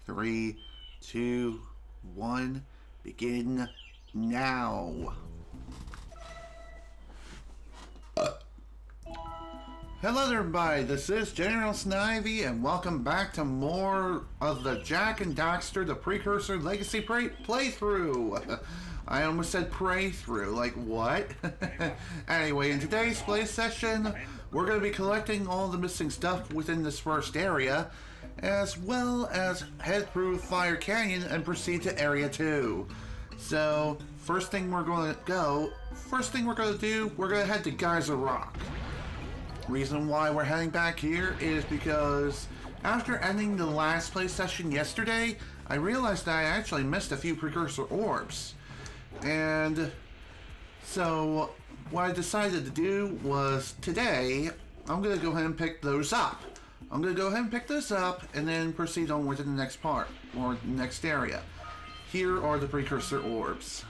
3, 2, 1, begin now. Hello there everybody, this is General Snivy and welcome back to more of the Jak and Daxter, the Precursor Legacy playthrough. I almost said pray through, like what? Anyway, in today's play session, we're going to be collecting all the missing stuff within this first area, as well as head through Fire Canyon and proceed to Area 2. So, first thing we're going to do, we're going to head to Geyser Rock. Reason why we're heading back here is because after ending the last play session yesterday, I realized that I actually missed a few Precursor orbs. And so what I decided to do was today, I'm going to go ahead and pick those up. I'm going to go ahead and pick this up and then proceed on with the next part, or the next area. Here are the Precursor orbs.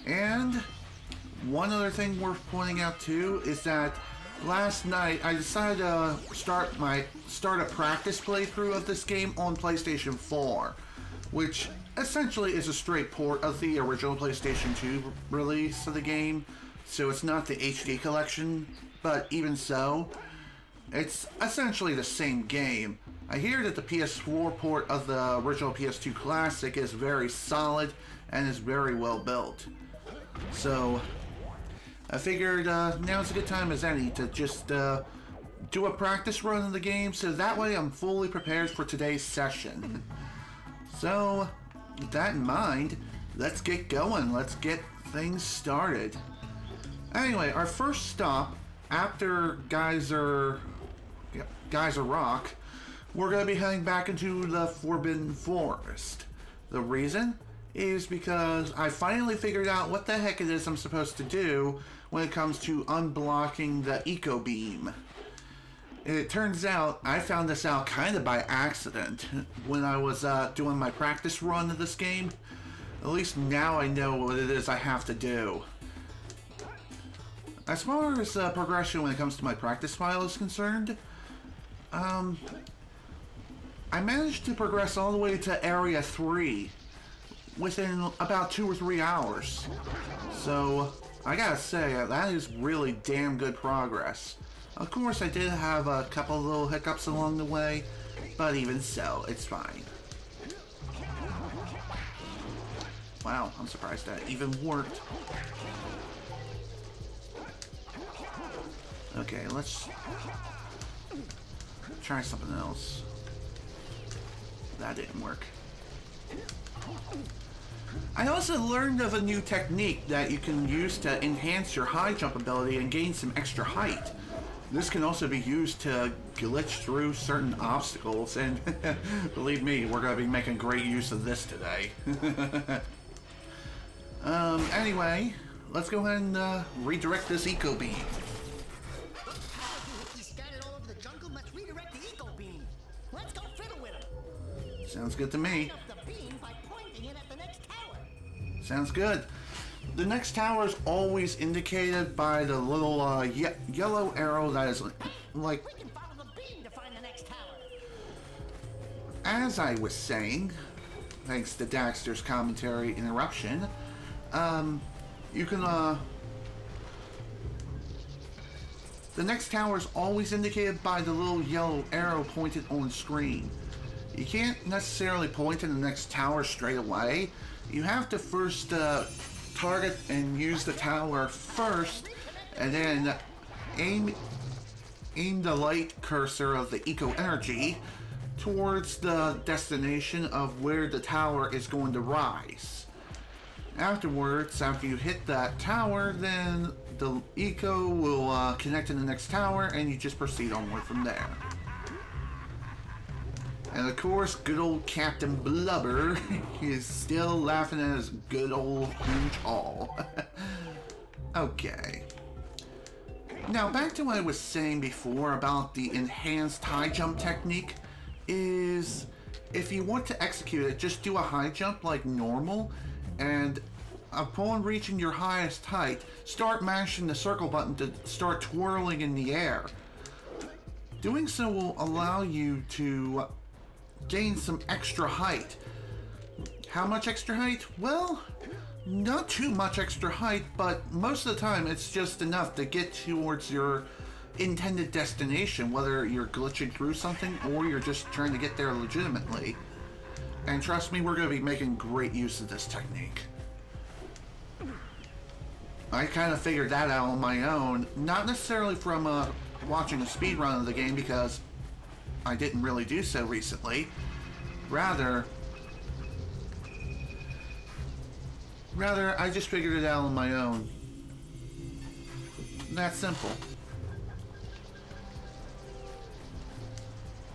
And one other thing worth pointing out too is that last night I decided to start a practice playthrough of this game on PlayStation 4, which essentially is a straight port of the original PlayStation 2 release of the game. So it's not the HD collection, but even so, it's essentially the same game. I hear that the PS4 port of the original PS2 Classic is very solid and is very well built. So I figured now's a good time as any to just do a practice run of the game, so that way I'm fully prepared for today's session. So, with that in mind, let's get going. Let's get things started. Anyway, our first stop after Geyser Rock, we're going to be heading back into the Forbidden Forest. The reason is because I finally figured out what the heck it is I'm supposed to do when it comes to unblocking the Eco Beam. It turns out I found this out kind of by accident when I was doing my practice run of this game. At least now I know what it is I have to do. As far as progression when it comes to my practice file is concerned, I managed to progress all the way to Area 3 within about 2 or 3 hours. So I gotta say, that is really damn good progress. Of course, I did have a couple of little hiccups along the way, but even so, it's fine. Wow, I'm surprised that even worked. Okay, let's try something else. That didn't work. I also learned of a new technique that you can use to enhance your high jump ability and gain some extra height. This can also be used to glitch through certain obstacles, and believe me, we're going to be making great use of this today. Anyway, let's go ahead and redirect this Eco Beam. Scattered all over the jungle, let's redirect the Eco Beam. Let's go fiddle with him. Sounds good to me. The beam by pointing it at the next tower. Sounds good. The next tower is always indicated by the little yellow arrow that is like... We can follow the beam to find the next tower. As I was saying, thanks to Daxter's commentary interruption, you can, the next tower is always indicated by the little yellow arrow pointed on screen. You can't necessarily point to the next tower straight away. You have to first target and use the tower first, and then aim the light cursor of the Eco Energy towards the destination of where the tower is going to rise. Afterwards, after you hit that tower, then the Eco will connect to the next tower, and you just proceed onward from there. And of course, good old Captain Blubber is still laughing at his good old huge haul. Okay. Now, back to what I was saying before about the enhanced high jump technique is, if you want to execute it, just do a high jump like normal, and upon reaching your highest height, start mashing the circle button to start twirling in the air. Doing so will allow you to gain some extra height. How much extra height? Well, not too much extra height, but most of the time it's just enough to get towards your intended destination, whether you're glitching through something or you're just trying to get there legitimately. And trust me, we're going to be making great use of this technique. I kind of figured that out on my own, not necessarily from watching a speedrun of the game, because I didn't really do so recently. Rather, I just figured it out on my own. That simple.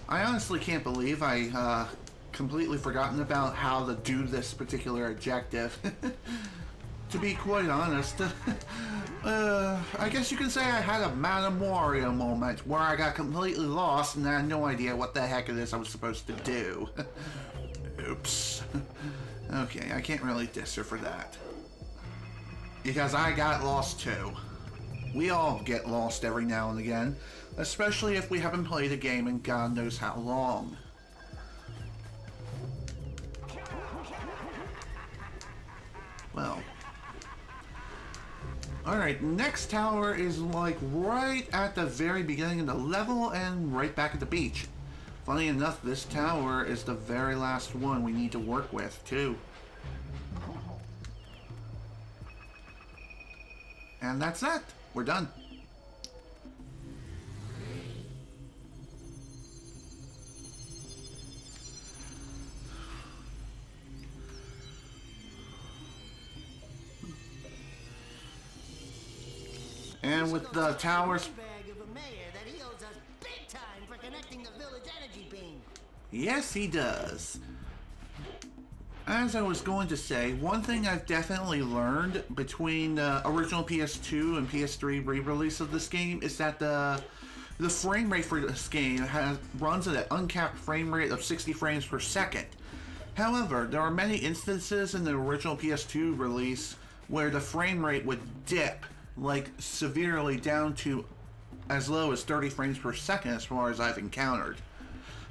I honestly can't believe I completely forgotten about how to do this particular objective. To be quite honest, I guess you can say I had a Madame Wario moment where I got completely lost and I had no idea what the heck it is I was supposed to do. Oops. Okay, I can't really diss her for that. Because I got lost too. We all get lost every now and again, especially if we haven't played a game in God knows how long. Well. Alright, next tower is like right at the very beginning of the level and right back at the beach. Funny enough, this tower is the very last one we need to work with, too. And that's that. We're done. And with the towers... Yes, he does. As I was going to say, one thing I've definitely learned between the original PS2 and PS3 re-release of this game is that the frame rate for this game runs at an uncapped frame rate of 60 frames per second. However, there are many instances in the original PS2 release where the frame rate would dip, like severely down to as low as 30 frames per second as far as I've encountered.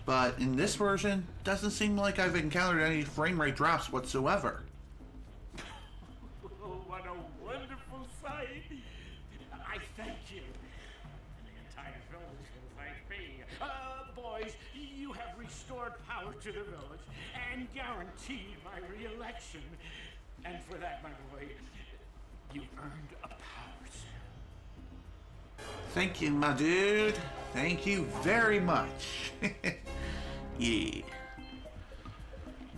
But in this version, doesn't seem like I've encountered any frame rate drops whatsoever. Oh, what a wonderful sight! I thank you. And the entire village will thank me. Boys, you have restored power to the village and guaranteed my re-election. And for that, my boy, you've earned a power cell. Thank you, my dude. Thank you very much. Yeah.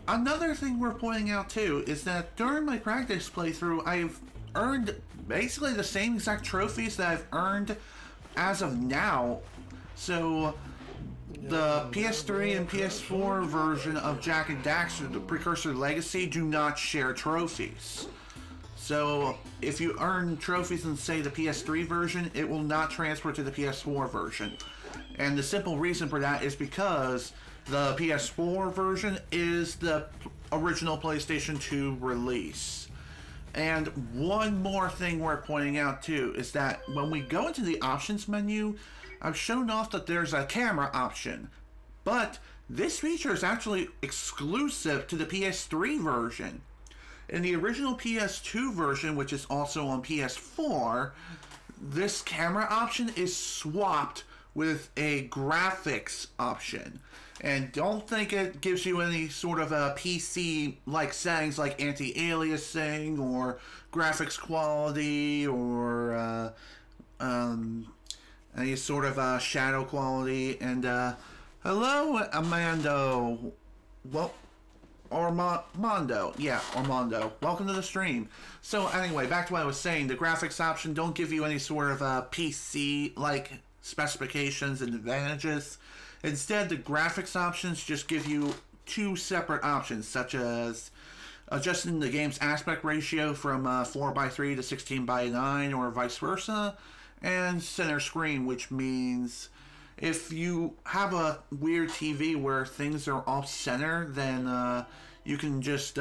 Another thing we're pointing out too is that during my practice playthrough, I've earned basically the same exact trophies that I've earned as of now. So the PS3 and PS4 version of Jak and Daxter, the Precursor Legacy, do not share trophies. So if you earn trophies in, say, the PS3 version, it will not transfer to the PS4 version. And the simple reason for that is because the PS4 version is the original PlayStation 2 release. And one more thing worth pointing out too is that when we go into the options menu, I've shown off that there's a camera option. But this feature is actually exclusive to the PS3 version. In the original PS2 version, which is also on PS4, this camera option is swapped with a graphics option. And don't think it gives you any sort of a PC-like settings like anti-aliasing or graphics quality or any sort of shadow quality. And hello, Amando. Well, Armando. Yeah, Armando. Welcome to the stream. So anyway, back to what I was saying. The graphics option don't give you any sort of PC-like specifications and advantages. Instead, the graphics options just give you two separate options, such as adjusting the game's aspect ratio from 4:3 to 16:9 or vice versa, and center screen, which means if you have a weird TV where things are off center, then you can just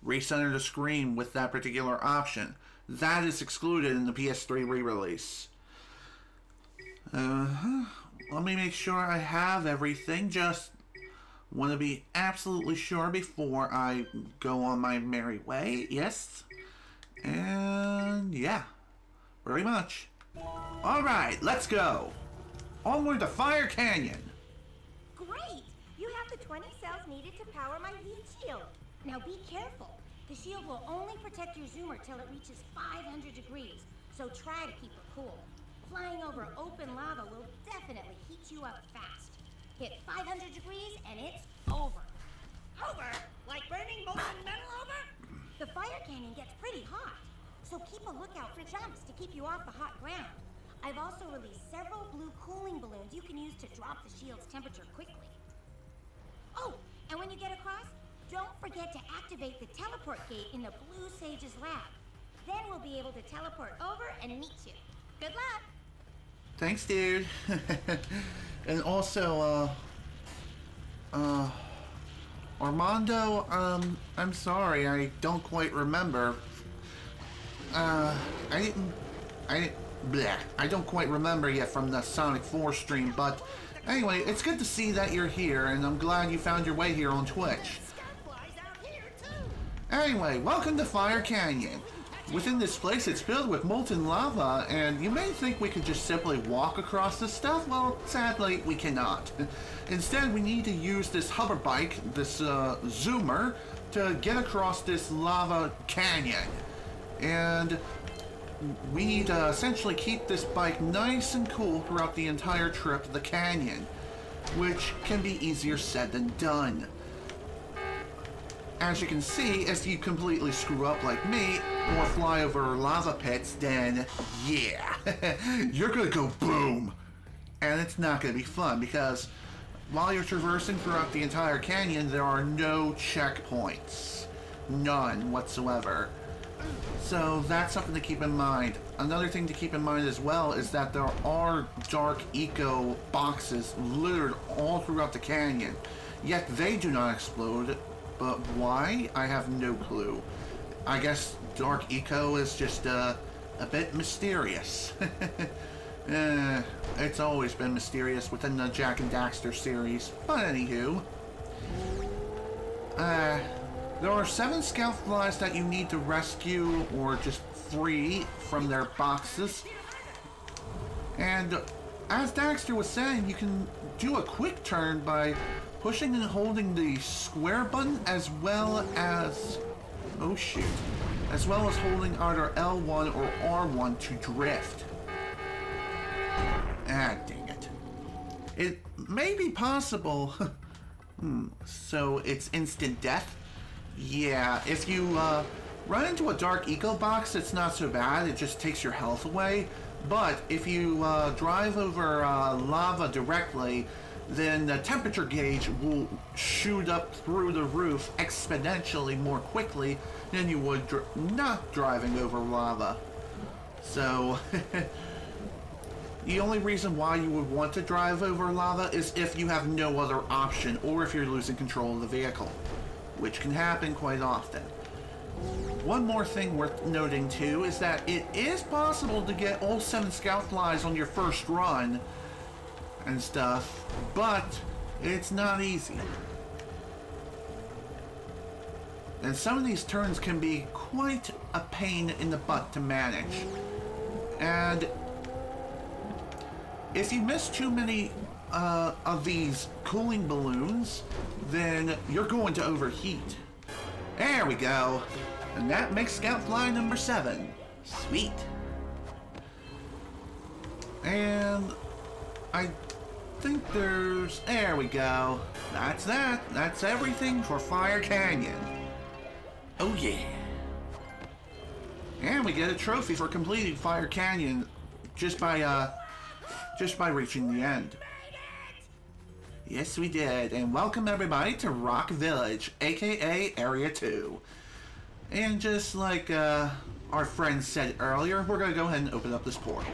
recenter the screen with that particular option. That is excluded in the PS3 re-release. Let me make sure I have everything. Just Want to be absolutely sure before I go on my merry way. Yes. And yeah, very much. Alright, let's go. Onward to Fire Canyon. Great! You have the 20 cells needed to power my heat shield. Now be careful. The shield will only protect your zoomer till it reaches 500 degrees, so try to keep it cool. Flying over open lava will definitely heat you up fast. Hit 500 degrees and it's over. Over? Like burning molten metal over? The fire canyon gets pretty hot, so keep a lookout for jumps to keep you off the hot ground. I've also released several blue cooling balloons you can use to drop the shield's temperature quickly. Oh, and when you get across, don't forget to activate the teleport gate in the Blue Sage's lab. Then we'll be able to teleport over and meet you. Good luck! Thanks, dude. And also, Armando, I'm sorry, I don't quite remember. I don't quite remember yet from the Sonic 4 stream, but anyway, it's good to see that you're here, and I'm glad you found your way here on Twitch. Anyway, welcome to Fire Canyon. Within this place, it's filled with molten lava, and you may think we could just simply walk across this stuff. Well, sadly, we cannot. Instead, we need to use this hover bike, this zoomer, to get across this lava canyon. And we need to essentially keep this bike nice and cool throughout the entire trip to the canyon, which can be easier said than done. As you can see, if you completely screw up like me, or fly over lava pits, then yeah, you're gonna go boom! And it's not gonna be fun, because while you're traversing throughout the entire canyon, there are no checkpoints. None whatsoever. So that's something to keep in mind. Another thing to keep in mind as well is that there are dark eco boxes littered all throughout the canyon, yet they do not explode. But why? I have no clue. I guess dark eco is just a bit mysterious. It's always been mysterious within the Jak and Daxter series. But anywho, there are 7 scout flies that you need to rescue or just free from their boxes. And as Daxter was saying, you can do a quick turn by pushing and holding the square button, as well as, oh shoot, as well as holding either L1 or R1 to drift. Ah, dang it. It may be possible. So it's instant death? Yeah, if you run into a dark eco box, it's not so bad. It just takes your health away. But if you drive over lava directly, then the temperature gauge will shoot up through the roof exponentially more quickly than you would not driving over lava. So, the only reason why you would want to drive over lava is if you have no other option, or if you're losing control of the vehicle, which can happen quite often. One more thing worth noting too is that it is possible to get all 7 scout flies on your first run and stuff, but it's not easy. And some of these turns can be quite a pain in the butt to manage. And if you miss too many of these cooling balloons, then you're going to overheat. There we go. And that makes scout fly number 7. Sweet. And I think there we go. That's that. That's everything for Fire Canyon. Oh yeah. And we get a trophy for completing Fire Canyon just by reaching the end. Yes, we did. And welcome everybody to Rock Village, aka Area 2. And just like our friend said earlier, we're gonna go ahead and open up this portal.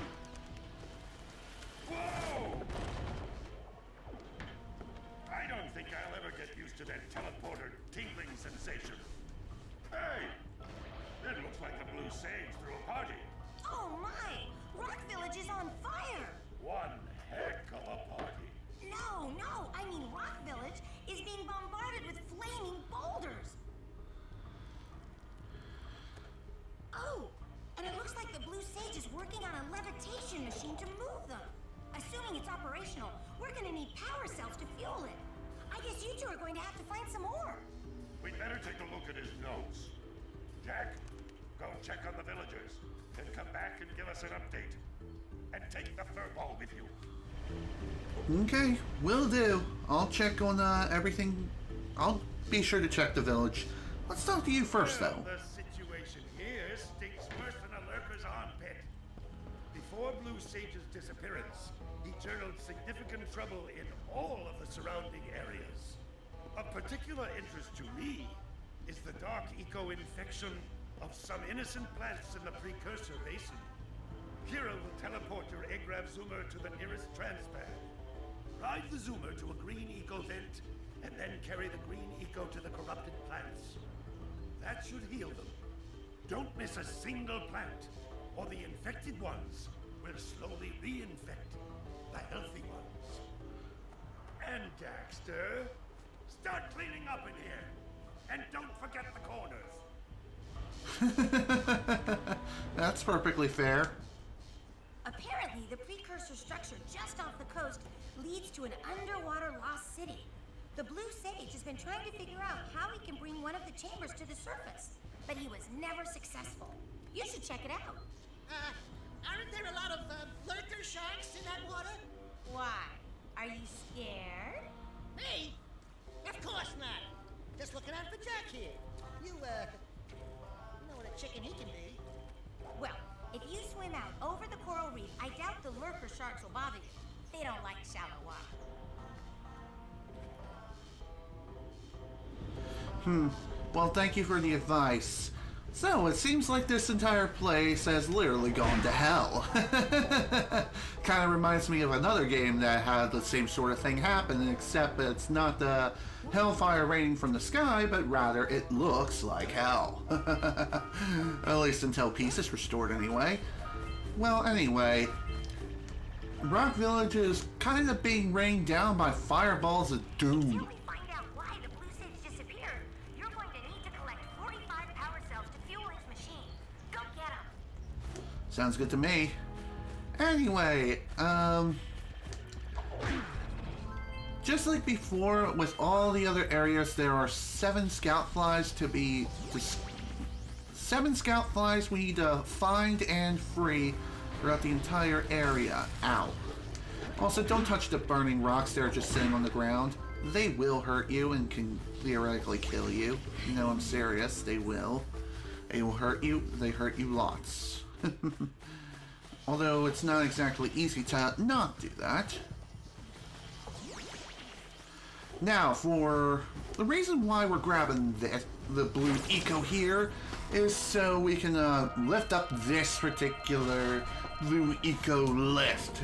Being operational, we're gonna need power cells to fuel it. I guess you two are going to have to find some more. We'd better take a look at his notes. Jack, go check on the villagers, then come back and give us an update. And take the furball with you. Okay, will do. I'll check on everything. I'll be sure to check the village. Let's talk to you first, though. The situation here stinks worse than a lurker's armpit. Before Blue Sage's disappearance, he journaled significant trouble in all of the surrounding areas. Of particular interest to me is the dark eco-infection of some innocent plants in the Precursor Basin. Kira will teleport your Agrav Zoomer to the nearest transpad. Ride the Zoomer to a green eco vent, and then carry the green eco to the corrupted plants. That should heal them. Don't miss a single plant, or the infected ones will slowly reinfect the healthy ones. And Daxter, start cleaning up in here, and don't forget the corners. That's perfectly fair. Apparently, the precursor structure just off the coast leads to an underwater lost city. The Blue Sage has been trying to figure out how he can bring one of the chambers to the surface, but he was never successful. You should check it out. Aren't there a lot of lurker sharks in that water? Why? Are you scared? Me? Of course not. Just looking out for Jack here. You know what a chicken he can be. Well, if you swim out over the coral reef, I doubt the lurker sharks will bother you. They don't like shallow water. Well, thank you for the advice. So, it seems like this entire place has literally gone to hell. Kind of reminds me of another game that had the same sort of thing happen, except it's not the hellfire raining from the sky, but rather it looks like hell. At least until peace is restored anyway. Well, anyway, Rock Village is kind of being rained down by fireballs of doom. Until we find out why the Blue Sage disappeared, you're going to need to collect 45 power cells to fuel his machine. Go get them. Sounds good to me. Anyway, just like before, with all the other areas, there are 7 scout flies to be... 7 scout flies we need to find and free throughout the entire area. Ow. Also, don't touch the burning rocks that are just sitting on the ground. They will hurt you and can theoretically kill you. No, I'm serious. They will. They will hurt you. They hurt you lots. Although it's not exactly easy to not do that. Now, for the reason why we're grabbing the blue eco here is so we can lift up this particular blue eco lift.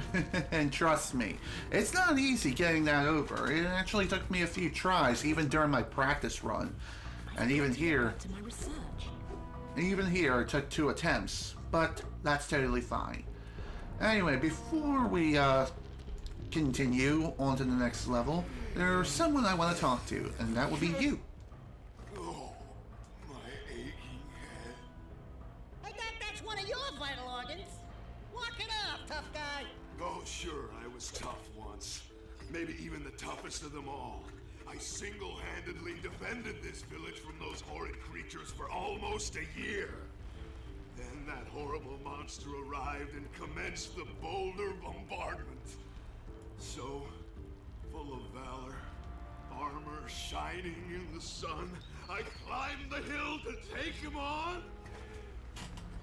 And trust me, it's not easy getting that over. It actually took me a few tries, even during my practice run. And even here, it took 2 attempts, but that's totally fine. Anyway, before we continue on to the next level, there's someone I want to talk to, and that would be you. Oh, my aching head. I bet that's one of your vital organs. Walk it off, tough guy. Oh, sure, I was tough once. Maybe even the toughest of them all. I single-handedly defended this village from those horrid creatures for almost a year. Then that horrible monster arrived and commenced the boulder bombardment. So, full of valor, armor shining in the sun, I climbed the hill to take him on.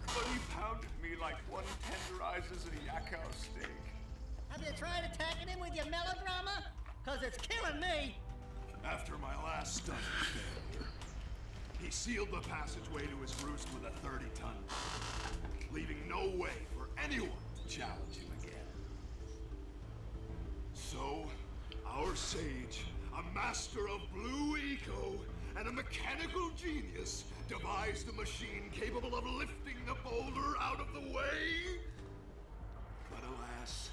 But he pounded me like one tenderizes a yakkow steak. Have you tried attacking him with your melodrama? Cause it's killing me. After my last stunning failure, he sealed the passageway to his roost with a 30-ton, leaving no way for anyone to challenge him again. So, our sage, a master of blue eco and a mechanical genius, devised a machine capable of lifting the boulder out of the way. But alas,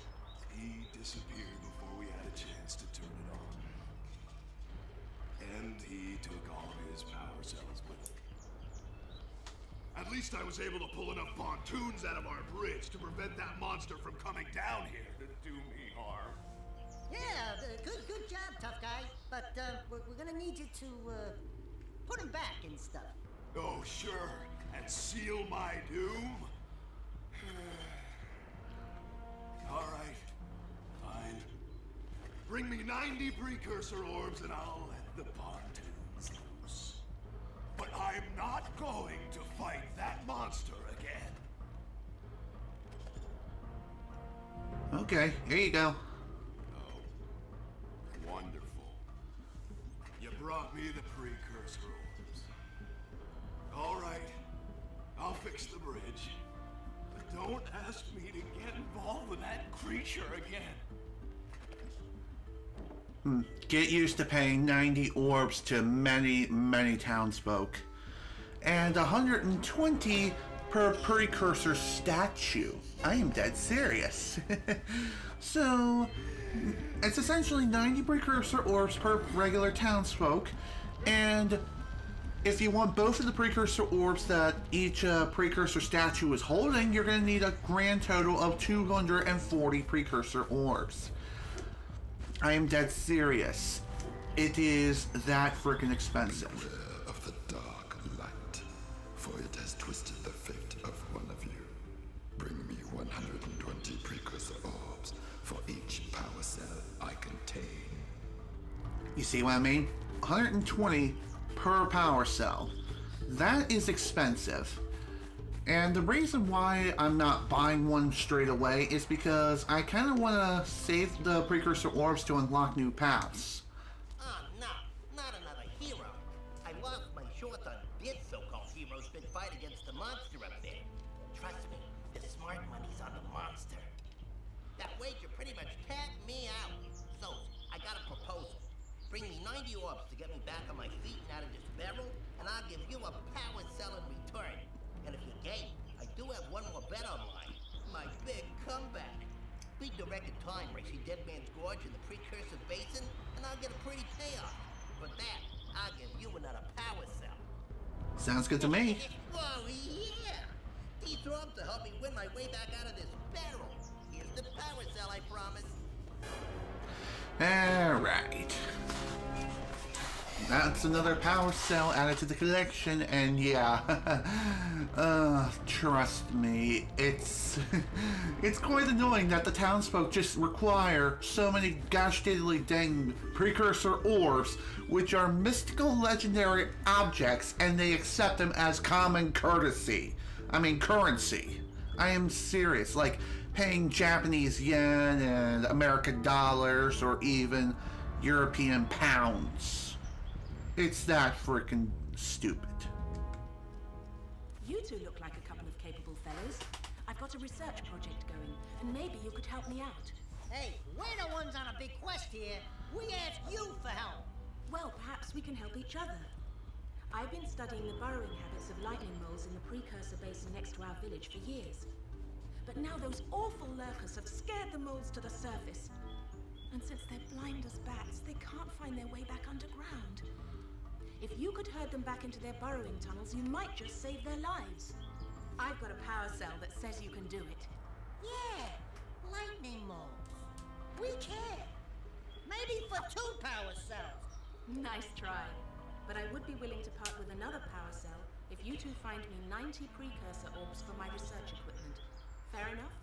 he disappeared before we had a chance to turn it on. And he took all his power cells with him. At least I was able to pull enough pontoons out of our bridge to prevent that monster from coming down here to do me harm. Yeah, good job, tough guy. But we're gonna need you to put him back and stuff. Oh, sure. And seal my doom? All right. Fine. Bring me 90 precursor orbs and I'll let the pontoons loose. But I'm not going to fight that monster again. Okay, here you go. Oh, wonderful. You brought me the precursor orbs. All right, I'll fix the bridge. But don't ask me to get involved with that creature again. Get used to paying 90 orbs to many, many townsfolk. And 120 per precursor statue. I am dead serious. So, it's essentially 90 precursor orbs per regular townsfolk. And if you want both of the precursor orbs that each precursor statue is holding, you're going to need a grand total of 240 precursor orbs. I am dead serious. It is that freaking expensive. Beware of the dark light, for it has twisted the fate of one of you. Bring me 120 precursor orbs for each power cell I contain. You see what I mean? 120 per power cell. That is expensive. And the reason why I'm not buying one straight away is because I kind of want to save the precursor orbs to unlock new paths. Oh, no, not another hero. I lost my shorts on this so-called hero spit fight against the monster up there. Trust me, the smart money's on the monster. That wager pretty much tapped me out. So, I got a proposal. Bring me 90 orbs to get me back on my feet and out of this barrel, and I'll give you a power cell in return. And if you're game, I do have one more bet on line. My big comeback. Beat the record time racing Dead Man's Gorge in the Precursor Basin, and I'll get a pretty payoff. For that, I'll give you another power cell. Sounds good to me. Oh, yeah! These orbs will help me win my way back out of this barrel. Here's the power cell, I promise. Alright. That's another power cell added to the collection, and yeah, trust me, it's quite annoying that the townsfolk just require so many gosh diddly dang precursor orbs, which are mystical legendary objects, and they accept them as common currency. I am serious, like paying Japanese yen and American dollars, or even European pounds. It's that freaking stupid. You two look like a couple of capable fellows. I've got a research project going, and maybe you could help me out. Hey, we're the ones on a big quest here. We asked you for help. Well, perhaps we can help each other. I've been studying the burrowing habits of lightning moles in the Precursor Basin next to our village for years. But now those awful lurkers have scared the moles to the surface. And since they're blind as bats, they can't find their way back underground. If you could herd them back into their burrowing tunnels, you might just save their lives. I've got a power cell that says you can do it. Yeah, lightning moles. We can. Maybe for 2 power cells. Nice try. But I would be willing to part with another power cell if you two find me 90 precursor orbs for my research equipment. Fair enough?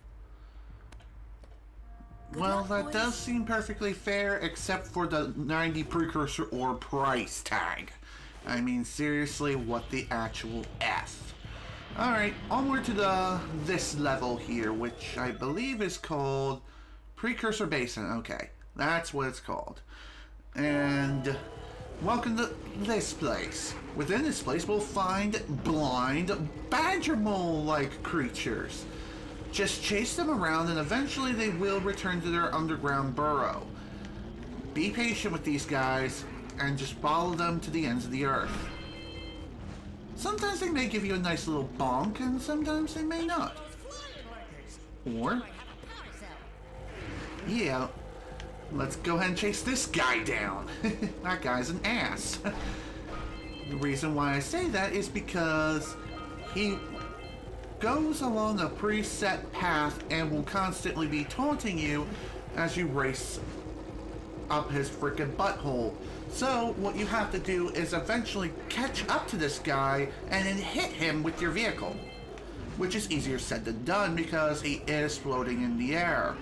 Well, that does seem perfectly fair, except for the 90 precursor orb price tag. I mean, seriously, what the actual F? Alright, onward to this level here, which I believe is called Precursor Basin. Okay, that's what it's called. And welcome to this place. Within this place, we'll find blind badger mole-like creatures. Just chase them around and eventually they will return to their underground burrow. Be patient with these guys and just follow them to the ends of the earth. Sometimes they may give you a nice little bonk and sometimes they may not. Or, yeah, let's go ahead and chase this guy down. That guy's an ass. The reason why I say that is because he goes along a preset path and will constantly be taunting you as you race up his freaking butthole. So what you have to do is eventually catch up to this guy and then hit him with your vehicle, which is easier said than done because he is floating in the air.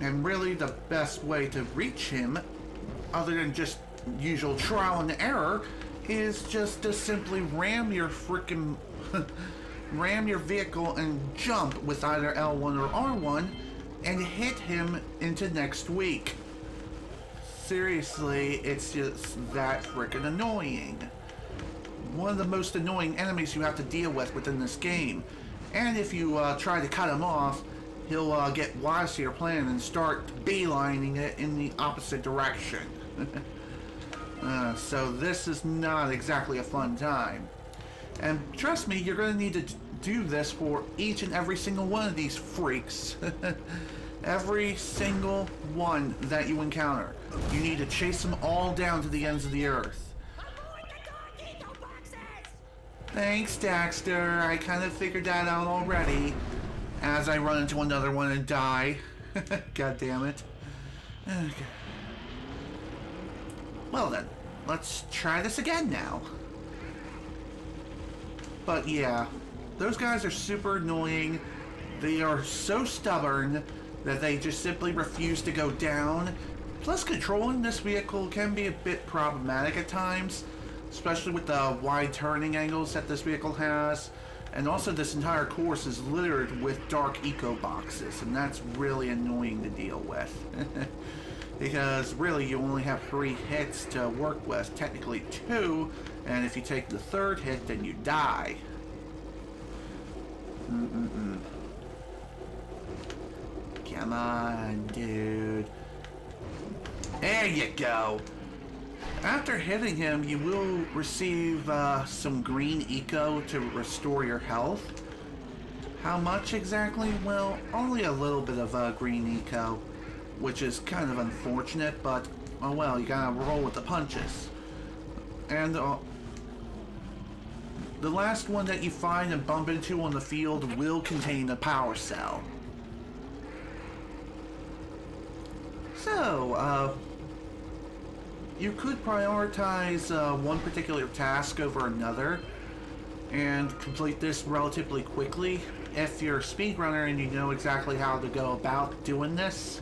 And really the best way to reach him, other than just usual trial and error, is just to simply ram your freaking ram your vehicle and jump with either L1 or R1 and hit him into next week. Seriously, it's just that freaking annoying. One of the most annoying enemies you have to deal with within this game. And if you try to cut him off, he'll get wise to your plan and start beelining it in the opposite direction. So this is not exactly a fun time. And trust me, you're going to need to do this for each and every single one of these freaks. Every single one that you encounter. You need to chase them all down to the ends of the earth. Thanks, Daxter. I kind of figured that out already. As I run into another one and die. God damn it. Okay. Well then, let's try this again now. But yeah, those guys are super annoying. They are so stubborn that they just simply refuse to go down. Plus, controlling this vehicle can be a bit problematic at times, especially with the wide turning angles that this vehicle has. And also, this entire course is littered with dark eco boxes, and that's really annoying to deal with. Because really, you only have 3 hits to work with, technically 2, and if you take the 3rd hit, then you die. Come on, dude. There you go. After hitting him, you will receive some green eco to restore your health. How much exactly? Well, only a little bit of green eco, which is kind of unfortunate, but oh well, you gotta roll with the punches. And the last one that you find and bump into on the field will contain a power cell. So, you could prioritize one particular task over another and complete this relatively quickly if you're a speedrunner and you know exactly how to go about doing this.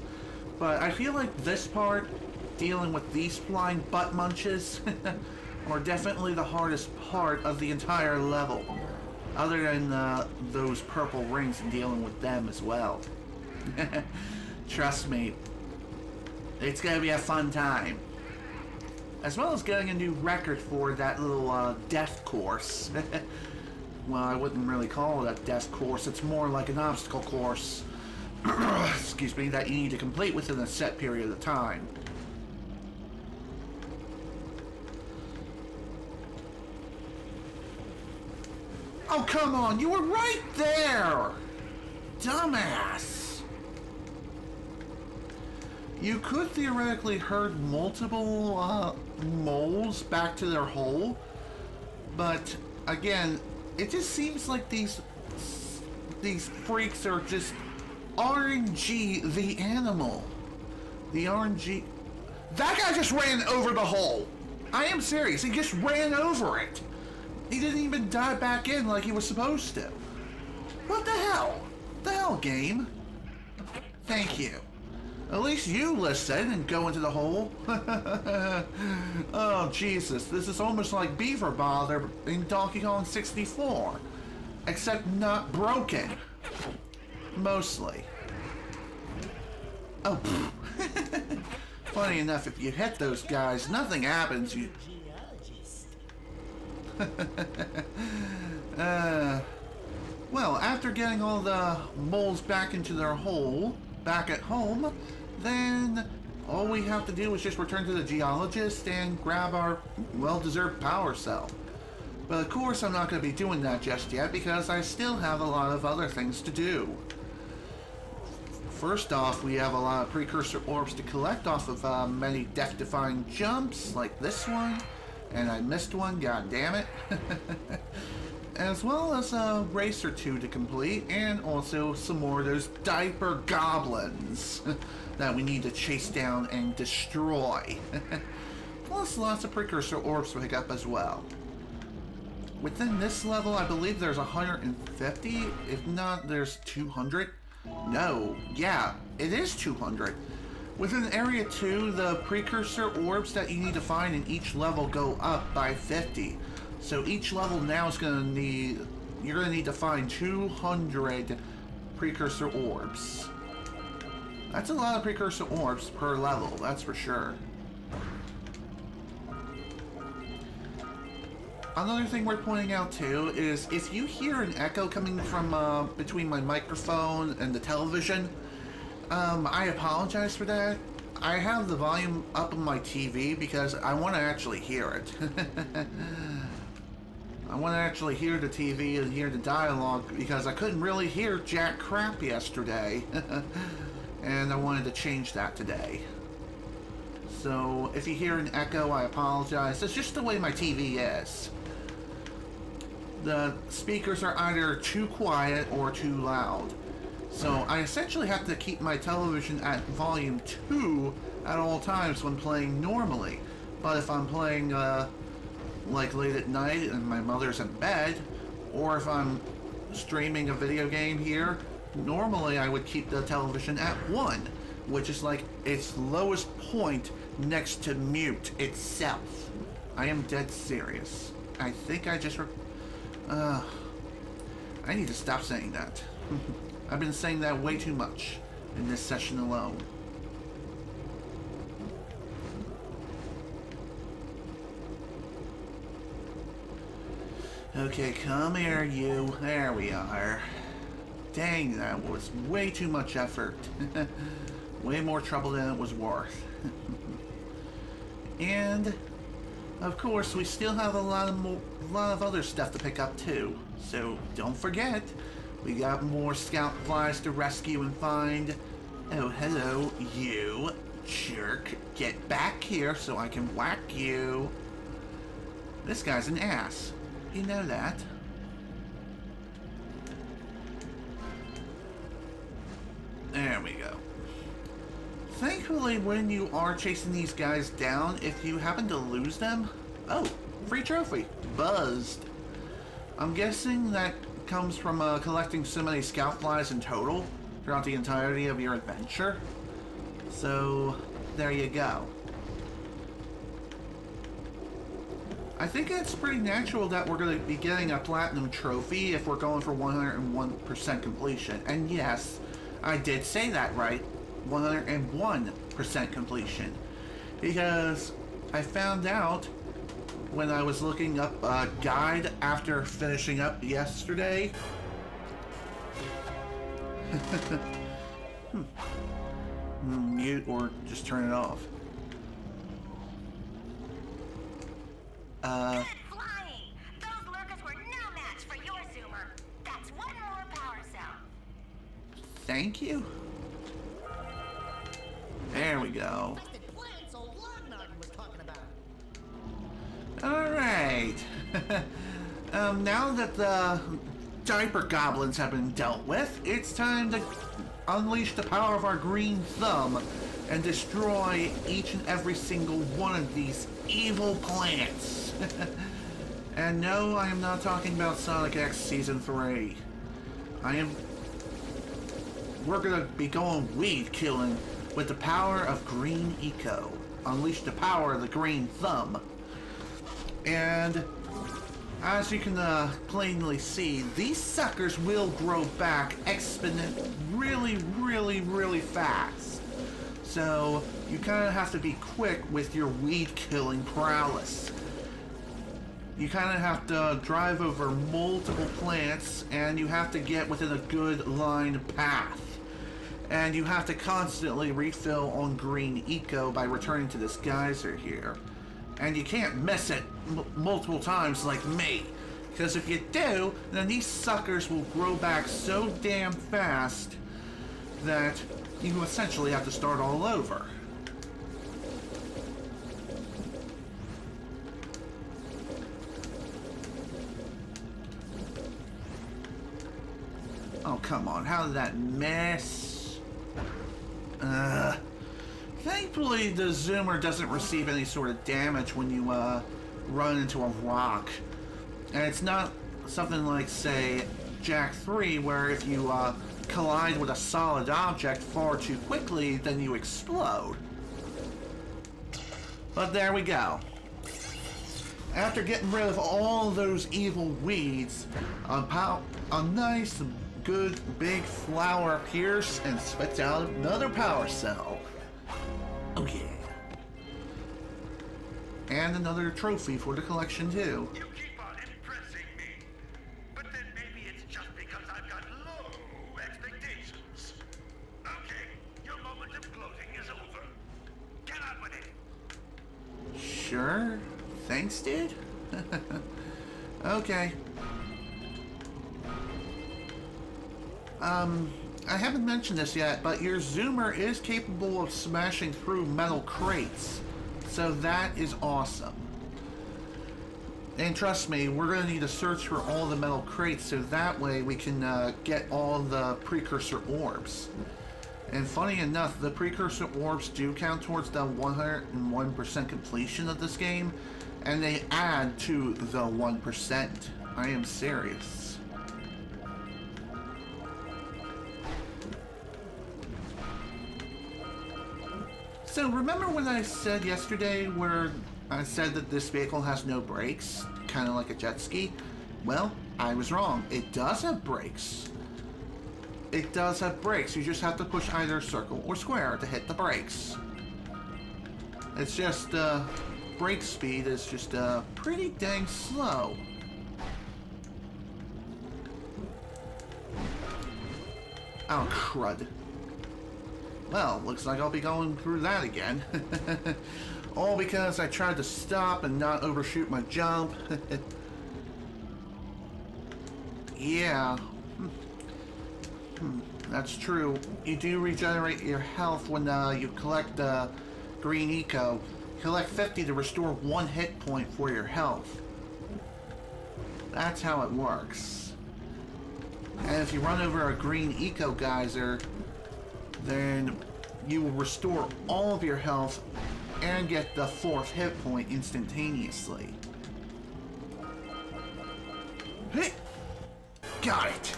But I feel like this part, dealing with these flying butt munches, are definitely the hardest part of the entire level, other than those purple rings and dealing with them as well. Trust me, it's gonna be a fun time. As well as getting a new record for that little death course. Well, I wouldn't really call it a death course, it's more like an obstacle course. Excuse me, that you need to complete within a set period of time. Oh, come on, you were right there! Dumbass! You could theoretically herd multiple moles back to their hole, but again, it just seems like these freaks are just RNG the animal. The RNG... That guy just ran over the hole! I am serious, he just ran over it! He didn't even dive back in like he was supposed to. What the hell? What the hell, game? Thank you. At least you listen and go into the hole. Oh, Jesus. This is almost like Beaver Bother in Donkey Kong 64. Except not broken. Mostly. Oh, funny enough, if you hit those guys, nothing happens. You... Well, after getting all the moles back into their hole, back at home, then all we have to do is just return to the geologist and grab our well-deserved power cell. But of course I'm not going to be doing that just yet because I still have a lot of other things to do. First off, we have a lot of precursor orbs to collect off of many death-defying jumps like this one, and I missed one, god damn it. As well as a race or two to complete, and also some more of those diaper goblins. that we need to chase down and destroy. Plus lots of Precursor orbs to pick up as well. Within this level, I believe there's 150. If not, there's 200. No, yeah, it is 200. Within Area 2, the Precursor orbs that you need to find in each level go up by 50. So each level now is going to need... You're going to need to find 200 Precursor orbs. That's a lot of Precursor orbs per level, that's for sure. Another thing worth pointing out too is if you hear an echo coming from between my microphone and the television, I apologize for that. I have the volume up on my TV because I want to actually hear it. I want to actually hear the TV and hear the dialogue because I couldn't really hear jack crap yesterday. And I wanted to change that today. So if you hear an echo, I apologize. It's just the way my TV is. The speakers are either too quiet or too loud. So I essentially have to keep my television at volume 2 at all times when playing normally. But if I'm playing like late at night and my mother's in bed, or if I'm streaming a video game here, normally I would keep the television at 1, which is like its lowest point next to mute itself. I am dead serious. I think I just I need to stop saying that. I've been saying that way too much in this session alone. Okay, come here, you. There we are. Dang, that was way too much effort. Way more trouble than it was worth. And, of course, we still have a lot of other stuff to pick up too. So don't forget, we got more scout flies to rescue and find. Oh, hello, you jerk. Get back here so I can whack you. This guy's an ass. You know that. There we go. Thankfully, when you are chasing these guys down, if you happen to lose them... Oh, free trophy. Buzzed. I'm guessing that comes from collecting so many scout flies in total throughout the entirety of your adventure. So, there you go. I think it's pretty natural that we're going to be getting a platinum trophy if we're going for 101% completion. And yes, I did say that right. 101% completion. Because I found out when I was looking up a guide after finishing up yesterday. Mute or just turn it off. Good flying! Those lurkers were no match for your zoomer. That's one more power cell. Thank you. There we go. Alright. Now that the diaper goblins have been dealt with, it's time to unleash the power of our green thumb and destroy each and every single one of these evil plants. And no, I am not talking about Sonic X Season 3. We're gonna be going weed killing with the power of green eco. Unleash the power of the green thumb. And as you can plainly see, these suckers will grow back really fast. So you kind of have to be quick with your weed killing prowess. You kind of have to drive over multiple plants, and you have to get within a good line path. And you have to constantly refill on green eco by returning to this geyser here. And you can't miss it multiple times like me. Because if you do, then these suckers will grow back so damn fast that you essentially have to start all over. Oh, come on. How did that miss? thankfully, the zoomer doesn't receive any sort of damage when you run into a rock. And it's not something like, say, Jak 3, where if you collide with a solid object far too quickly, then you explode. But there we go. After getting rid of all those evil weeds, a nice, good, big flower appears and spits out another power cell. Oh yeah. And another trophy for the collection too. You keep on impressing me. But then maybe it's just because I've got low expectations. Okay, your moment of gloating is over. Get on with it. Sure. Thanks, dude. Okay. I haven't mentioned this yet, but your zoomer is capable of smashing through metal crates. So that is awesome. And trust me, we're going to need to search for all the metal crates so that way we can get all the Precursor orbs. And funny enough, the Precursor orbs do count towards the 101% completion of this game, and they add to the 1%. I am serious. So remember when I said yesterday where I said that this vehicle has no brakes, kind of like a jet ski? Well, I was wrong. It does have brakes. It does have brakes. You just have to push either circle or square to hit the brakes. It's just, brake speed is just, pretty dang slow. Oh, crud. Well, looks like I'll be going through that again. All because I tried to stop and not overshoot my jump. Yeah. That's true. You do regenerate your health when you collect green eco. Collect 50 to restore 1 hit point for your health. That's how it works. And if you run over a green eco geyser, then you will restore all of your health and get the 4th hit point instantaneously. Hey! Got it!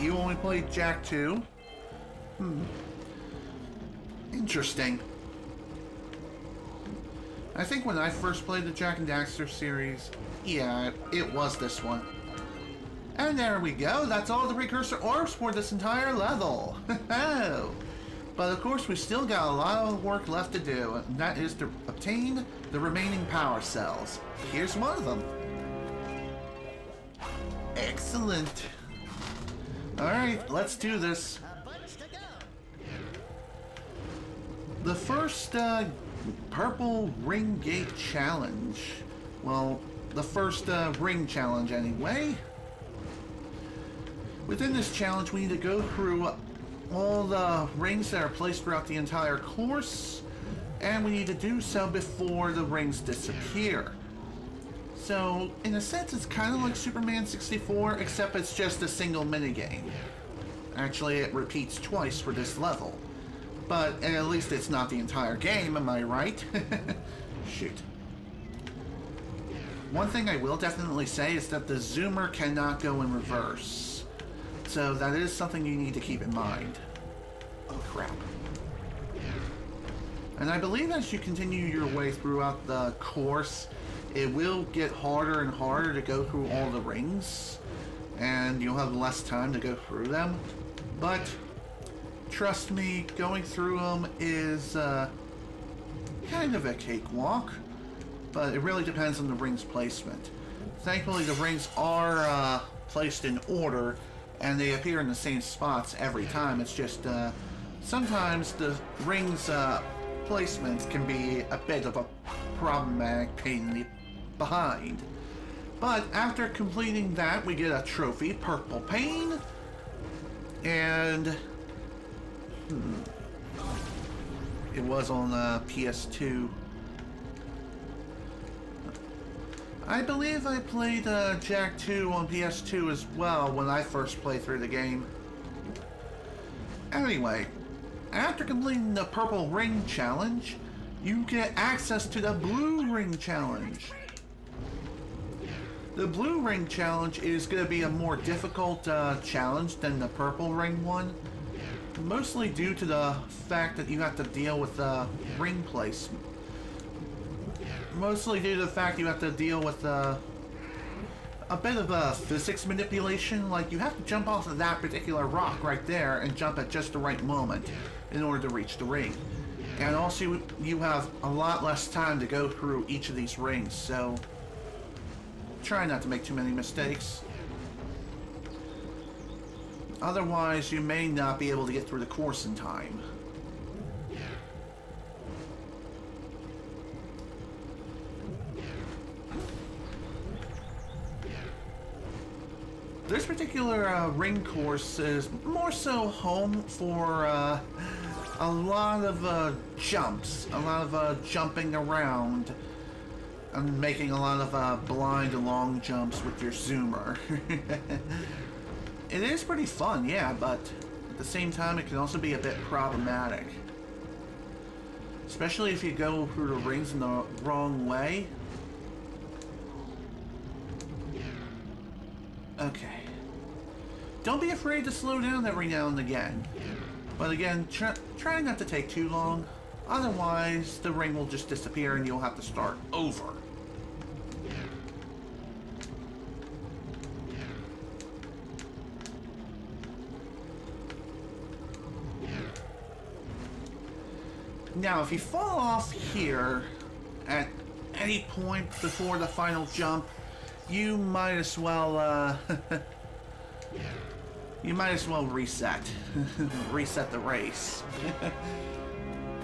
You only played Jak 2? Interesting. I think when I first played the Jak and Daxter series, yeah, it was this one. And there we go, that's all the Precursor orbs for this entire level. But of course we still got a lot of work left to do, and that is to obtain the remaining power cells. Here's one of them. Excellent. Alright, let's do this. The first purple ring gate challenge. Well, the first ring challenge anyway. Within this challenge, we need to go through all the rings that are placed throughout the entire course, and we need to do so before the rings disappear. So, in a sense, it's kind of like Superman 64, except it's just a single minigame. Actually, it repeats twice for this level. But at least it's not the entire game, am I right? Shoot. One thing I will definitely say is that the zoomer cannot go in reverse. So that is something you need to keep in mind. Oh crap. And I believe as you continue your way throughout the course, it will get harder and harder to go through all the rings, and you'll have less time to go through them. But trust me, going through them is kind of a cakewalk, but it really depends on the ring's placement. Thankfully, the rings are placed in order, and they appear in the same spots every time. It's just sometimes the rings placement can be a bit of a problematic pain in the behind. But after completing that, we get a trophy, Purple Pain, and it was on PS2. I believe I played Jak 2 on PS2 as well when I first played through the game. Anyway, after completing the purple ring challenge, you get access to the blue ring challenge. The blue ring challenge is going to be a more difficult challenge than the purple ring one. Mostly due to the fact that you have to deal with ring placement. Mostly due to the fact you have to deal with a bit of physics manipulation. Like, you have to jump off of that particular rock right there and jump at just the right moment in order to reach the ring. And also, you have a lot less time to go through each of these rings, so try not to make too many mistakes. Otherwise, you may not be able to get through the course in time. This particular ring course is more so home for a lot of jumps, a lot of jumping around, and making a lot of blind long jumps with your zoomer. It is pretty fun, yeah, but at the same time it can also be a bit problematic. Especially if you go through the rings in the wrong way. Okay. Don't be afraid to slow down every now and again. But again, try not to take too long. Otherwise, the ring will just disappear and you'll have to start over. Now, if you fall off here at any point before the final jump, you might as well, you might as well reset. Reset the race.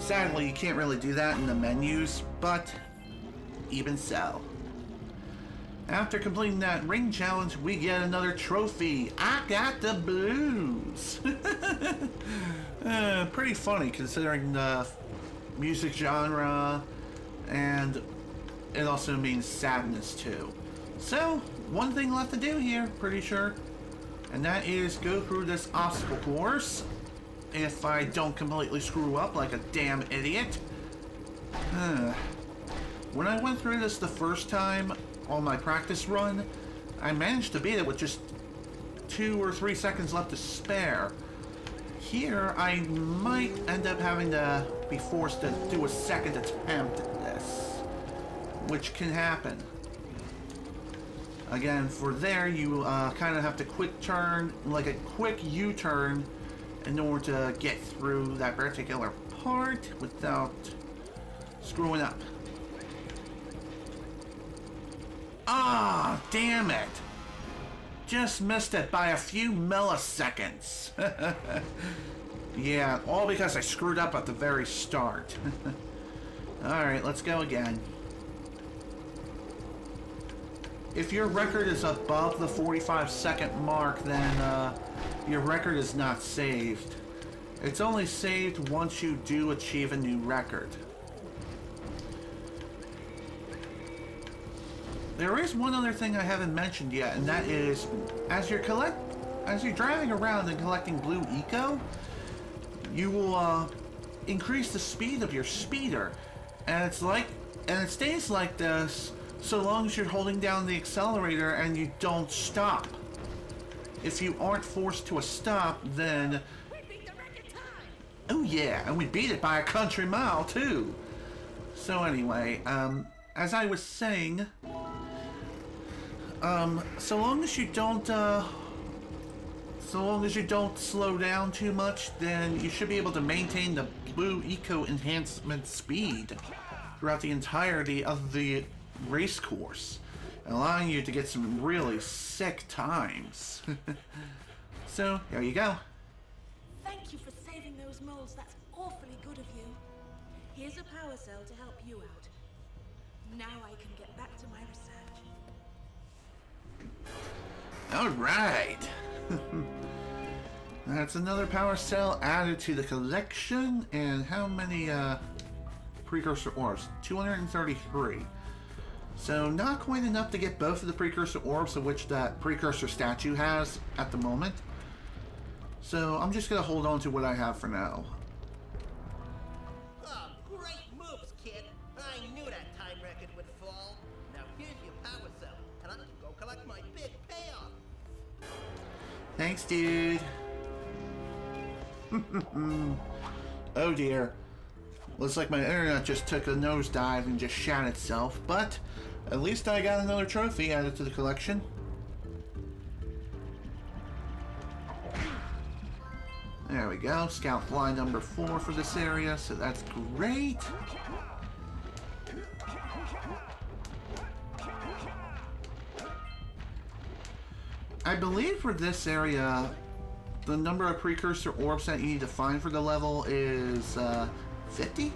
Sadly, you can't really do that in the menus, but even so. After completing that ring challenge, we get another trophy. I got the blues. Pretty funny considering the music genre, and it also means sadness too. So, one thing left to do here, pretty sure, and that is go through this obstacle course. If I don't completely screw up like a damn idiot. When I went through this the first time on my practice run, I managed to beat it with just 2 or 3 seconds left to spare. Here, I might end up having to be forced to do a second attempt at this, which can happen. Again, for there, you kind of have to quick turn, like a quick U-turn, in order to get through that particular part without screwing up. Ah, damn it! Just missed it by a few milliseconds. Yeah, all because I screwed up at the very start. Alright, let's go again. If your record is above the 45-second mark, then your record is not saved. It's only saved once you do achieve a new record. There is one other thing I haven't mentioned yet, and that is, as you're driving around and collecting blue eco, you will increase the speed of your speeder, and it stays like this so long as you're holding down the accelerator and you don't stop. If you aren't forced to a stop, then We beat the record time! oh yeah, and we beat it by a country mile too. So anyway, as I was saying, so long as you don't slow down too much, then you should be able to maintain the blue eco enhancement speed throughout the entirety of the race course, allowing you to get some really sick times. So there you go. Thank you for saving those moles. That's awfully good of you. Here's a power cell to help you out. Now I can get back to my research. All right. That's another power cell added to the collection. And how many precursor orbs? 233. So not quite enough to get both of the precursor orbs, of which that precursor statue has at the moment. So I'm just going to hold on to what I have for now. collect my big payoff. Thanks, dude. Oh dear. Looks like my internet just took a nosedive and just shat itself, but at least I got another trophy added to the collection. There we go. Scout fly number 4 for this area, so that's great. I believe for this area, the number of precursor orbs that you need to find for the level is 50?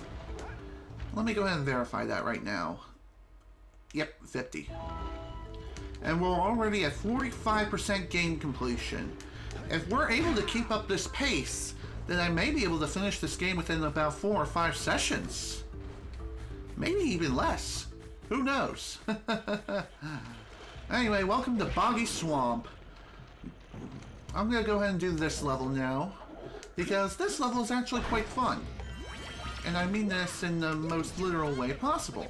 Let me go ahead and verify that right now. Yep, 50. And we're already at 45% game completion. If we're able to keep up this pace, then I may be able to finish this game within about 4 or 5 sessions. Maybe even less. Who knows? Anyway, welcome to Boggy Swamp. I'm gonna go ahead and do this level now, because this level is actually quite fun. And I mean this in the most literal way possible.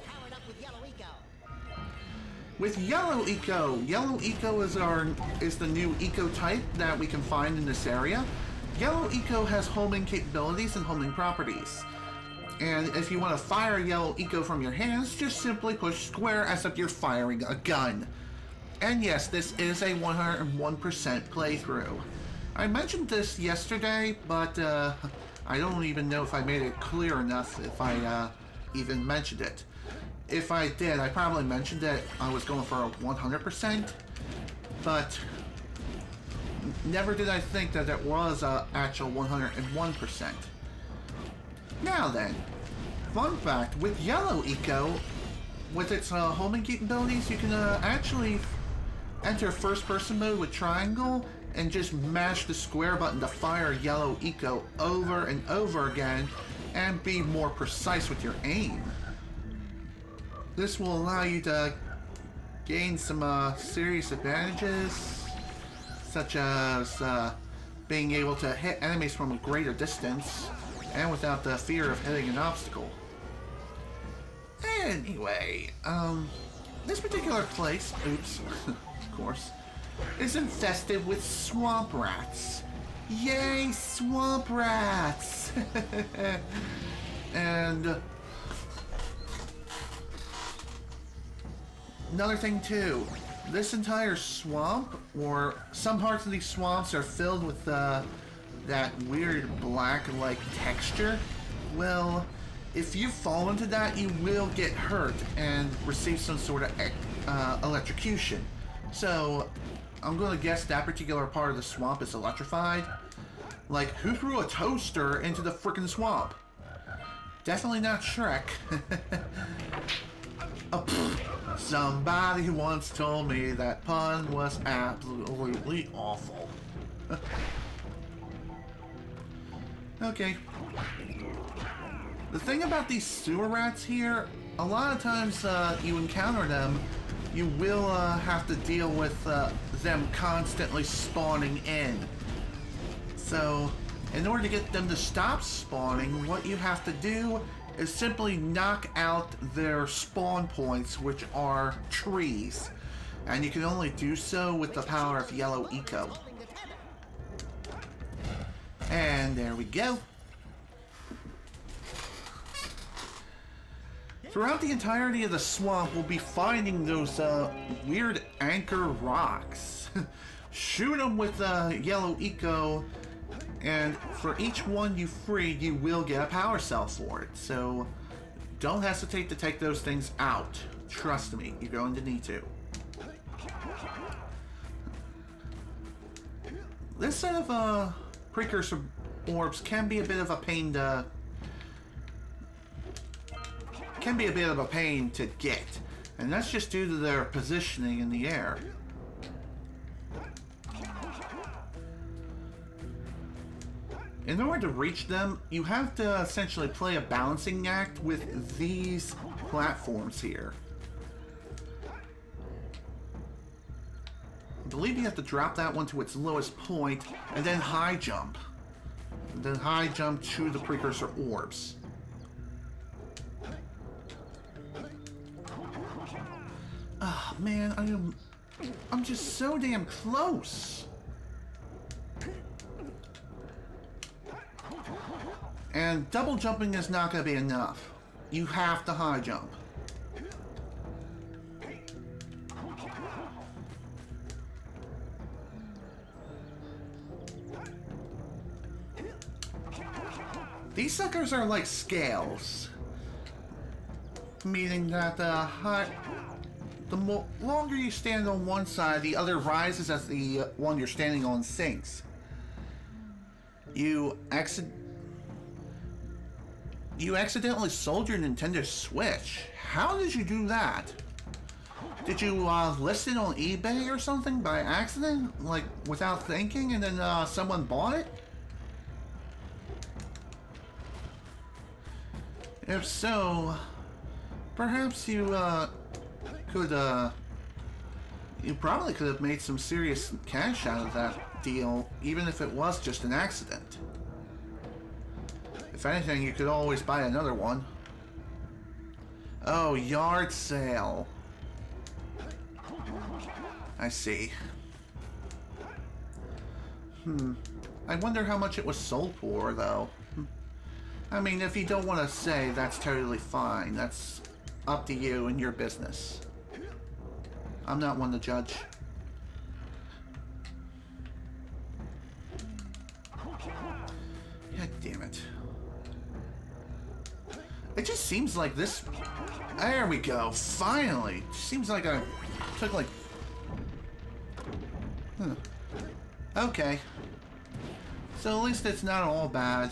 With Yellow Eco is the new eco type that we can find in this area. Yellow Eco has homing capabilities and homing properties. And if you want to fire Yellow Eco from your hands, just simply push square as if you're firing a gun. And yes, this is a 101% playthrough. I mentioned this yesterday, but I don't even know if I made it clear enough if I even mentioned it. If I did, I probably mentioned that I was going for a 100%, but never did I think that it was an actual 101%. Now then, fun fact, with Yellow Eco, with its homing capabilities, you can actually enter first-person mode with triangle and just mash the square button to fire Yellow Eco over and over again and be more precise with your aim. This will allow you to gain some serious advantages, such as being able to hit enemies from a greater distance and without the fear of hitting an obstacle. Anyway, this particular place, oops, of course, is infested with swamp rats. Yay, swamp rats! And another thing too, this entire swamp, or some parts of these swamps, are filled with that weird black-like texture. Well, if you fall into that, you will get hurt and receive some sort of electrocution. So, I'm gonna guess that particular part of the swamp is electrified. Like, who threw a toaster into the frickin' swamp? Definitely not Shrek. Oh, somebody once told me that pun was absolutely awful. Okay. The thing about these sewer rats here, a lot of times you encounter them, you will have to deal with them constantly spawning in. So, in order to get them to stop spawning, what you have to do is simply knock out their spawn points, which are trees. And you can only do so with the power of Yellow Eco. And there we go. Throughout the entirety of the swamp, we'll be finding those weird anchor rocks. Shoot them with Yellow Eco, and for each one you free, you will get a power cell for it. So don't hesitate to take those things out. Trust me, you're going to need to. This set of precursor orbs can be a bit of a pain to get, and that's just due to their positioning in the air. In order to reach them, you have to essentially play a balancing act with these platforms here. I believe you have to drop that one to its lowest point, and then high jump. And then high jump to the precursor orbs. Ah, man, I'm just so damn close. And double jumping is not going to be enough. You have to high jump. These suckers are like scales, meaning that the longer you stand on one side, the other rises as the one you're standing on sinks. You accidentally sold your Nintendo Switch. How did you do that? Did you list it on eBay or something by accident, like without thinking, and then someone bought it? If so, perhaps you probably could have made some serious cash out of that deal, even if it was just an accident. If anything, you could always buy another one. Oh, yard sale. I see. I wonder how much it was sold for, though. I mean, if you don't want to say, that's totally fine. That's up to you and your business. I'm not one to judge. God damn it. It just seems like this... There we go, finally! Seems like I took like... Okay. So at least it's not all bad.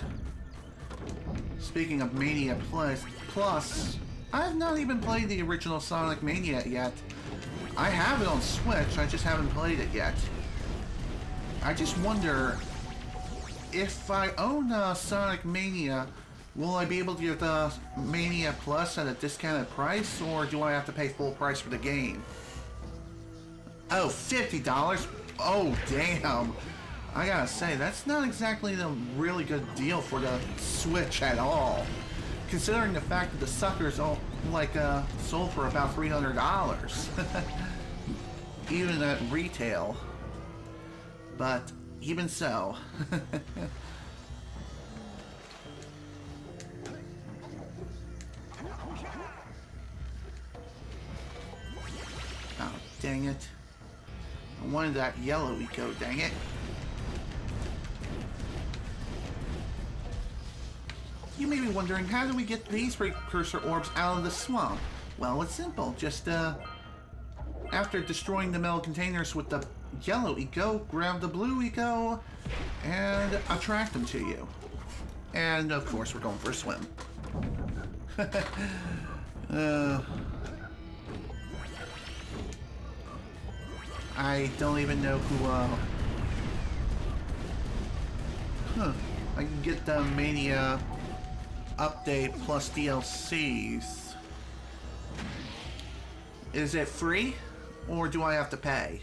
Speaking of Mania Plus, I've not even played the original Sonic Mania yet. I have it on Switch, I just haven't played it yet. I just wonder, if I own Sonic Mania, will I be able to get the Mania Plus at a discounted price, or do I have to pay full price for the game? Oh, $50? Oh, damn. I gotta say, that's not exactly a really good deal for the Switch at all. Considering the fact that the suckers all, like, sold for about $300. Even at retail. But, even so. Oh, dang it. I wanted that yellow eco, dang it. You may be wondering, how do we get these Precursor orbs out of the swamp? Well, it's simple. Just, after destroying the metal containers with the yellow eco, grab the blue eco, and attract them to you. And, of course, we're going for a swim. I don't even know who, I can get the Mania update plus DLCs. Is it free, or do I have to pay?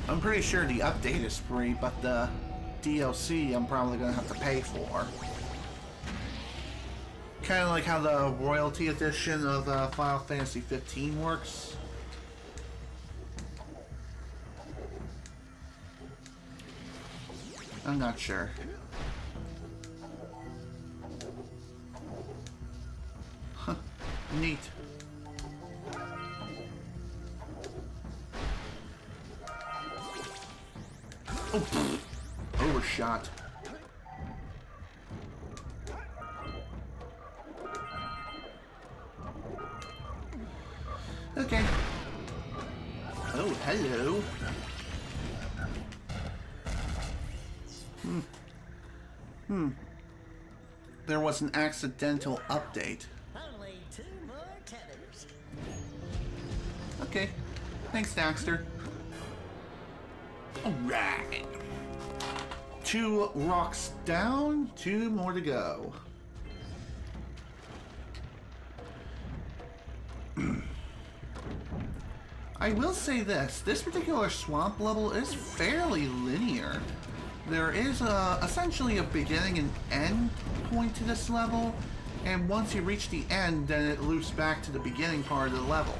I'm pretty sure the update is free, but the DLC I'm probably gonna have to pay for. Kind of like how the royalty edition of Final Fantasy 15 works. I'm not sure. Huh. Neat. Oh, pfft. Overshot. Okay. Oh, hello. There was an accidental update. Only 2 more tethers. Okay. Thanks, Daxter. Alright. 2 rocks down, 2 more to go. I will say this particular swamp level is fairly linear. There is essentially a beginning and end point to this level, And once you reach the end, then it loops back to the beginning part of the level.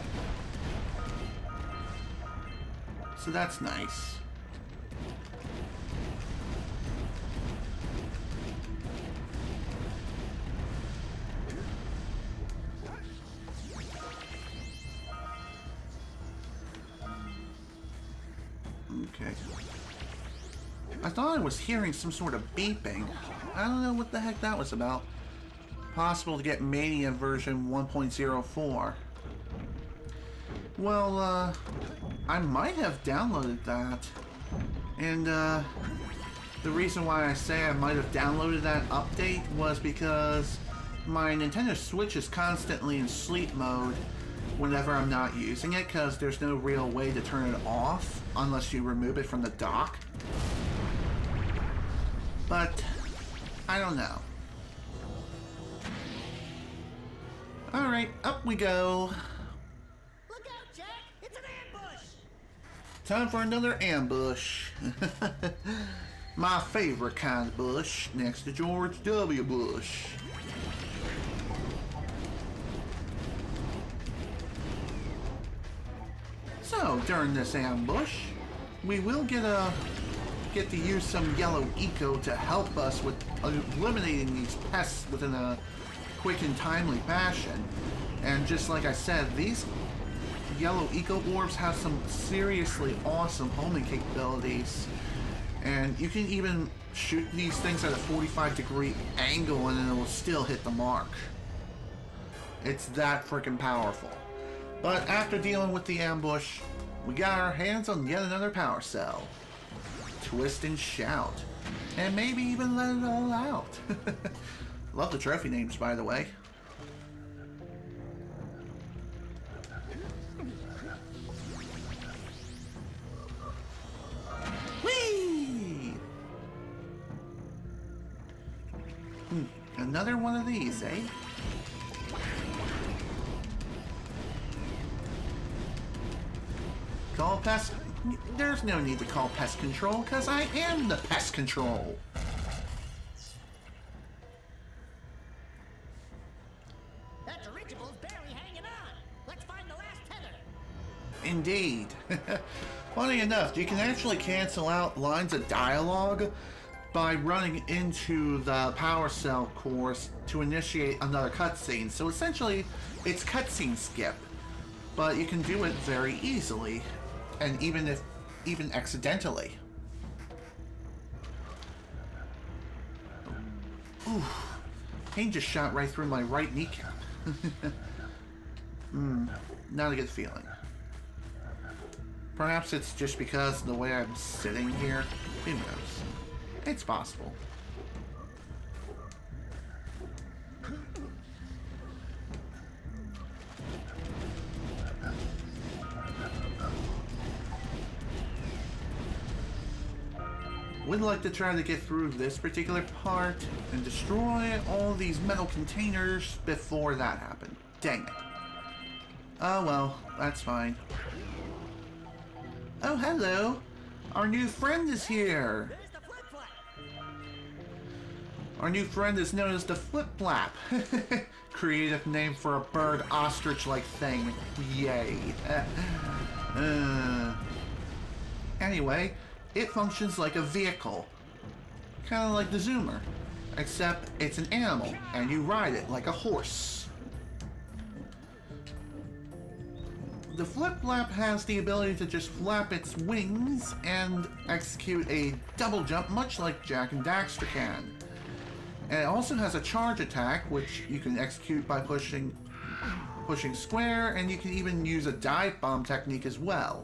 So that's nice. Okay. I thought I was hearing some sort of beeping. I don't know what the heck that was about. Possible to get Mania version 1.04. Well, I might have downloaded that. And, the reason why I say I might have downloaded that update was because my Nintendo Switch is constantly in sleep mode whenever I'm not using it, because there's no real way to turn it off unless you remove it from the dock. But, I don't know. Alright, up we go. Look out, Jack! It's an ambush! Time for another ambush. My favorite kind of bush, next to George W. Bush. So, during this ambush, we will get to use some yellow eco to help us with eliminating these pests within a quick and timely fashion. And just like I said, these yellow eco orbs have some seriously awesome homing capabilities. And you can even shoot these things at a 45-degree angle and it will still hit the mark. It's that freaking powerful. But after dealing with the ambush, we got our hands on yet another power cell. Twist and shout. And maybe even let it all out. Love the trophy names, by the way. Whee! Another one of these, eh? Call pest... There's no need to call pest control, because I am the pest control. That dirigible's barely hanging on. Let's find the last tether. Indeed. Funny enough, you can actually cancel out lines of dialogue by running into the power cell course to initiate another cutscene. So essentially, it's cutscene skip. But you can do it very easily. And even accidentally. Ooh, pain just shot right through my right kneecap. Not a good feeling. Perhaps it's just because of the way I'm sitting here. Who knows? It's possible. Would like to try to get through this particular part and destroy all these metal containers before that happened. Dang it. Oh well, that's fine. Oh, hello. Our new friend is here. There's the flip-flap. Our new friend is known as the Flip-Flap. Creative name for a bird ostrich-like thing. Yay. Anyway, it functions like a vehicle. Kind of like the Zoomer. Except it's an animal, and you ride it like a horse. The Flip-Flap has the ability to just flap its wings and execute a double jump, much like Jak and Daxter can. And it also has a charge attack, which you can execute by pushing square, and you can even use a dive bomb technique as well.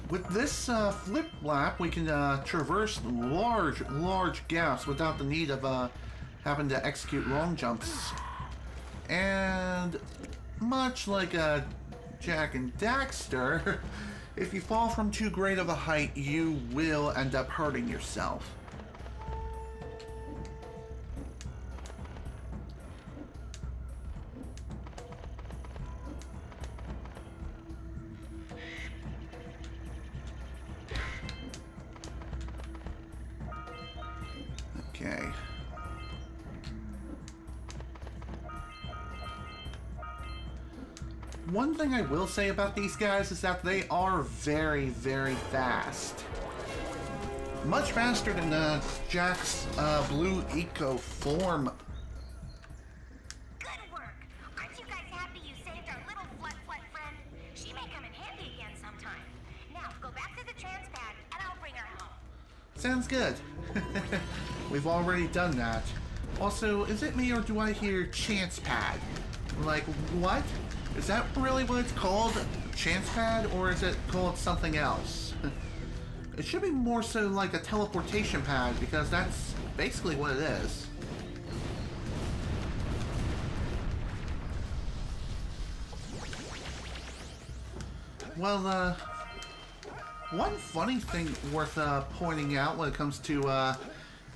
With this Flip-Flap, we can traverse large gaps without the need of having to execute long jumps. And much like Jak and Daxter, if you fall from too great of a height, you will end up hurting yourself. Okay. one thing I will say about these guys is that they are very, very fast. Much faster than Jack's blue eco form. Good work. Aren't you guys happy you saved our little flut friend? She may come in handy again sometime. Now, go back to the trans pad, and I'll bring her home. Sounds good. We've already done that. Also, is it me or do I hear chance pad? Like, what? Is that really what it's called? Chance pad? Or is it called something else? It should be more so like a teleportation pad, because that's basically what it is. Well, one funny thing worth pointing out when it comes to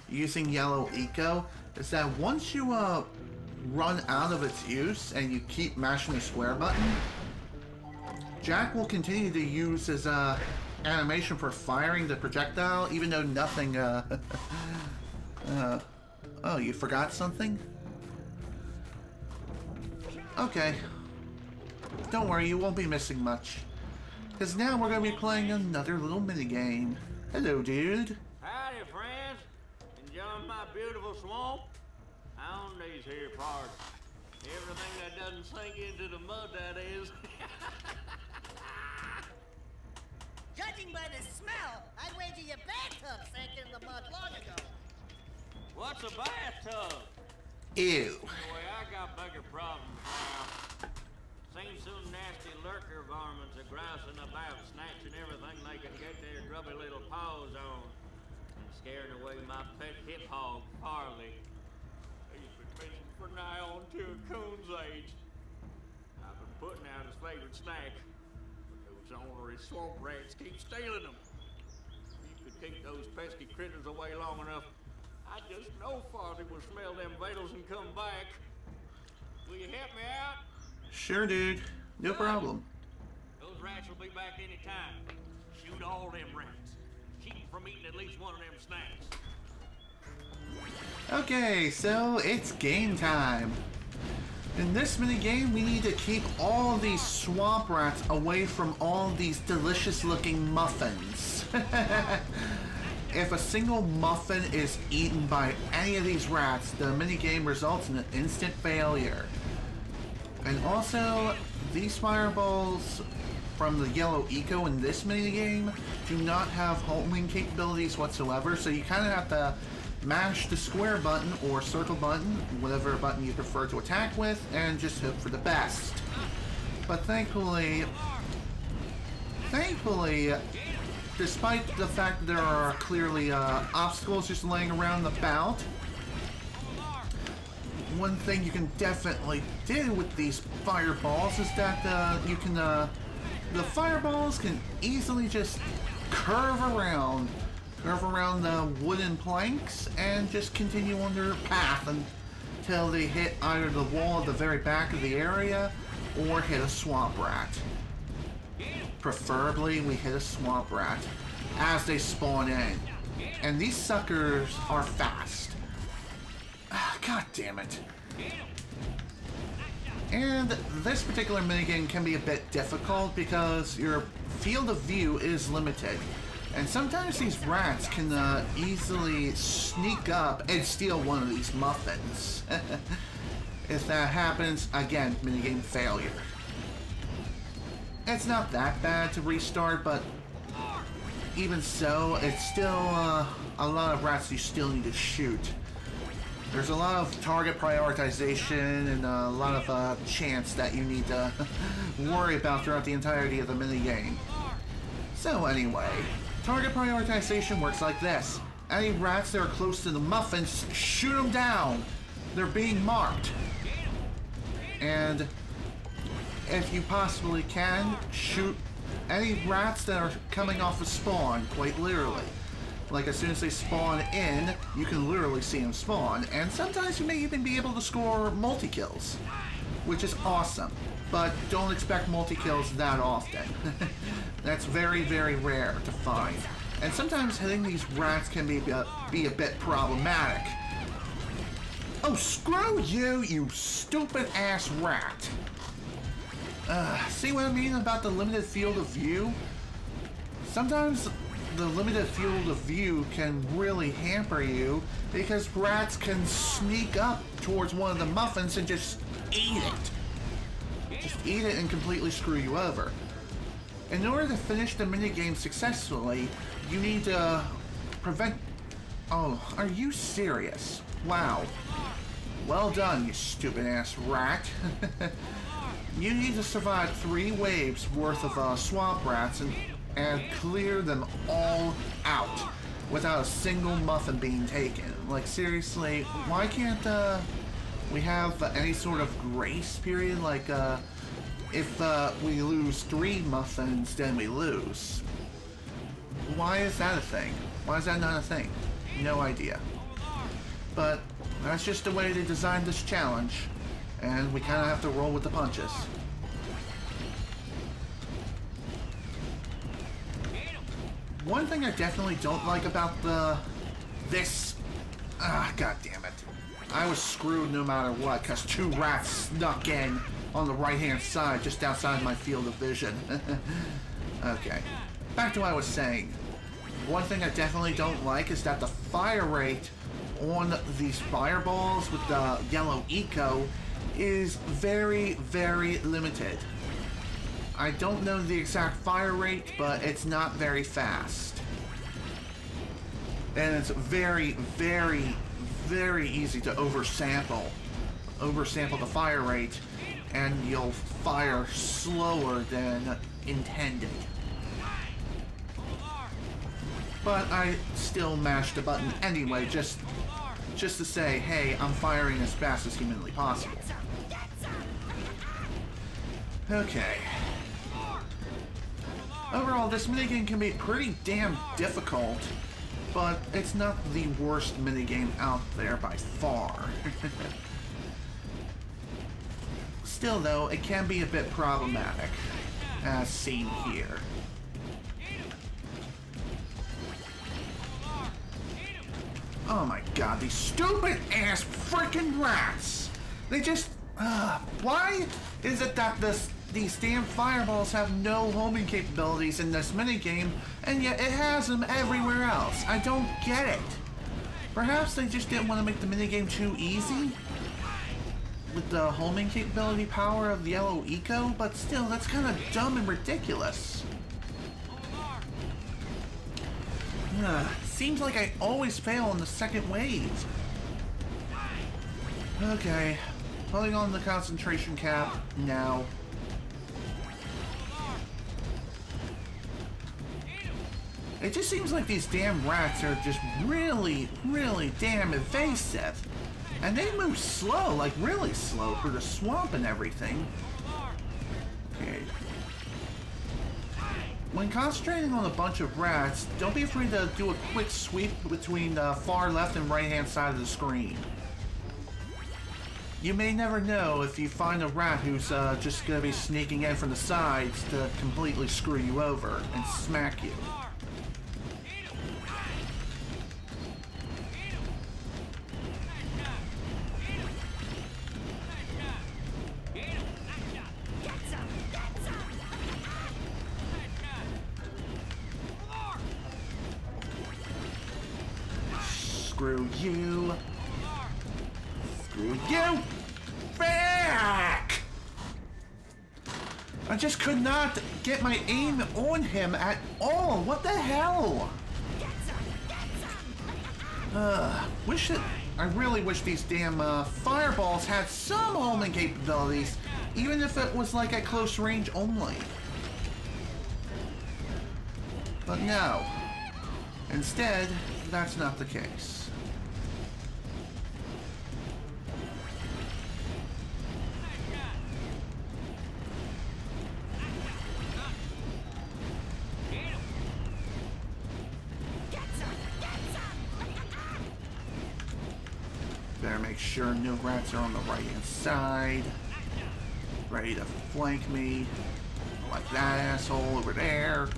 using yellow eco is that once you run out of its use and you keep mashing the square button, Jack will continue to use his animation for firing the projectile, even though nothing oh, you forgot something? Okay. Don't worry, you won't be missing much. Because now we're going to be playing another little minigame. Hello, dude. Howdy, friends. Enjoying my beautiful swamp? On these here parts. Everything that doesn't sink into the mud, that is. Judging by the smell, I'd wager your bathtub sank in the mud long ago. What's a bathtub? Ew. Anyway, I got bigger problems now. Seen some nasty lurker varmints are grousing about, snatching everything they can get their grubby little paws on, and scaring away my pet hip hog, Farley. He's been missing for nigh on to a coon's age. I've been putting out his favorite snack, but those ornery swamp rats keep stealing them. You could keep those pesky critters away long enough, I just know Farley will smell them vitals and come back. Will you help me out? Sure, dude. No problem. Those rats will be back any time. Shoot all them rats. Keep them from eating at least one of them snacks. Okay, so it's game time. In this minigame, we need to keep all these swamp rats away from all these delicious looking muffins. If a single muffin is eaten by any of these rats, the minigame results in an instant failure. And also, these fireballs from the yellow eco in this minigame do not have homing capabilities whatsoever, so you kind of have to mash the square button or circle button, whatever button you prefer to attack with, and just hope for the best. But thankfully, despite the fact that there are clearly obstacles just laying around about, one thing you can definitely do with these fireballs is that you can, the fireballs can easily just curve around the wooden planks and just continue on their path until they hit either the wall at the very back of the area or hit a swamp rat. Preferably we hit a swamp rat as they spawn in. And these suckers are fast. God damn it. And this particular minigame can be a bit difficult because your field of view is limited. And sometimes these rats can easily sneak up and steal one of these muffins. If that happens, again, minigame failure. It's not that bad to restart, but even so, it's still a lot of rats you still need to shoot. There's a lot of target prioritization and a lot of chance that you need to worry about throughout the entirety of the minigame. So anyway, target prioritization works like this. Any rats that are close to the muffins, shoot them down. They're being marked. And if you possibly can, shoot any rats that are coming off a spawn, quite literally. Like as soon as they spawn in, you can literally see them spawn, and sometimes you may even be able to score multi-kills, which is awesome. But don't expect multi-kills that often. That's very, very rare to find. And sometimes hitting these rats can be a bit problematic. Oh, screw you, you stupid ass rat. See what I mean about the limited field of view? Sometimes the limited field of view can really hamper you because rats can sneak up towards one of the muffins and just eat it. Just eat it and completely screw you over. In order to finish the minigame successfully, you need to prevent... Oh, are you serious? Wow. Well done, you stupid ass rat. You need to survive 3 waves worth of swamp rats and clear them all out without a single muffin being taken. Like, seriously, why can't we have any sort of grace period? Like, if we lose 3 muffins, then we lose. Why is that a thing? Why is that not a thing? No idea. But that's just the way they designed this challenge, and we kind of have to roll with the punches. One thing I definitely don't like about this... God damn it. I was screwed no matter what, because 2 rats snuck in on the right-hand side, just outside my field of vision. Okay. Back to what I was saying. One thing I definitely don't like is that the fire rate on these fireballs with the yellow eco is very, very limited. I don't know the exact fire rate, but it's not very fast. And it's very, very, very easy to oversample the fire rate, and you'll fire slower than intended. But I still mashed the button anyway, just to say, hey, I'm firing as fast as humanly possible. Okay. Overall, this minigame can be pretty damn difficult, but it's not the worst minigame out there by far. Still though, it can be a bit problematic, as seen here. Oh my god, these stupid ass freaking rats! They just... why is it that these damn fireballs have no homing capabilities in this minigame, and yet it has them everywhere else? I don't get it. Perhaps they just didn't want to make the minigame too easy with the homing capability power of the yellow eco, but still, that's kind of dumb and ridiculous. Seems like I always fail on the second wave. Okay, putting on the concentration cap now. It just seems like these damn rats are just really, really damn evasive. And they move slow, like really slow through the swamp and everything. Okay. When concentrating on a bunch of rats, don't be afraid to do a quick sweep between the far left and right hand side of the screen. You may never know if you find a rat who's just gonna be sneaking in from the sides to completely screw you over and smack you. Screw you. Screw you. Back! I just could not get my aim on him at all. What the hell? I really wish these damn fireballs had some homing capabilities, even if it was like at close range only. But no. Instead, that's not the case. Better make sure no rats are on the right hand side. Ready to flank me. Like that asshole over there.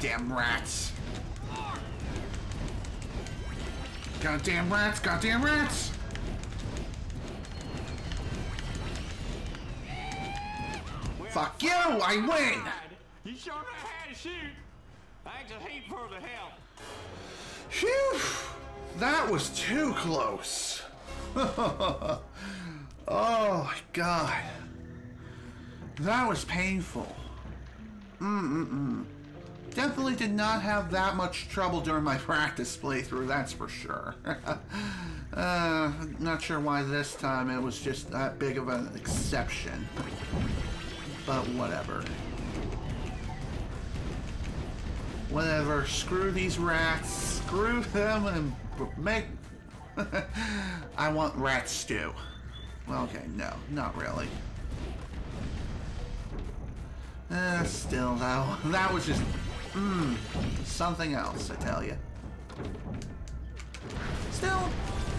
Goddamn rats. Goddamn rats, goddamn rats! Fuck you, I win! You sure know how to shoot. Thanks a heap for the help. Phew! That was too close. Oh my god. That was painful. Definitely did not have that much trouble during my practice playthrough, that's for sure. Not sure why this time it was just that big of an exception. But whatever. Whatever, screw these rats, screw them, and make... I want rat stew. Well, okay, no, not really. Still though, that was just, something else, I tell you. Still,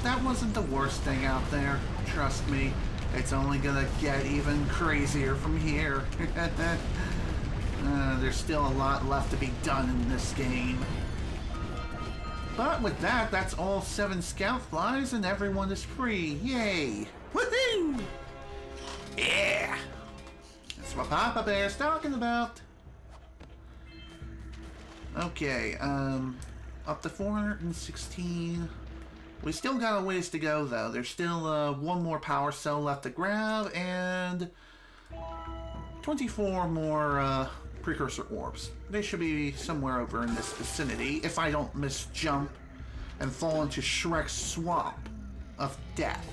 that wasn't the worst thing out there, trust me. It's only gonna get even crazier from here. There's still a lot left to be done in this game. But with that, that's all 7 scout flies and everyone is free. Yay! Woohoo! Yeah! That's what Papa Bear's talking about. Okay, up to 416. We still got a ways to go though. There's still one more power cell left to grab and 24 more precursor orbs. They should be somewhere over in this vicinity if I don't misjump and fall into Shrek's swamp of death.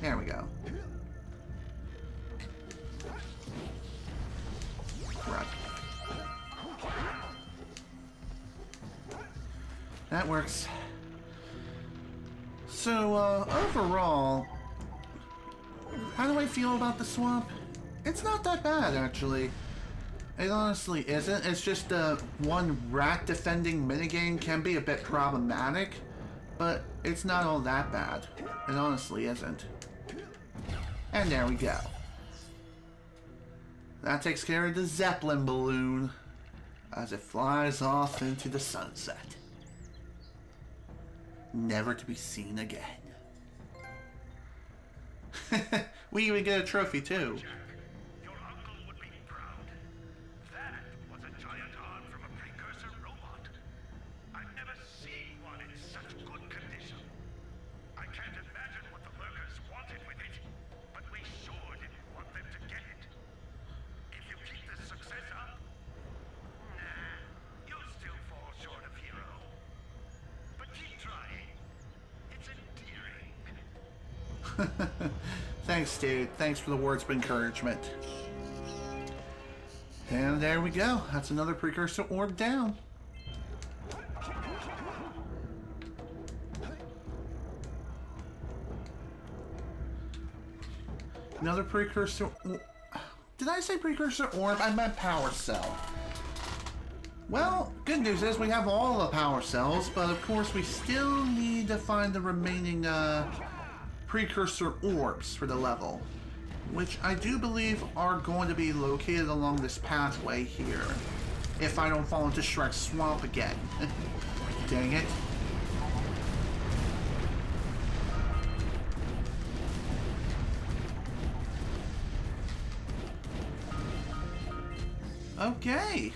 There we go. Right. That works. So, overall, how do I feel about the swamp? It's not that bad, actually. It honestly isn't. It's just one rat defending minigame can be a bit problematic, but it's not all that bad. It honestly isn't. And there we go. That takes care of the Zeppelin balloon as it flies off into the sunset. Never to be seen again. We even get a trophy too. Jack, your uncle would be proud. That was a giant arm from a precursor robot. I've never seen one in such good condition. I can't imagine what the lurkers wanted with it, but we sure didn't want them to get it. If you keep this success up, nah, you'll still fall short of hero. But keep trying. It's endearing. Thanks, dude. Thanks for the words of encouragement. And there we go. That's another precursor orb down. Another precursor... Did I say precursor orb? I meant power cell. Well, good news is we have all the power cells, but of course we still need to find the remaining precursor orbs for the level, which I do believe are going to be located along this pathway here, if I don't fall into Shrek's swamp again. Dang it. Okay.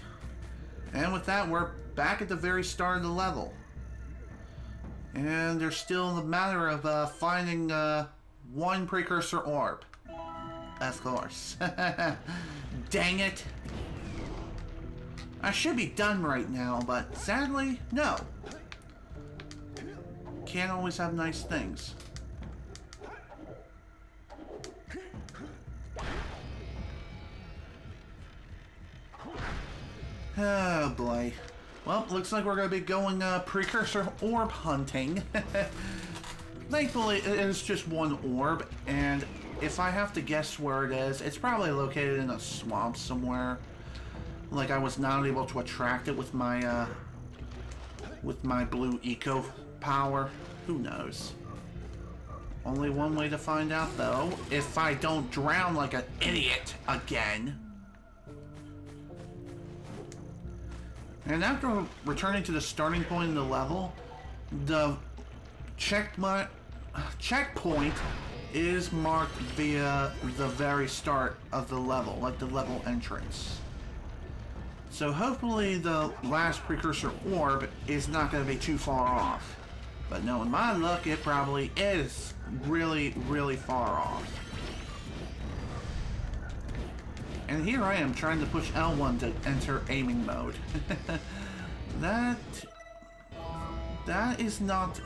And with that, we're back at the very start of the level. And there's still the matter of finding one precursor orb. Of course. Dang it. I should be done right now, but sadly, no. Can't always have nice things. Oh boy. Well, looks like we're going to be going precursor orb hunting. Thankfully, it is just one orb, and if I have to guess where it is, it's probably located in a swamp somewhere. Like I was not able to attract it with my blue eco power. Who knows? Only one way to find out, though. If I don't drown like an idiot again. And after returning to the starting point in the level, the checkpoint is marked via the very start of the level, like the level entrance. So hopefully the last Precursor orb is not going to be too far off. But knowing my luck, it probably is really, really far off. And here I am trying to push L1 to enter aiming mode. That's not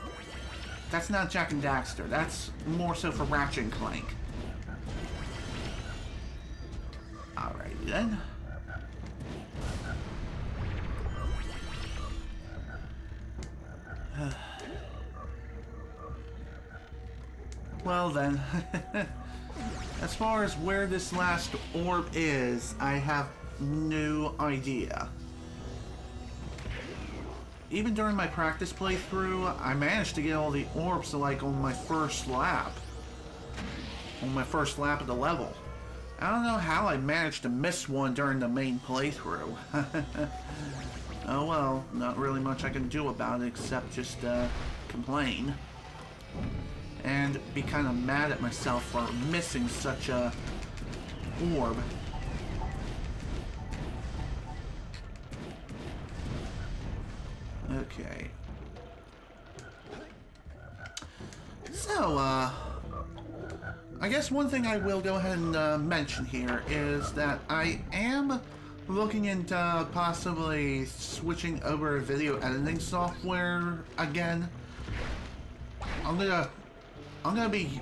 Jak and Daxter. That's more so for Ratchet and Clank. Alrighty then. Well then, as far as where this last orb is, I have no idea. Even during my practice playthrough, I managed to get all the orbs like on my first lap. On my first lap of the level. I don't know how I managed to miss one during the main playthrough. Oh well, not really much I can do about it except just complain. And be kind of mad at myself for missing such a orb. Okay. So, I guess one thing I will go ahead and mention here is that I am looking into possibly switching over video editing software again. I'm gonna be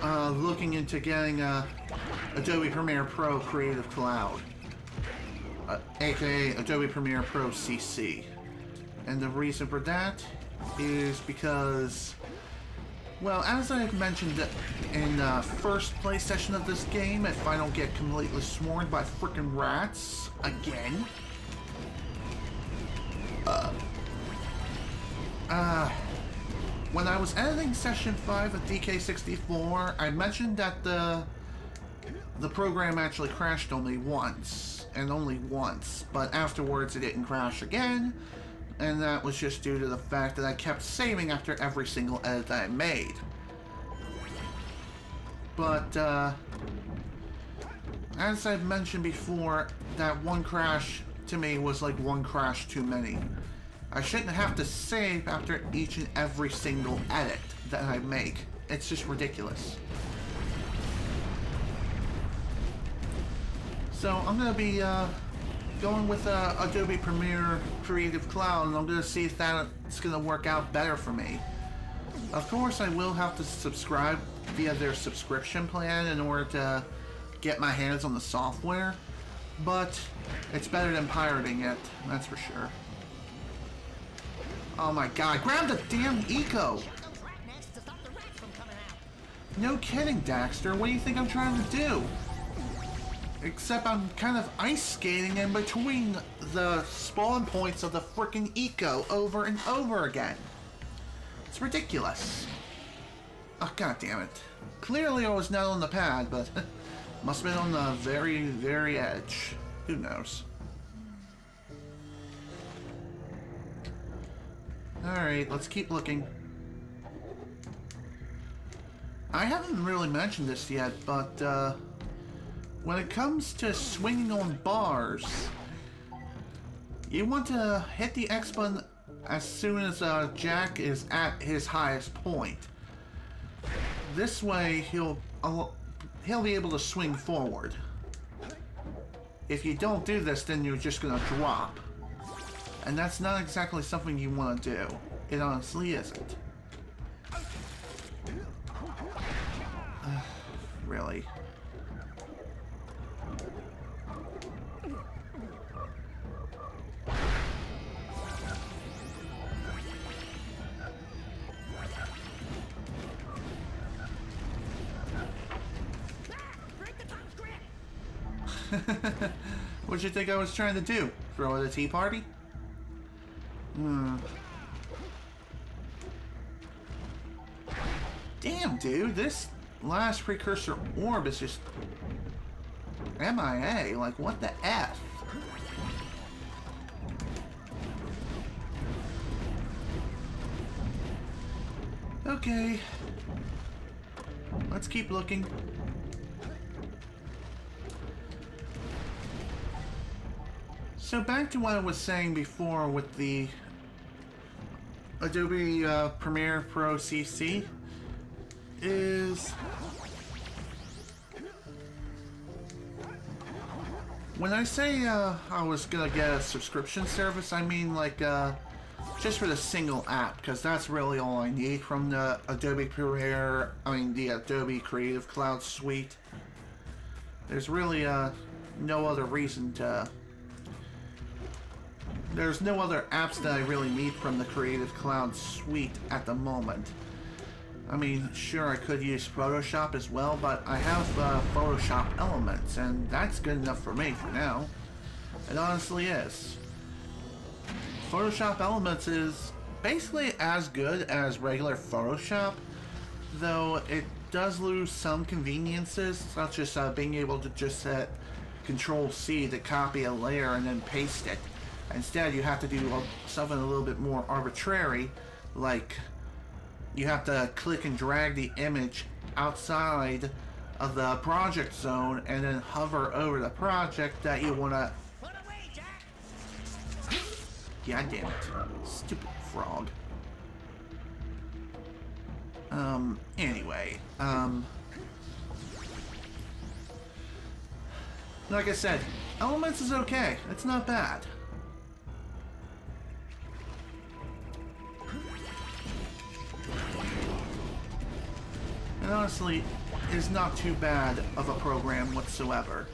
looking into getting Adobe Premiere Pro Creative Cloud, aka Adobe Premiere Pro CC. And the reason for that is because, well, as I've mentioned in the first play session of this game, if I don't get completely swarmed by frickin' rats again, when I was editing session 5 of DK64, I mentioned that the program actually crashed only once, and only once, but afterwards it didn't crash again. And that was just due to the fact that I kept saving after every single edit that I made. But, as I've mentioned before, that one crash to me was like one crash too many. I shouldn't have to save after each and every single edit that I make. It's just ridiculous. So I'm going to be, going with Adobe Premiere Creative Cloud, and I'm going to see if that's going to work out better for me. Of course, I will have to subscribe via their subscription plan in order to get my hands on the software, but it's better than pirating it, that's for sure. Oh my god, grab the damn eco! No kidding, Daxter, what do you think I'm trying to do? Except I'm kind of ice skating in between the spawn points of the frickin' eco over and over again. It's ridiculous. Oh, god damn it. Clearly I was not on the pad, but must have been on the very, very edge. Who knows? Alright, let's keep looking. I haven't really mentioned this yet, but, when it comes to swinging on bars, you want to hit the X button as soon as Jak is at his highest point. This way, he'll be able to swing forward. If you don't do this, then you're just gonna drop, and that's not exactly something you want to do. It honestly isn't. Really. What'd you think I was trying to do? Throw at a tea party? Damn, dude, this last Precursor orb is just MIA. Like, what the F? Okay. Let's keep looking. So back to what I was saying before with the Adobe Premiere Pro CC is when I say I was gonna get a subscription service, I mean like just for the single app, because that's really all I need from the Adobe Premiere, the Adobe Creative Cloud Suite. There's really no other reason to... There's no other apps that I really need from the Creative Cloud Suite at the moment. I mean, sure, I could use Photoshop as well, but I have Photoshop Elements, and that's good enough for me for now. It honestly is. Photoshop Elements is basically as good as regular Photoshop, though it does lose some conveniences, such as being able to just hit Control-C to copy a layer and then paste it. Instead, you have to do something a little bit more arbitrary, like you have to click and drag the image outside of the project zone and then hover over the project that you want to... God damn it. Stupid frog. Anyway, like I said, Elements is okay. It's not bad. And honestly, is not too bad of a program whatsoever.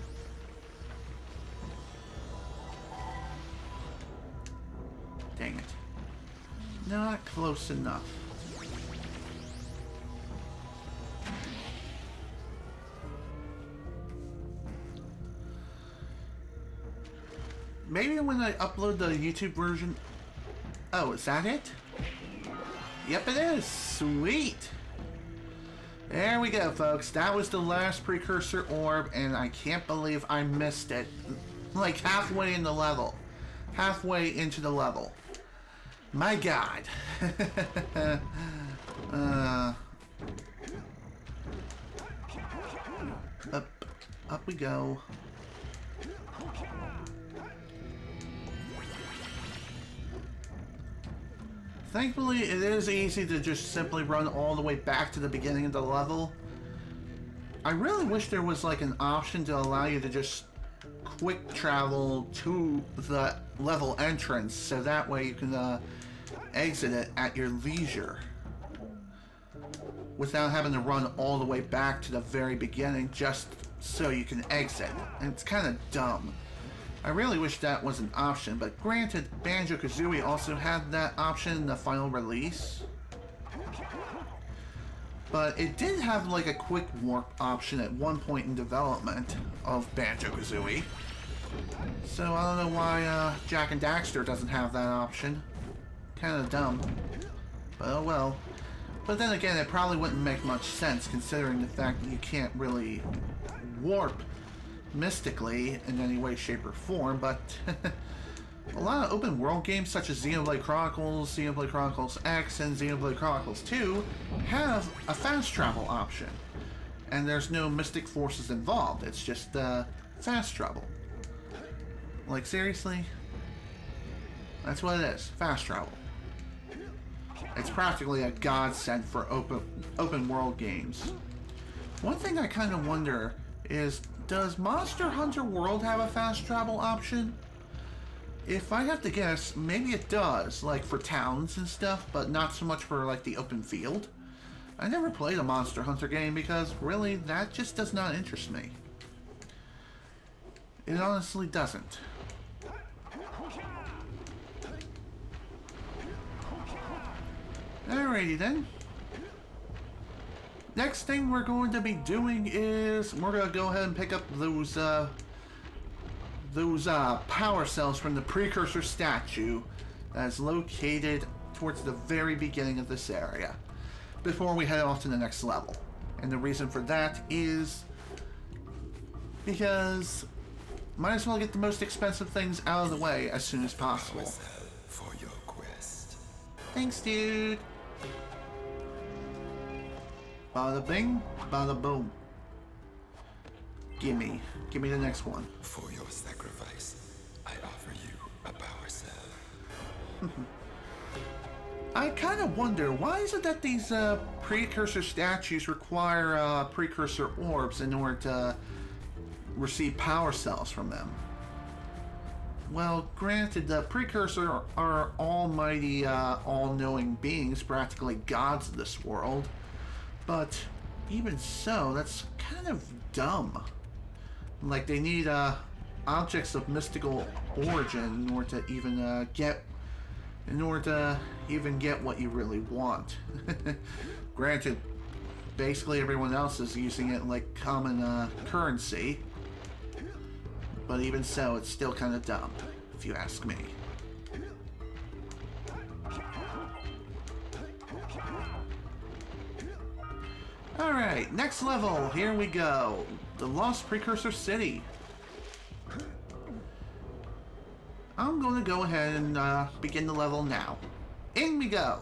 Dang it. Not close enough. Maybe when I upload the YouTube version... Oh, is that it? Yep, it is. Sweet. There we go, folks. That was the last Precursor orb, and I can't believe I missed it. Like halfway in the level. Halfway into the level. My God. Up we go. Thankfully, it is easy to just simply run all the way back to the beginning of the level. I really wish there was like an option to allow you to just quick travel to the level entrance, so that way you can exit it at your leisure without having to run all the way back to the very beginning just so you can exit. And it's kind of dumb. I really wish that was an option, but granted, Banjo-Kazooie also had that option in the final release. But it did have like a quick warp option at one point in development of Banjo-Kazooie. So I don't know why Jak and Daxter doesn't have that option. Kind of dumb. But oh well. But then again, it probably wouldn't make much sense considering the fact that you can't really warp mystically in any way, shape, or form, but a lot of open world games such as Xenoblade Chronicles, Xenoblade Chronicles X, and Xenoblade Chronicles 2 have a fast travel option. And there's no mystic forces involved, it's just fast travel. Like, seriously? That's what it is, fast travel. It's practically a godsend for open world games. One thing I kind of wonder is, does Monster Hunter World have a fast travel option? If I have to guess, maybe it does, like for towns and stuff, but not so much for like the open field. I never played a Monster Hunter game because really that just does not interest me. It honestly doesn't. Alrighty then. Next thing we're going to be doing is we're going to go ahead and pick up those power cells from the Precursor statue that is located towards the very beginning of this area. before we head off to the next level. And the reason for that is because might as well get the most expensive things out of the way as soon as possible. For your quest. Thanks, dude. Bada bing, bada boom. Gimme the next one. For your sacrifice, I offer you a power cell. I kind of wonder, why is it that these precursor statues require precursor orbs in order to receive power cells from them? Well, granted, the precursor are almighty, all-knowing beings, practically gods of this world. But even so, that's kind of dumb. Like, they need objects of mystical origin in order to even get what you really want. Granted, basically everyone else is using it like common currency. But even so, it's still kind of dumb, if you ask me. Alright, next level, here we go. The Lost Precursor City. I'm going to go ahead and begin the level now. In we go.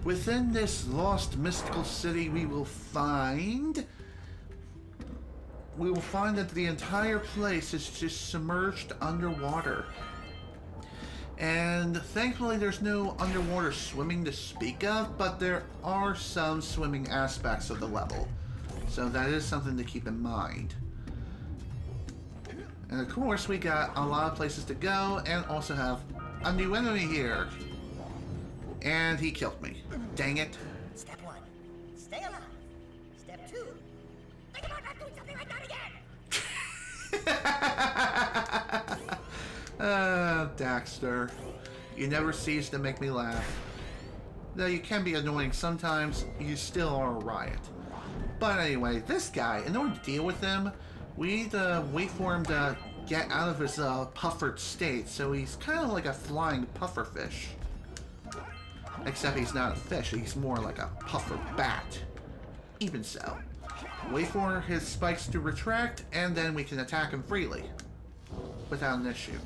Within this lost mystical city, we will find that the entire place is just submerged underwater. And thankfully there's no underwater swimming to speak of, but there are some swimming aspects of the level. So that is something to keep in mind. And of course we got a lot of places to go and also have a new enemy here. And he killed me. Dang it. Step 1, stay alive. Step 2, think about not doing something like that again. Daxter. You never cease to make me laugh. Though you can be annoying sometimes, you still are a riot. But anyway, this guy, in order to deal with him, we need to wait for him to get out of his puffered state, so he's kind of like a flying pufferfish. Except he's not a fish, he's more like a puffer bat. Even so. Wait for his spikes to retract, and then we can attack him freely. Without an issue.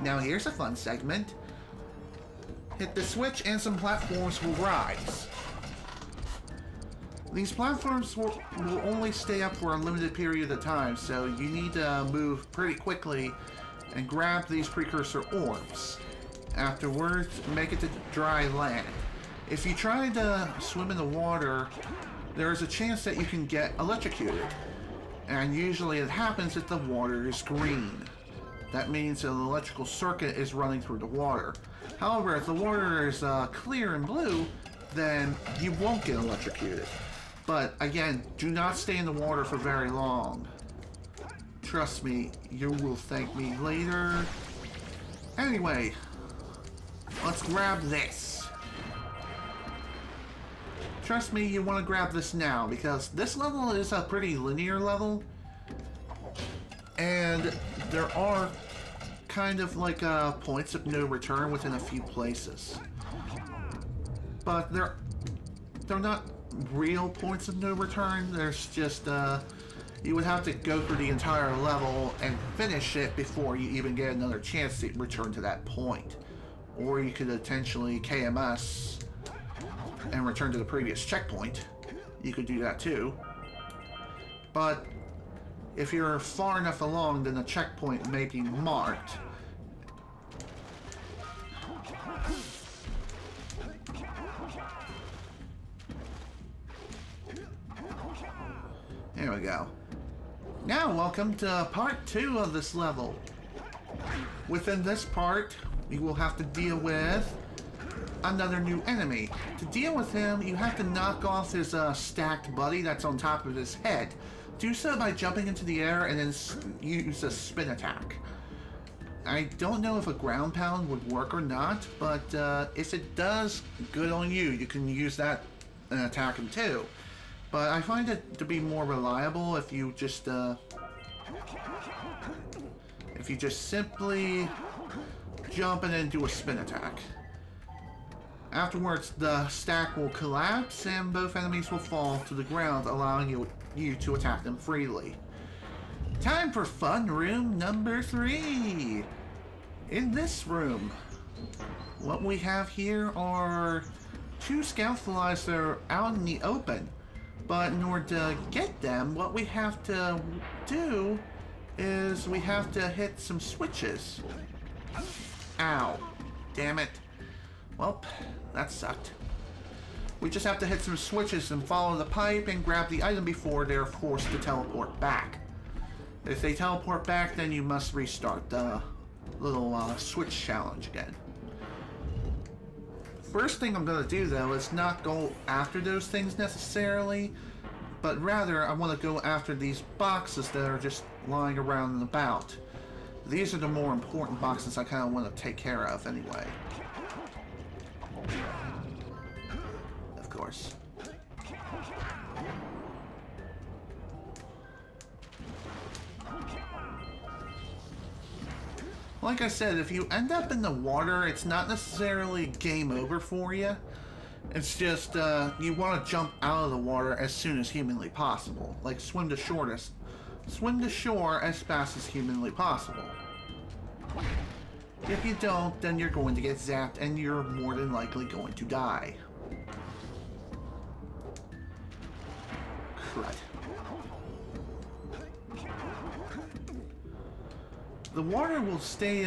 Now here's a fun segment. Hit the switch and some platforms will rise. These platforms will only stay up for a limited period of time, so you need to move pretty quickly and grab these precursor orbs. Afterwards, make it to dry land. If you try to swim in the water, there is a chance that you can get electrocuted. And usually it happens if the water is green. That means an electrical circuit is running through the water. However, if the water is clear and blue, then you won't get electrocuted. But again, do not stay in the water for very long. Trust me, you will thank me later. Anyway, let's grab this. Trust me, you want to grab this now, because this level is a pretty linear level. And there are kind of like points of no return within a few places. But they're not real points of no return. There's just, you would have to go through the entire level and finish it before you even get another chance to return to that point. Or you could potentially KMS and return to the previous checkpoint. You could do that too. But if you're far enough along, then the checkpoint may be marked. There we go. Now, welcome to part 2 of this level. Within this part, you will have to deal with another new enemy. To deal with him, you have to knock off his stacked buddy that's on top of his head. Do so by jumping into the air and then use a spin attack. I don't know if a ground pound would work or not, but if it does, good on you. You can use that and attack him too. But I find it to be more reliable if you just simply jump and then do a spin attack. Afterwards, the stack will collapse and both enemies will fall to the ground, allowing you to attack them freely. Time for fun room number 3. In this room, what we have here are 2 scout flies that are out in the open. But in order to get them, what we have to do is we have to hit some switches. Ow. Damn it. Well, that sucked. We just have to hit some switches and follow the pipe and grab the item before they're forced to teleport back. If they teleport back, then you must restart the little switch challenge again. First thing I'm going to do, though, is not go after those things necessarily, but rather I want to go after these boxes that are just lying around and about. These are the more important boxes I kind of want to take care of anyway. Of course. Like I said, if you end up in the water, it's not necessarily game over for you. It's just, you want to jump out of the water as soon as humanly possible. Like, swim to shore as fast as humanly possible. If you don't, then you're going to get zapped and you're more than likely going to die. Crud. The water will stay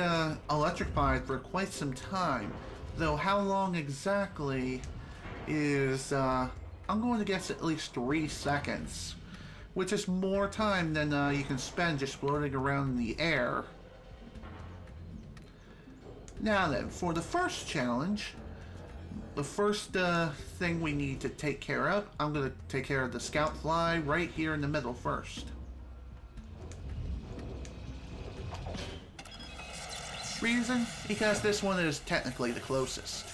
electrified for quite some time, though how long exactly is, I'm going to guess at least 3 seconds, which is more time than you can spend just floating around in the air. Now then, for the first challenge, the first thing we need to take care of, I'm going to take care of the scout fly right here in the middle first. Reason? Because this one is technically the closest.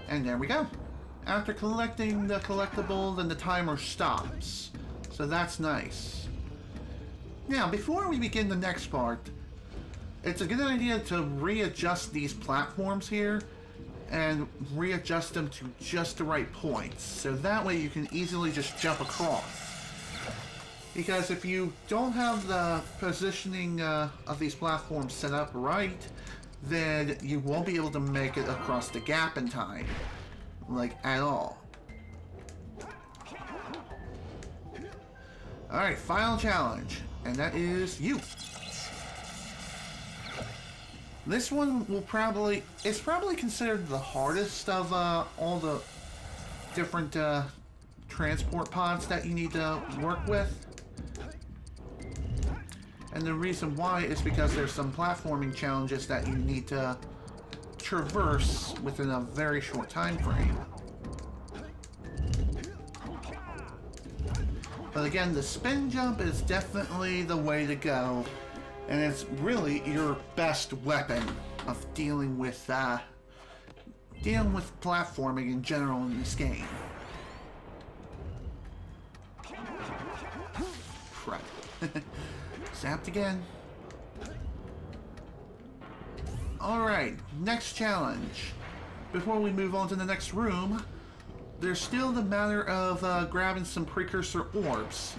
And there we go. After collecting the collectible, then the timer stops. So that's nice. Now, before we begin the next part, it's a good idea to readjust these platforms here and readjust them to just the right points. So that way you can easily just jump across. Because if you don't have the positioning of these platforms set up right, then you won't be able to make it across the gap in time. Like, at all. Alright, final challenge. And that is you. This one will probably... It's probably considered the hardest of all the different transport pods that you need to work with. And the reason why is because there's some platforming challenges that you need to traverse within a very short time frame. But again, the spin jump is definitely the way to go, and it's really your best weapon of dealing with platforming in general in this game. Crud. Zapped again. Alright, next challenge. Before we move on to the next room, there's still the matter of grabbing some Precursor orbs.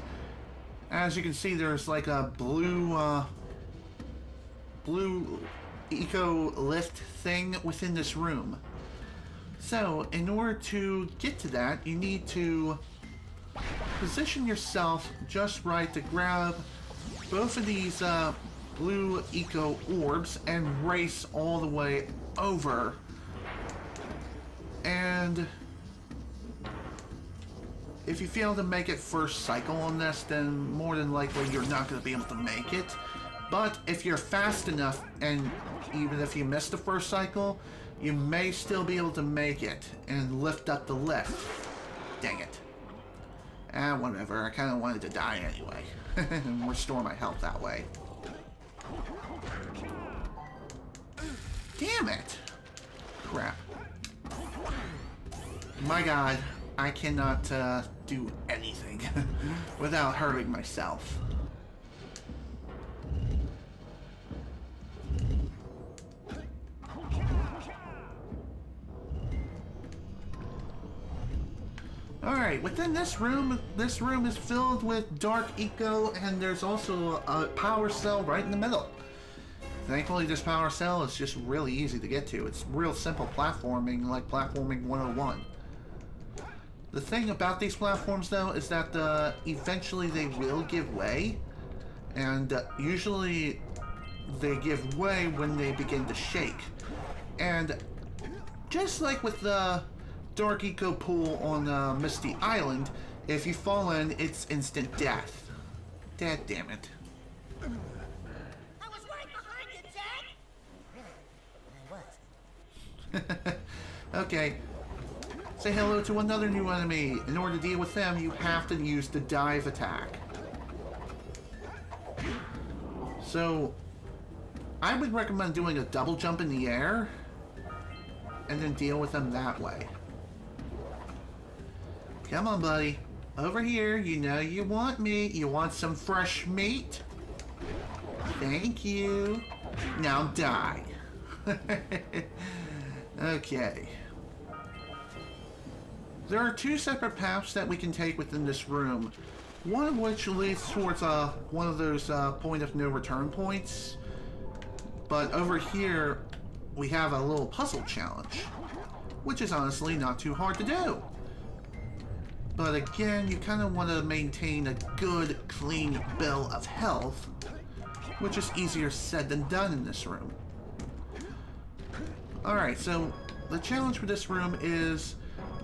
As you can see, there's like a blue eco lift thing within this room. So, in order to get to that, you need to position yourself just right to grab both of these blue eco orbs and race all the way over. And if you fail to make it first cycle on this, then more than likely you're not going to be able to make it. But if you're fast enough, and even if you miss the first cycle, you may still be able to make it and lift up the lift. Dang it. Whatever, I kind of wanted to die anyway. And restore my health that way. Damn it! Crap. My god, I cannot do anything without hurting myself. Alright, within this room is filled with dark eco, and there's also a power cell right in the middle. Thankfully, this power cell is just really easy to get to. It's real simple platforming, like platforming 101. The thing about these platforms, though, is that eventually they will give way, and usually they give way when they begin to shake. And just like with the Dark Eco Pool on Misty Island, if you fall in, it's instant death. Dad damn it. I was right behind you, Jack! I was. Okay. Say hello to another new enemy. In order to deal with them, you have to use the dive attack. So, I would recommend doing a double jump in the air, and then deal with them that way. Come on, buddy. Over here, you know you want me. You want some fresh meat? Thank you. Now die. Okay. There are two separate paths that we can take within this room. One of which leads towards one of those point of no return points. But over here, we have a little puzzle challenge, which is honestly not too hard to do. But again, you kind of want to maintain a good, clean bill of health, which is easier said than done in this room. Alright, so the challenge for this room is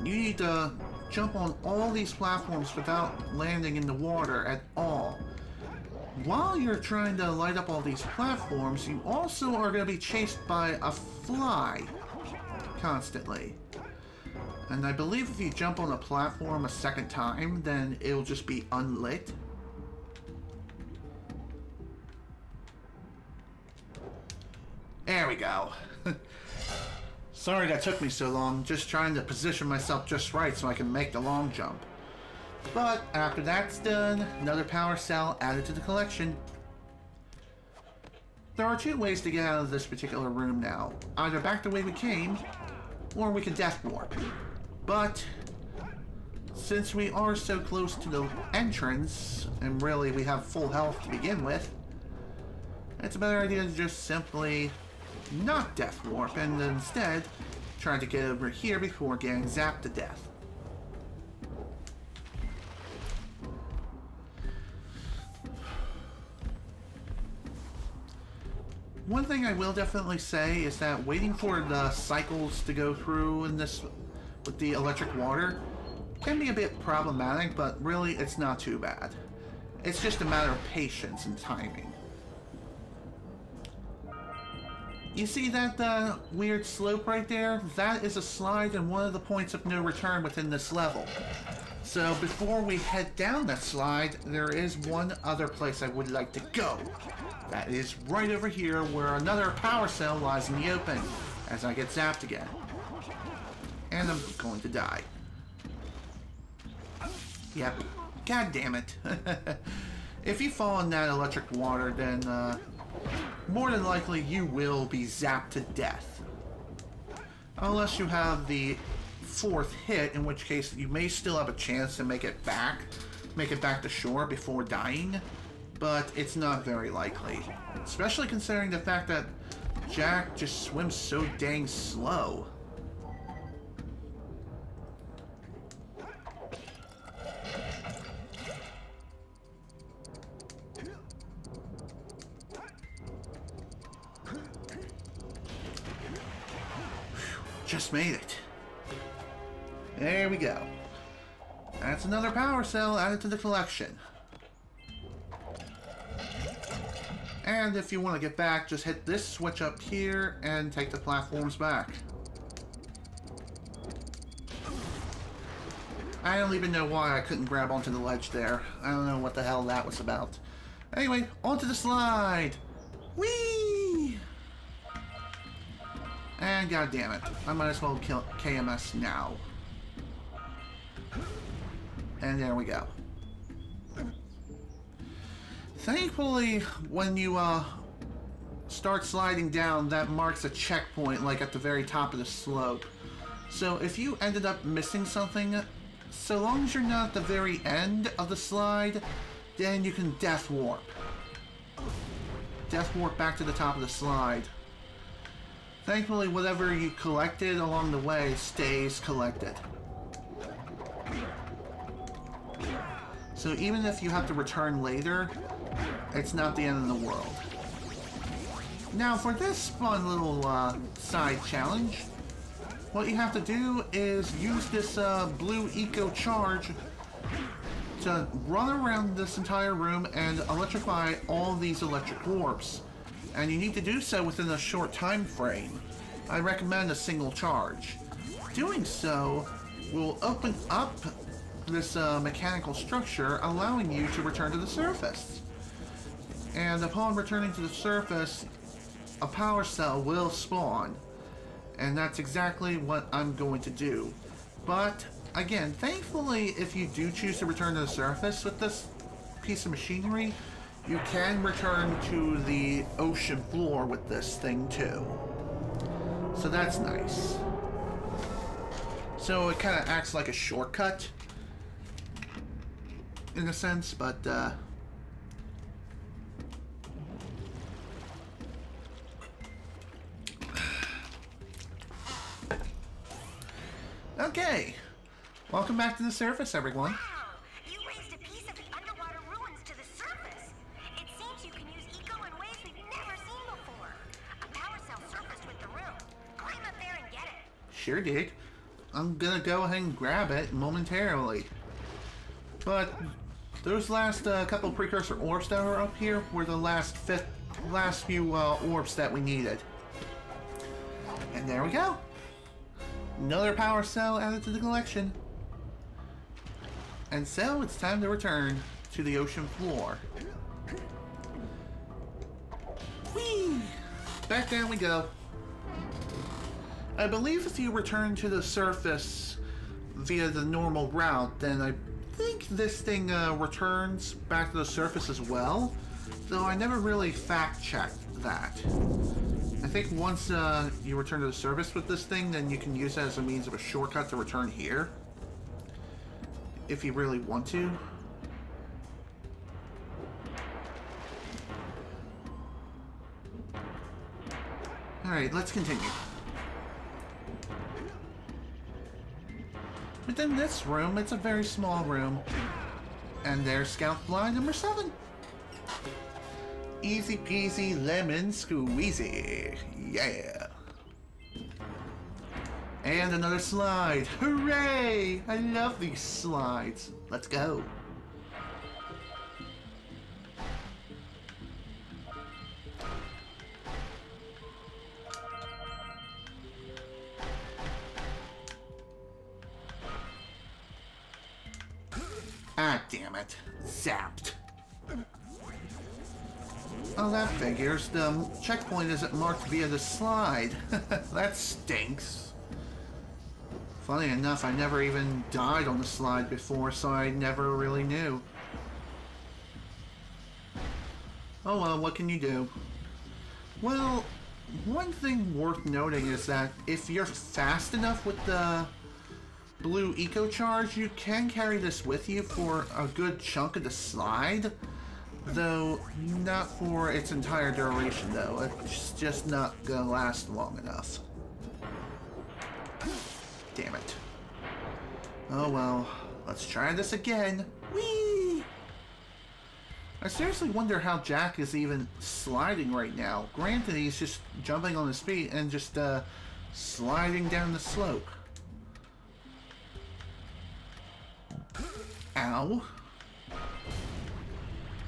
you need to jump on all these platforms without landing in the water at all. While you're trying to light up all these platforms, you also are going to be chased by a fly constantly. And I believe if you jump on a platform a second time, then it'll just be unlit. There we go. Sorry that took me so long, just trying to position myself just right so I can make the long jump. But after that's done, another power cell added to the collection. There are two ways to get out of this particular room now. Either back the way we came, or we can death warp. But since we are so close to the entrance, and really we have full health to begin with, it's a better idea to just simply not death warp and instead try to get over here before getting zapped to death. One thing I will definitely say is that waiting for the cycles to go through in this with the electric water can be a bit problematic, but really it's not too bad. It's just a matter of patience and timing. You see that weird slope right there? That is a slide and one of the points of no return within this level. So before we head down that slide, there is one other place I would like to go. That is right over here where another power cell lies in the open as I get zapped again. And I'm going to die. Yep. God damn it. If you fall in that electric water, then more than likely you will be zapped to death. Unless you have the fourth hit, in which case you may still have a chance to make it back to shore before dying, but it's not very likely. Especially considering the fact that Jak just swims so dang slow. Just made it. There we go. That's another power cell added to the collection. And if you want to get back, just hit this switch up here and take the platforms back. I don't even know why I couldn't grab onto the ledge there. I don't know what the hell that was about. Anyway, onto the slide! Whee! And goddammit, I might as well kill KMS now. And there we go. Thankfully, when you start sliding down, that marks a checkpoint, like at the very top of the slope. So if you ended up missing something, so long as you're not at the very end of the slide, then you can death warp. Death warp back to the top of the slide. Thankfully, whatever you collected along the way stays collected. So even if you have to return later, it's not the end of the world. Now for this fun little side challenge, what you have to do is use this blue eco charge to run around this entire room and electrify all these electric orbs. And you need to do so within a short time frame. I recommend a single charge. Doing so will open up this mechanical structure, allowing you to return to the surface. And upon returning to the surface, a power cell will spawn. And that's exactly what I'm going to do. But again, thankfully, if you do choose to return to the surface with this piece of machinery, you can return to the ocean floor with this thing too. So that's nice. So it kind of acts like a shortcut in a sense, but okay. Welcome back to the surface, everyone. Wow! You raised a piece of the underwater ruins to the surface. It seems you can use eco in ways we've never seen before. A power cell surfaced with the room. Climb up there and get it. Sure did. I'm gonna go ahead and grab it momentarily. But those last couple precursor orbs that are up here were the last few orbs that we needed. And there we go. Another power cell added to the collection. And so it's time to return to the ocean floor. Whee! Back down we go. I believe if you return to the surface via the normal route, then I think this thing returns back to the surface as well. Though I never really fact-checked that. I think once you return to the surface with this thing, then you can use it as a means of a shortcut to return here. If you really want to. Alright, let's continue. Within this room, it's a very small room. And there's Scout Fly number 7. Easy peasy lemon squeezy. Yeah. And another slide. Hooray! I love these slides. Let's go. Ah, damn it. Zapped. Oh, that figures. The checkpoint isn't marked via the slide. That stinks. Funny enough, I never even died on the slide before, so I never really knew. Oh well, what can you do? Well, one thing worth noting is that if you're fast enough with the blue eco charge, you can carry this with you for a good chunk of the slide, though not for its entire duration though. It's just not gonna last long enough. Damn it. Oh well, let's try this again. Whee! I seriously wonder how Jak is even sliding right now. Granted, he's just jumping on his feet and just sliding down the slope. Ow.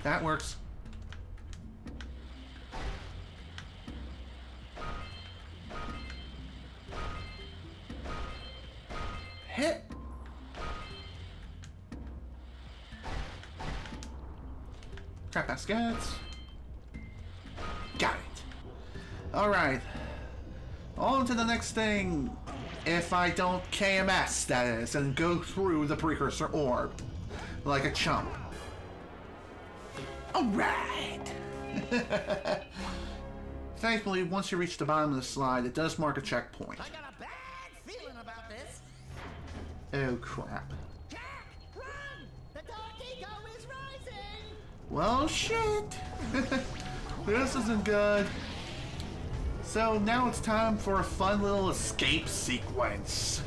That works. Hit. Trap baskets. Got it. Alright. On to the next thing. If I don't KMS, that is, and go through the Precursor orb. Like a chump. Alright! Thankfully, once you reach the bottom of the slide, it does mark a checkpoint. I got a bad feeling about this. Oh crap. Jack, run! The dark ego is rising! Well, shit! This isn't good. So now it's time for a fun little escape sequence.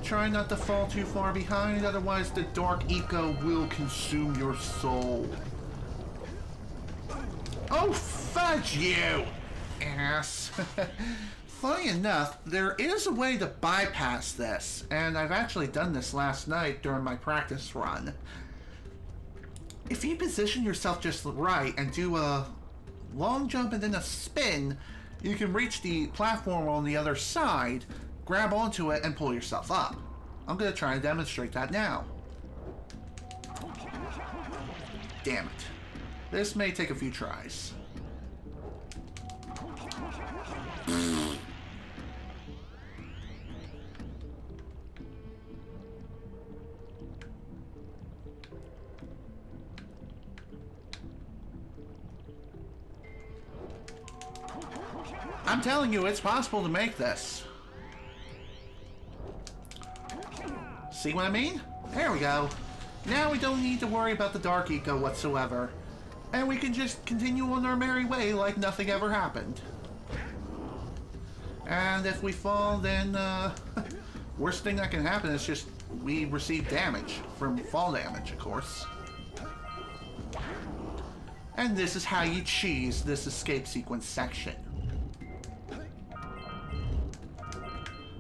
Try not to fall too far behind, otherwise the dark eco will consume your soul. Oh, fudge you! Ass. Funny enough, there is a way to bypass this, and I've actually done this last night during my practice run. If you position yourself just right and do a long jump and then a spin, you can reach the platform on the other side, grab onto it, and pull yourself up. I'm going to try and demonstrate that now. Damn it. This may take a few tries. I'm telling you, it's possible to make this. See what I mean? There we go. Now we don't need to worry about the dark eco whatsoever. And we can just continue on our merry way like nothing ever happened. And if we fall, then worst thing that can happen is just we receive damage from fall damage, of course. And this is how you cheese this escape sequence section.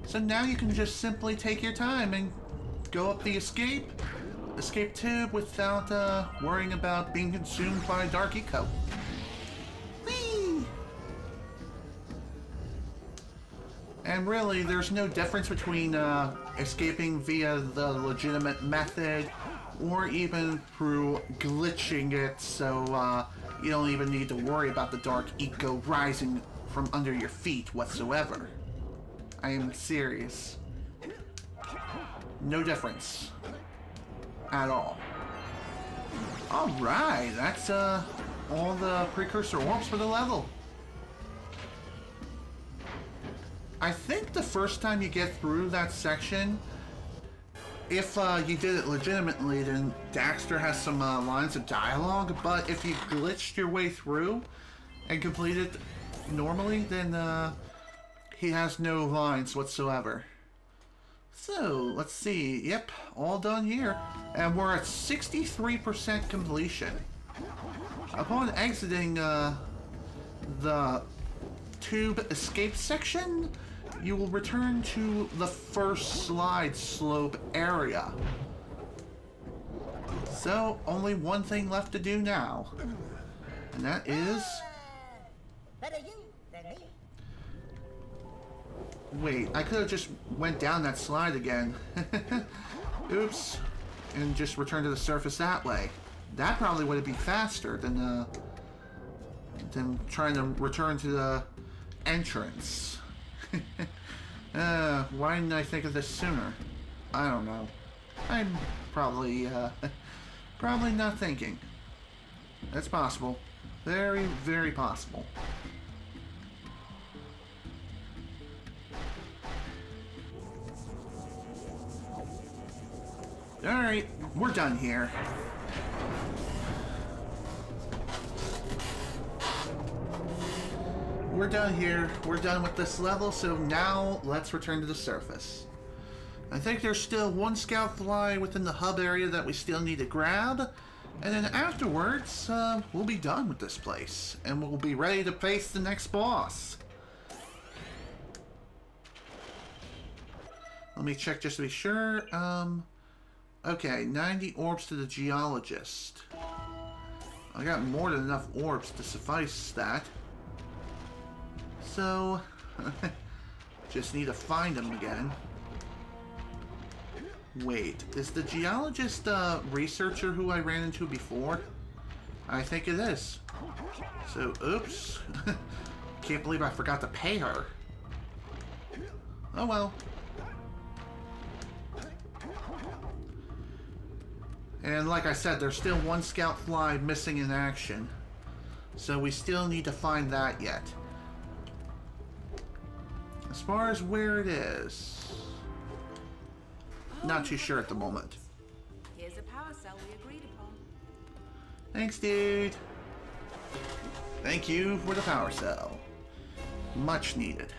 So now you can just simply take your time and go up the escape tube without worrying about being consumed by dark eco. Whee! And really, there's no difference between escaping via the legitimate method or even through glitching it, so you don't even need to worry about the dark eco rising from under your feet whatsoever. I am serious. No difference. At all. Alright, that's all the Precursor orbs for the level. I think the first time you get through that section, if you did it legitimately, then Daxter has some lines of dialogue, but if you glitched your way through and completed normally, then he has no lines whatsoever. So, let's see. Yep, all done here. And we're at 63% completion. Upon exiting the tube escape section, you will return to the first slide slope area. So, only one thing left to do now. And that is... Better you than me. Wait, I could have just went down that slide again. Oops. And just returned to the surface that way. That probably would have been faster than trying to return to the entrance. Why didn't I think of this sooner? I don't know. I'm probably, probably not thinking. That's possible. Very, very possible. Alright, we're done here. We're done here. We're done with this level, so now let's return to the surface. I think there's still one scout fly within the hub area that we still need to grab, and then afterwards, we'll be done with this place, and we'll be ready to face the next boss. Let me check just to be sure. Okay, 90 orbs to the geologist. I got more than enough orbs to suffice that. So, just need to find them again. Wait, is the geologist a researcher who I ran into before? I think it is. So, oops. Can't believe I forgot to pay her. Oh well. And like I said, there's still one scout fly missing in action. So we still need to find that yet. As far as where it is, not too sure at the moment. Here's a power cell we agreed upon. Thanks, dude. Thank you for the power cell. Much needed.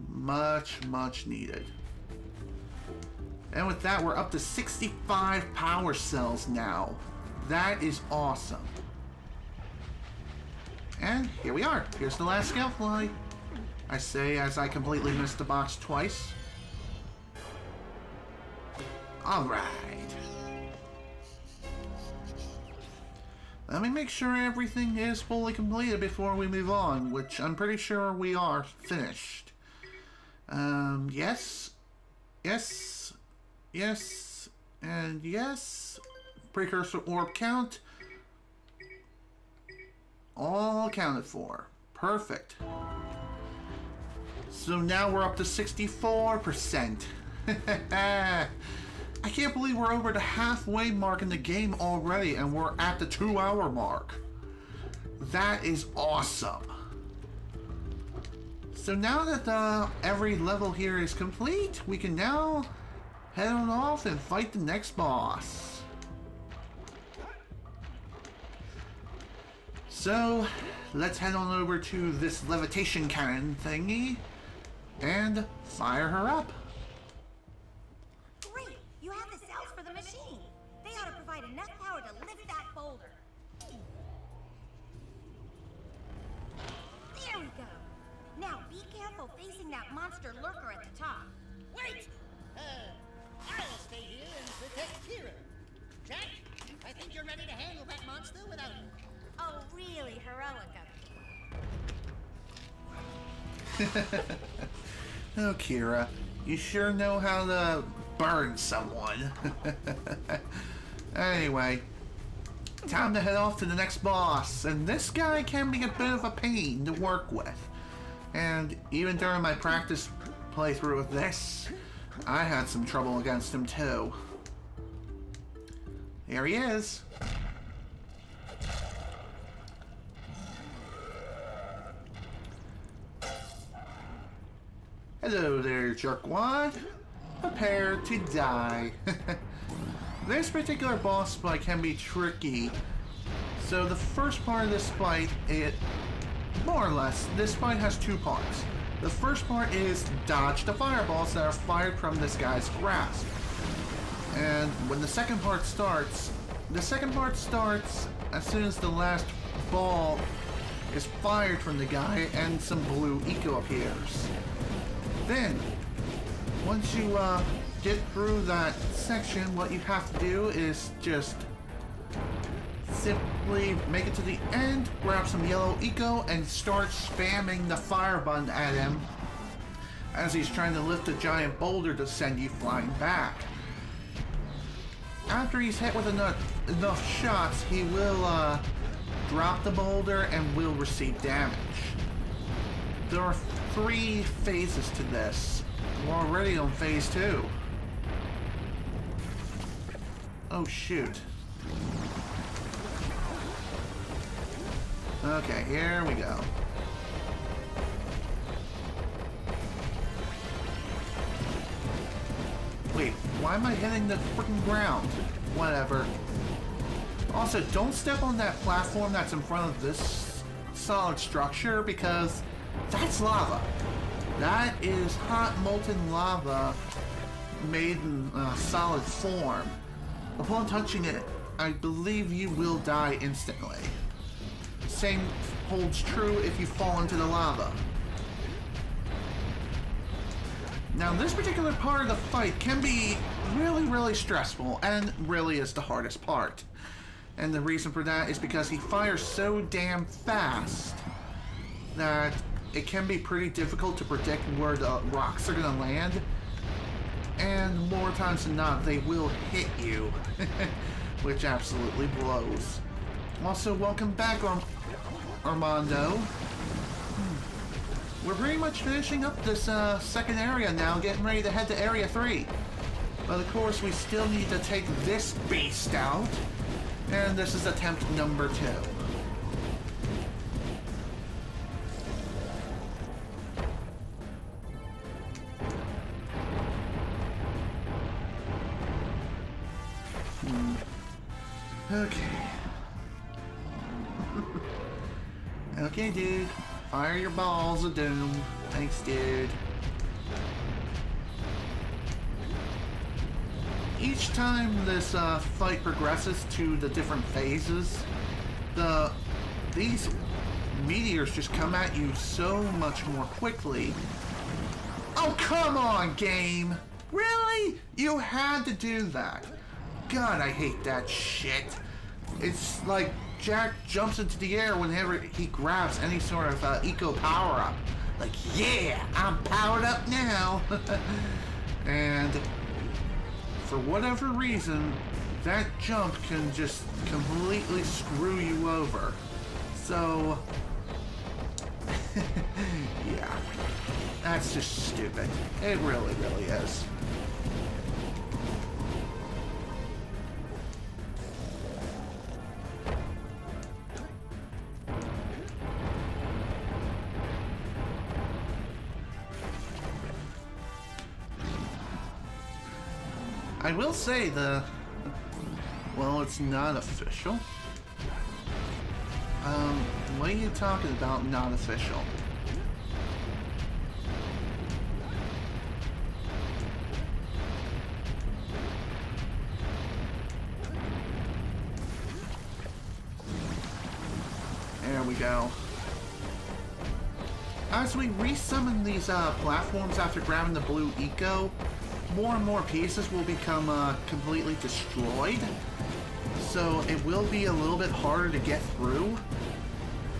Much, much needed. And with that, we're up to 65 power cells now. That is awesome. And here we are. Here's the last scout fly. I say as I completely missed the box twice. Alright. Let me make sure everything is fully completed before we move on, which I'm pretty sure we are finished. Yes. Yes. Yes. And yes. Precursor orb count. All accounted for. Perfect. So now we're up to 64%. I can't believe we're over the halfway mark in the game already and we're at the 2-hour mark. That is awesome. So now that every level here is complete, we can now head on off and fight the next boss. So let's head on over to this levitation cannon thingy and fire her up. Great! You have the cells for the machine. They ought to provide enough power to lift that boulder. There we go. Now be careful facing that monster lurker at the top. Wait! I'll stay here and protect Kira. Jack, I think you're ready to handle that monster without... Oh, really heroic of you. Oh, Kira, you sure know how to burn someone. Anyway, time to head off to the next boss, and this guy can be a bit of a pain to work with. And even during my practice playthrough with this, I had some trouble against him too. Here he is. Hello there, jerkwad. Prepare to die. This particular boss fight can be tricky. So the first part of this fight, more or less, this fight has two parts. The first part is dodge the fireballs that are fired from this guy's grasp. And when the second part starts as soon as the last ball is fired from the guy and some blue eco appears. Then, once you get through that section, what you have to do is just simply make it to the end, grab some yellow eco, and start spamming the fire button at him as he's trying to lift a giant boulder to send you flying back. After he's hit with enough shots, he will drop the boulder and will receive damage. There are 3 phases to this. We're already on phase 2. Oh shoot. Okay, here we go. Wait, why am I hitting the freaking ground? Whatever. Also, don't step on that platform that's in front of this solid structure because that's lava. That is hot molten lava made in solid form. Upon touching it, I believe you will die instantly. Same holds true if you fall into the lava. Now this particular part of the fight can be really stressful and really is the hardest part. And the reason for that is because he fires so damn fast that it can be pretty difficult to predict where the rocks are going to land. And more times than not, they will hit you, which absolutely blows. Also, welcome back, Armando. we're pretty much finishing up this second area now, getting ready to head to Area 3. But of course, we still need to take this beast out, and this is attempt number 2. Okay. Okay, dude. Fire your balls of doom. Thanks, dude. Each time this fight progresses to the different phases, these meteors just come at you so much more quickly. Oh, come on, game! Really? You had to do that. God, I hate that shit. It's like Jak jumps into the air whenever he grabs any sort of eco power-up. Like, yeah, I'm powered up now. And for whatever reason, that jump can just completely screw you over. So, yeah, that's just stupid. It really, really is. I will say well, it's not official. What are you talking about, not official? There we go. As we resummon these platforms after grabbing the blue eco, more and more pieces will become completely destroyed, so it will be a little bit harder to get through,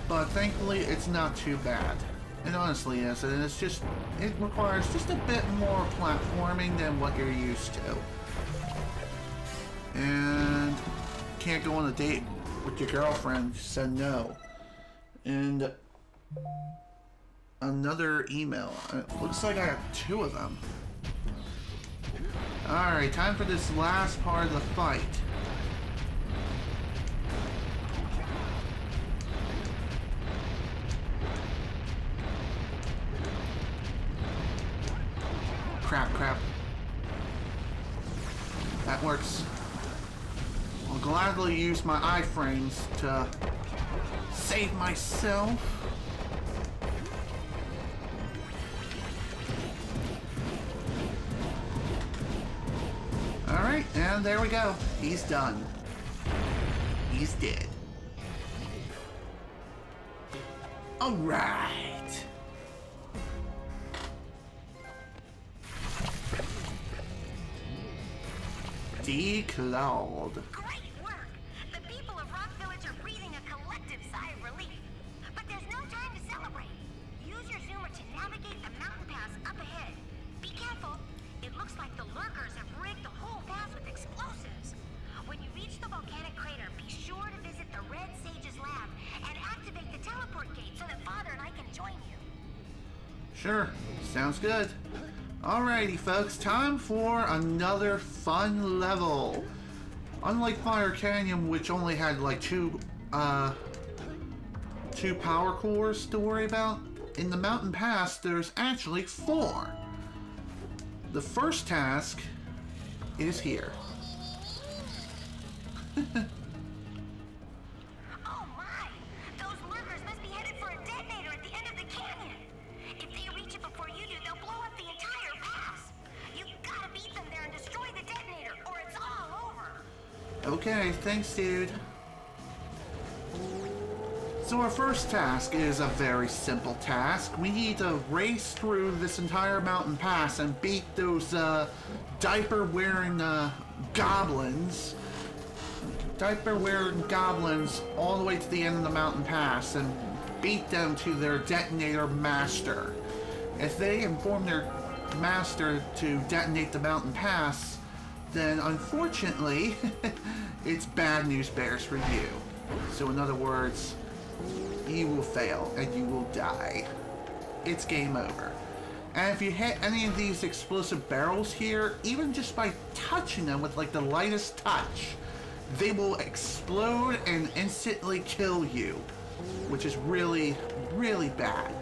but thankfully it's not too bad. It honestly is, and it requires just a bit more platforming than what you're used to. And can't go on a date with your girlfriend, said no. And another email. It looks like I have 2 of them. Alright, time for this last part of the fight. Crap. That works. I'll gladly use my iframes to save myself. Alright, and there we go. He's done. He's dead. Alright. Declawed. Great work! The people of Rock Village are breathing a collective sigh of relief. But there's no time to celebrate. Use your zoomer to navigate the mountain pass up ahead. Be careful. It looks like the lurkers have rigged the whole pass with explosives. When you reach the volcanic crater, be sure to visit the Red Sage's lab and activate the teleport gate so that Father and I can join you. Sure, sounds good. Alrighty folks, time for another fun level. Unlike Fire Canyon, which only had like two power cores to worry about, in the Mountain Pass there's actually 4. The first task is here. Oh my! Those lurkers must be headed for a detonator at the end of the canyon. If they reach it before you do, they'll blow up the entire pass. You've got to beat them there and destroy the detonator, or it's all over. Okay, thanks dude. So our first task is a very simple task. We need to race through this entire mountain pass and beat those diaper-wearing goblins. Diaper-wearing goblins all the way to the end of the mountain pass and beat them to their detonator master. If they inform their master to detonate the mountain pass, then unfortunately, it's bad news bears for you. So in other words, you will fail and you will die. it's game over. And if you hit any of these explosive barrels here, even just by touching them with like the lightest touch, they will explode and instantly kill you, which is really, really bad.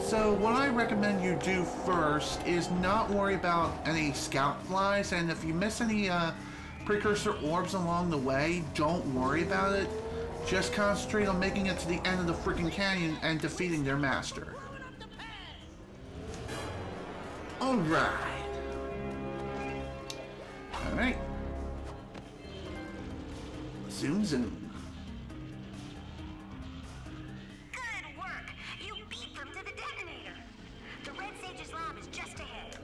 So what I recommend you do first is not worry about any scout flies, and if you miss any precursor orbs along the way, don't worry about it. Just concentrate on making it to the end of the freaking canyon and defeating their master. Alright. Alright. Zoom zoom. Good work! You beat them to the detonator. The Red Sage's lab is just ahead.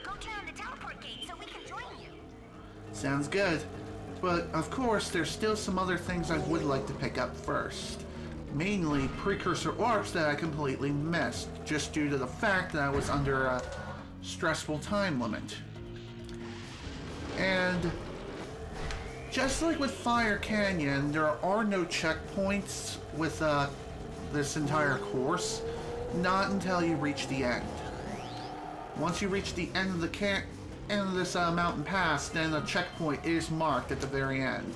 Go turn on the teleport gate so we can join you. Sounds good. But, of course, there's still some other things I would like to pick up first. Mainly precursor orbs that I completely missed, just due to the fact that I was under a stressful time limit. And just like with Fire Canyon, there are no checkpoints with this entire course, not until you reach the end. Once you reach the end of the this mountain pass, then a checkpoint is marked at the very end.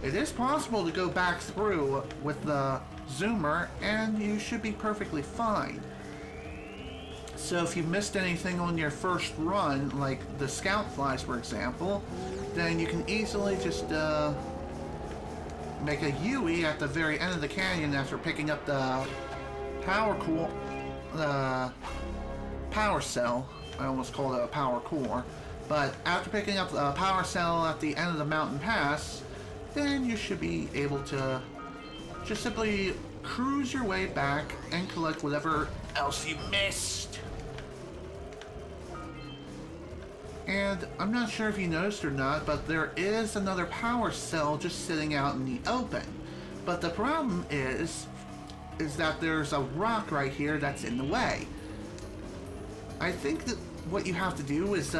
It is possible to go back through with the zoomer, and you should be perfectly fine. So if you missed anything on your first run, like the scout flies for example, then you can easily just make a UE at the very end of the canyon after picking up the power cell. I almost called it a power core, but after picking up the power cell at the end of the mountain pass, then you should be able to just simply cruise your way back and collect whatever else you missed. And I'm not sure if you noticed or not, but there is another power cell just sitting out in the open. But the problem is that there's a rock right here that's in the way. I think that what you have to do is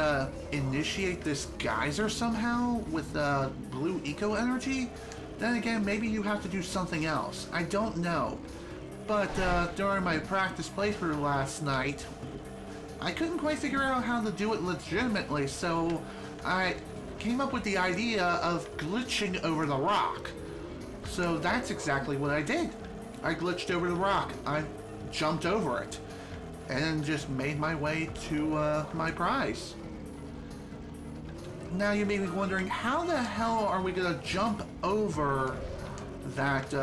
initiate this geyser somehow with blue eco energy. Then again, maybe you have to do something else. I don't know. But during my practice playthrough last night, I couldn't quite figure out how to do it legitimately, so I came up with the idea of glitching over the rock. So that's exactly what I did. I glitched over the rock. I jumped over it and just made my way to my prize. Now you may be wondering, how the hell are we gonna jump over that,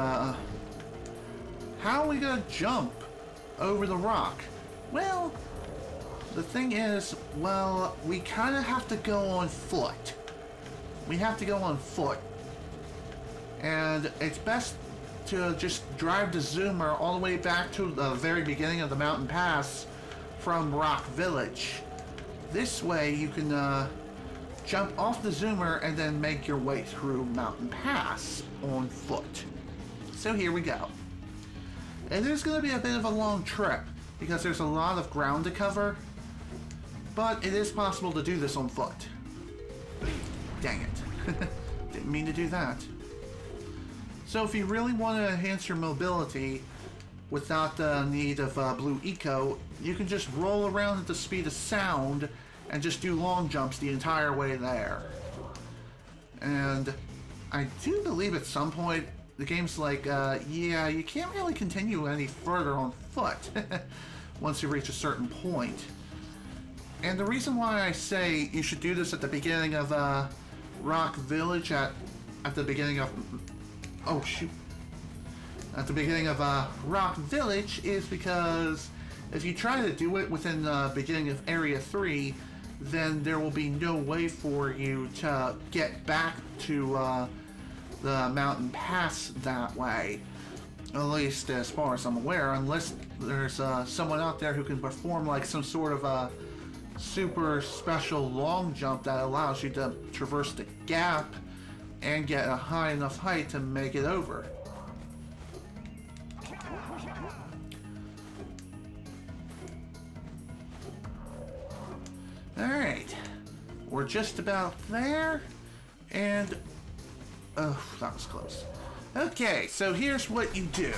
how are we gonna jump over the rock? Well, the thing is, well, we kind of have to go on foot. We have to go on foot. And it's best to just drive the zoomer all the way back to the very beginning of the mountain pass from Rock Village. This way you can jump off the zoomer and then make your way through Mountain Pass on foot. So here we go. It is going to be a bit of a long trip because there's a lot of ground to cover, but it is possible to do this on foot. Dang it. Didn't mean to do that. So if you really want to enhance your mobility without the need of Blue Eco, you can just roll around at the speed of sound and just do long jumps the entire way there. And I do believe at some point the game's like, yeah, you can't really continue any further on foot once you reach a certain point. And the reason why I say you should do this at the beginning of Rock Village, at the beginning of... Oh, shoot. At the beginning of Rock Village is because if you try to do it within the beginning of Area 3, then there will be no way for you to get back to the mountain pass that way. At least as far as I'm aware, unless there's someone out there who can perform like some sort of a super special long jump that allows you to traverse the gap and get a high enough height to make it over. Alright, we're just about there, and oh, that was close. Okay, so here's what you do.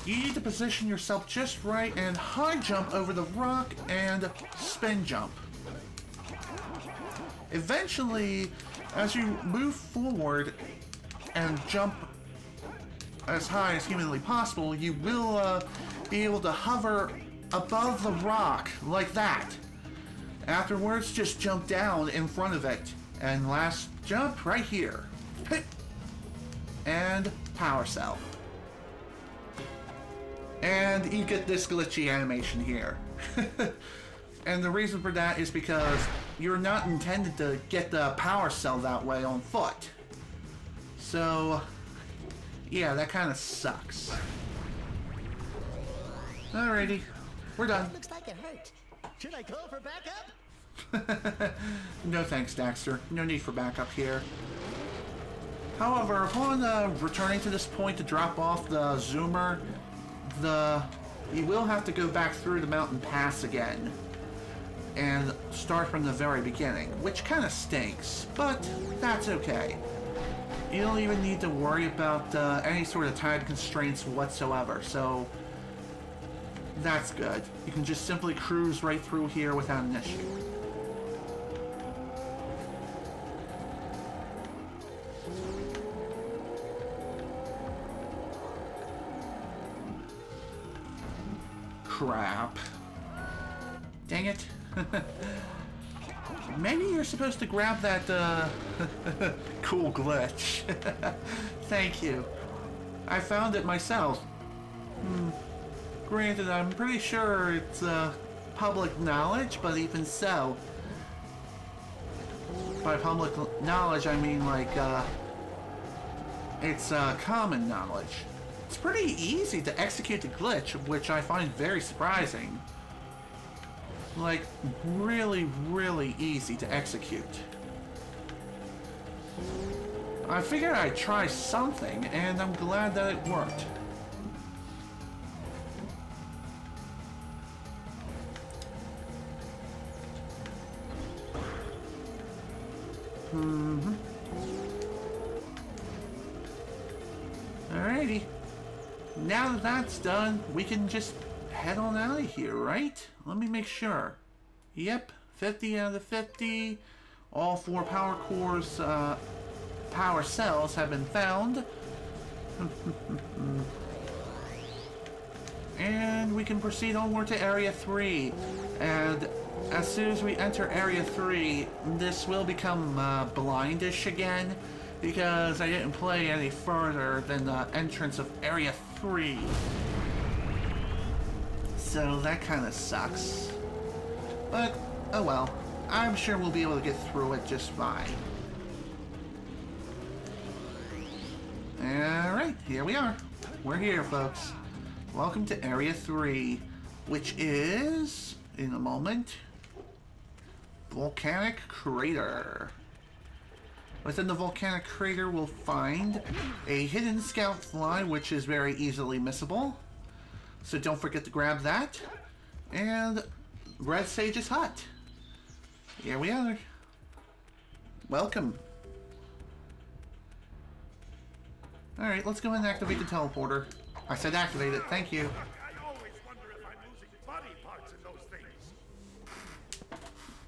You need to position yourself just right and high jump over the rock and spin jump. Eventually, as you move forward and jump as high as humanly possible, you will be able to hover above the rock like that. Afterwards, just jump down in front of it. And last jump right here. And power cell. And you get this glitchy animation here. And the reason for that is because you're not intended to get the power cell that way on foot. So, yeah, that kind of sucks. Alrighty, we're done. Looks like it hurt. Should I call for backup? No thanks, Daxter. No need for backup here. However, upon returning to this point to drop off the zoomer, you will have to go back through the mountain pass again and start from the very beginning, which kind of stinks, but that's okay. You don't even need to worry about any sort of time constraints whatsoever, so that's good. You can just simply cruise right through here without an issue. Crap. Dang it. Maybe you're supposed to grab that, cool glitch. Thank you. I found it myself. Granted, I'm pretty sure it's, public knowledge, but even so. By public knowledge, I mean, like, it's, common knowledge. It's pretty easy to execute the glitch, which I find very surprising. Like, really, really easy to execute. I figured I'd try something, and I'm glad that it worked. Alrighty. Now that that's done, we can just head on out of here, right? Let me make sure. Yep, 50 out of 50. All 4 power cores, power cells have been found. And we can proceed onward to Area 3. And as soon as we enter Area 3, this will become blindish again, because I didn't play any further than the entrance of Area 3. So that kind of sucks. But, oh well. I'm sure we'll be able to get through it just fine. Alright, here we are. We're here, folks. Welcome to Area 3, which is, in a moment, Volcanic Crater. Within the volcanic crater, we'll find a hidden scout fly, which is very easily missable. So don't forget to grab that. And Red Sage's hut. Here we are. Welcome. Alright, let's go and activate the teleporter. I said activate it, thank you. I always wonder if I'm losing body parts in those things.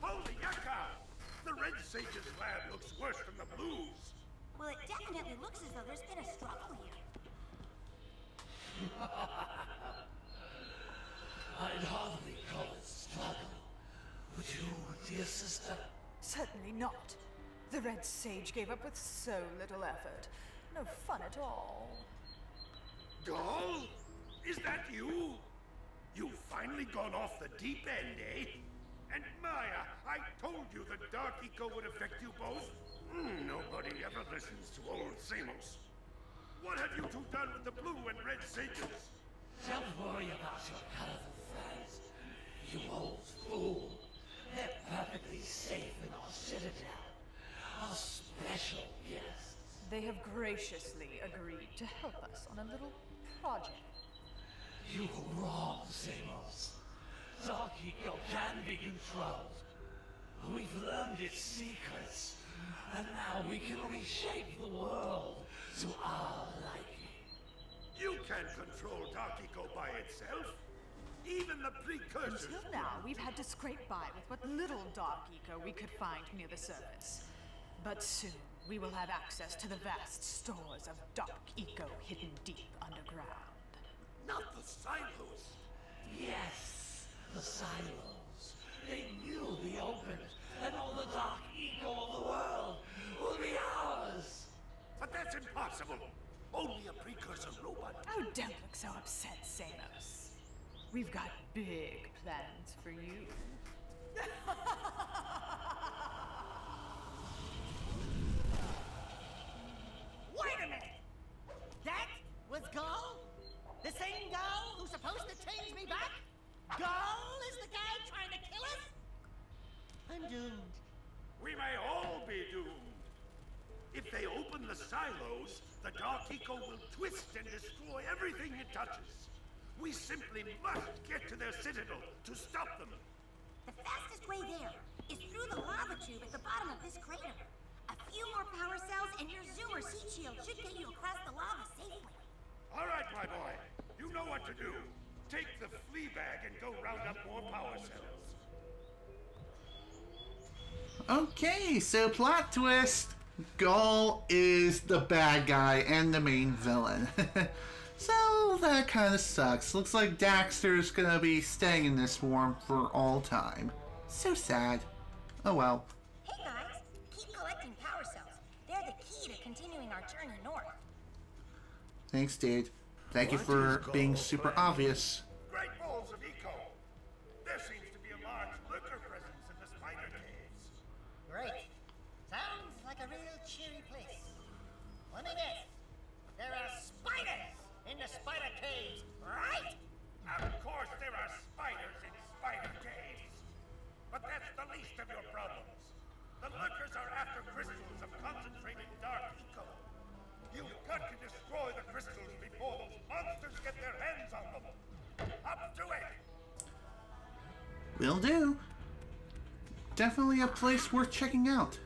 Holy yucca! The Red Sage's lab looks worse than the Blues. Well, it definitely looks as though there's been a struggle here. I'd hardly call it struggle. Would you, dear sister? Certainly not. The Red Sage gave up with so little effort. No fun at all. Doll? Is that you? You've finally gone off the deep end, eh? And Maya, I told you the Dark Eco would affect you both. Nobody ever listens to old Samos. What have you two done with the Blue and Red Sages? Don't worry about your colorful friends, you old fool. They're perfectly safe in our citadel. Our special guests. They have graciously agreed to help us on a little project. You were wrong, Samos. Dark Eco can be controlled. We've learned its secrets, and now we can reshape the world to our liking. You can't control Dark Eco by itself. Even the Precursor. Until now, we've had to scrape by with what little Dark Eco we could find near the surface. But soon, we will have access to the vast stores of Dark Eco hidden deep underground. Not the silos. Yes, the silos. They will be opened, and all the Dark Eco of the world will be ours. But that's impossible. Only a Precursor robot. Oh, don't look so upset, Samos. We've got big plans for you. Wait a minute! That was Gull? The same Gull who's supposed to change me back? Gull is the guy trying to kill us? I'm doomed. We may all be doomed. If they open the silos, the Dark Eco will twist and destroy everything it touches. We simply must get to their citadel to stop them. The fastest way there is through the lava tube at the bottom of this crater. A few more power cells and your Zoomer's heat shield should get you across the lava safely. All right, my boy. You know what to do. Take the flea bag and go round up more power cells. Okay, so plot twist. Gull is the bad guy and the main villain. So that kind of sucks. Looks like Daxter's gonna be staying in this swarm for all time. So sad. Oh well. Hey guys, keep collecting power cells. They're the key to continuing our journey north. Thanks, dude. Thank you for being super obvious. Great balls of eco. There seems to be a large lurker presence in the spider caves. Great. Sounds like a real cheery place. Let me guess. There are spiders in the spider caves, right? Of course there are spiders in spider caves. But that's the least of your problems. The lurkers are after crystals of concentrated Dark Eco. You've got to destroy the crystals before those monsters get their hands on them. Up to it! Will do. Definitely a place worth checking out.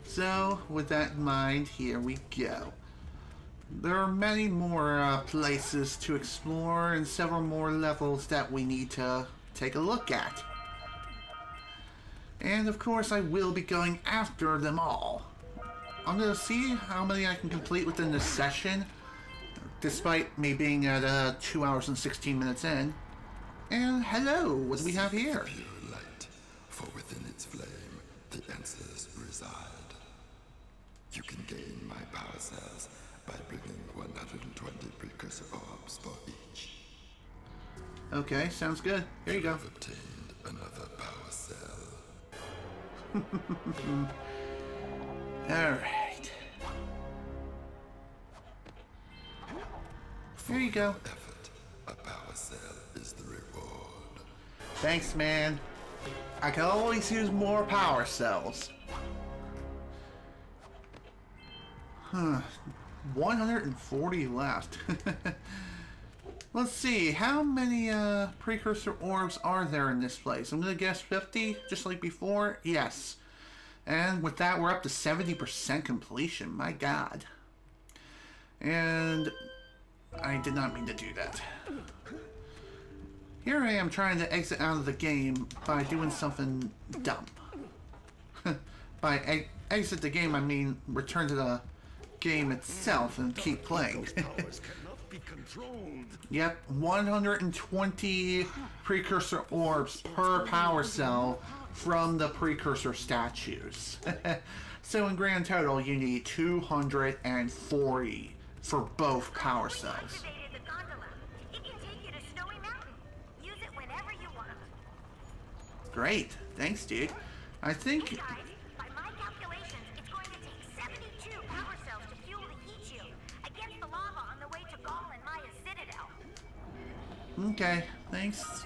So, with that in mind, here we go. There are many more places to explore and several more levels that we need to take a look at. And of course, I will be going after them all. I'm going to see how many I can complete within this session, despite me being at 2 hours and 16 minutes in. And hello, what do we have here? Pure light, for within its flame, the answers reside. You can gain my power cells by bringing 120 precursor orbs for each. Okay, sounds good. Here you go. I've obtained another power cell. Alright. Here you go. Effort, a power cell is the reward. Thanks, man. I can always use more power cells. Huh. 140 left. Let's see, how many precursor orbs are there in this place? I'm gonna guess 50, just like before. Yes. And with that, we're up to 70% completion. My god. And I did not mean to do that. Here I am trying to exit out of the game by doing something dumb. By exit the game, I mean return to the game itself and keep playing. Yep, 120 precursor orbs per power cell from the precursor statues. So in grand total, you need 240 for both power cells. Activated the gondola. It can take you to Snowy Mountain. Use it whenever you want. Great, thanks, dude. I think. Hey guys, by my calculations, it's going to take 72 power cells to fuel the heat shield against the lava on the way to Gaul and Maya's citadel. Okay, thanks.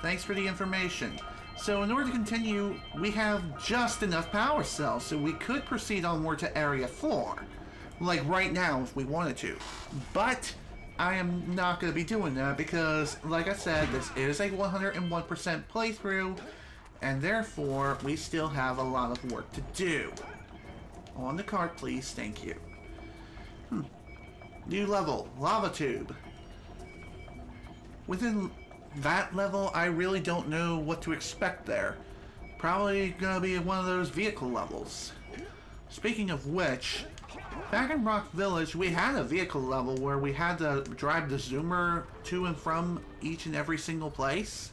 Thanks for the information. So in order to continue, we have just enough power cells, so we could proceed onward to Area 4. Like right now, if we wanted to. But I am not going to be doing that because, like I said, this is a 101% playthrough, and therefore, we still have a lot of work to do. On the card, please. Thank you. New level, lava tube. Within that level, I really don't know what to expect there. Probably gonna be one of those vehicle levels. Speaking of which, back in Rock Village, we had a vehicle level where we had to drive the Zoomer to and from each and every single place.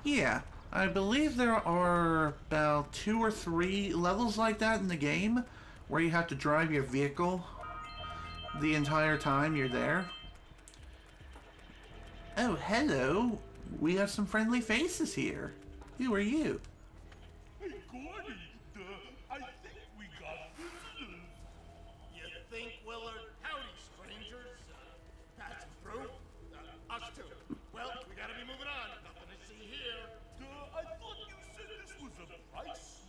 Yeah, I believe there are about 2 or 3 levels like that in the game, where you have to drive your vehicle the entire time you're there. Oh, hello. We have some friendly faces here. Who are you? Hey, Gordy, I think we got visitors. You think, Willard? Howdy, strangers. Passing through? Us too. Well, we gotta be moving on. Nothing to see here. I thought you said this was a priceless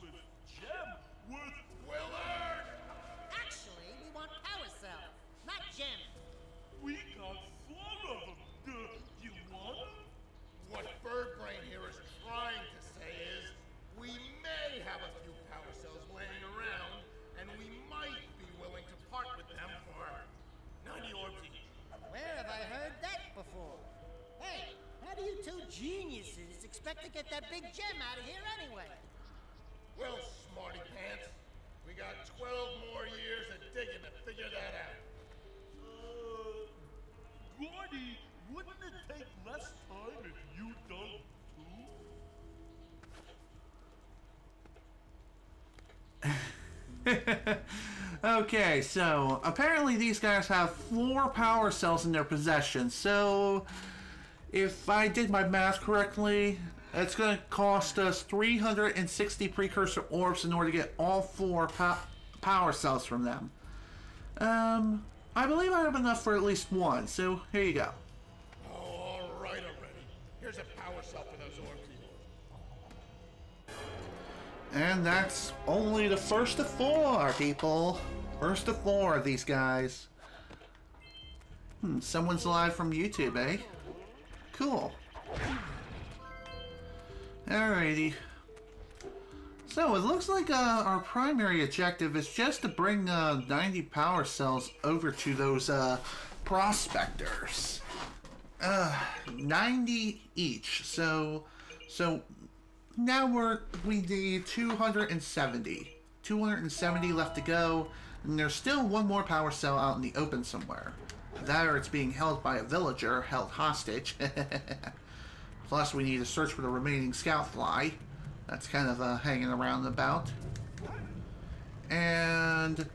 gem worth... Willard! Actually, we want power cells, not gems. We got 4 of them. You want them? What Birdbrain here is trying to say is, we may have a few power cells laying around, and we might be willing to part with them for 90 orbs each. Where have I heard that before? Hey, how do you two geniuses expect to get that big gem out of here anyway? Well, smarty pants, we got 12 more years of digging to figure that out. Gordy, wouldn't it take less time if you dug too? Okay, so apparently these guys have 4 power cells in their possession. So if I did my math correctly, it's going to cost us 360 precursor orbs in order to get all 4 power cells from them. I believe I have enough for at least 1, so here you go. All right already. Here's a power cell for those orbs. And that's only the first of 4, people. First of 4 of these guys. Someone's live from YouTube, eh? Cool. Alrighty. So it looks like our primary objective is just to bring 90 power cells over to those prospectors. 90 each. So now we need 270. 270 left to go, and there's still 1 more power cell out in the open somewhere. That or it's being held by a villager, held hostage. Plus we need to search for the remaining scout fly. That's kind of hanging around about. And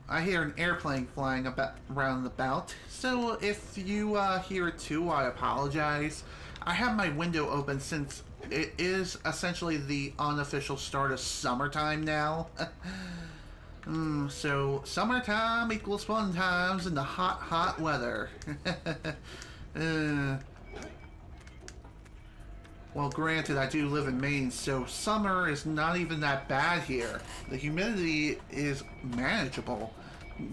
I hear an airplane flying around about. So if you hear it too, I apologize. I have my window open since it is essentially the unofficial start of summertime now. So summertime equals fun times in the hot, hot weather. Well, granted, I do live in Maine, so summer is not even that bad here. The humidity is manageable.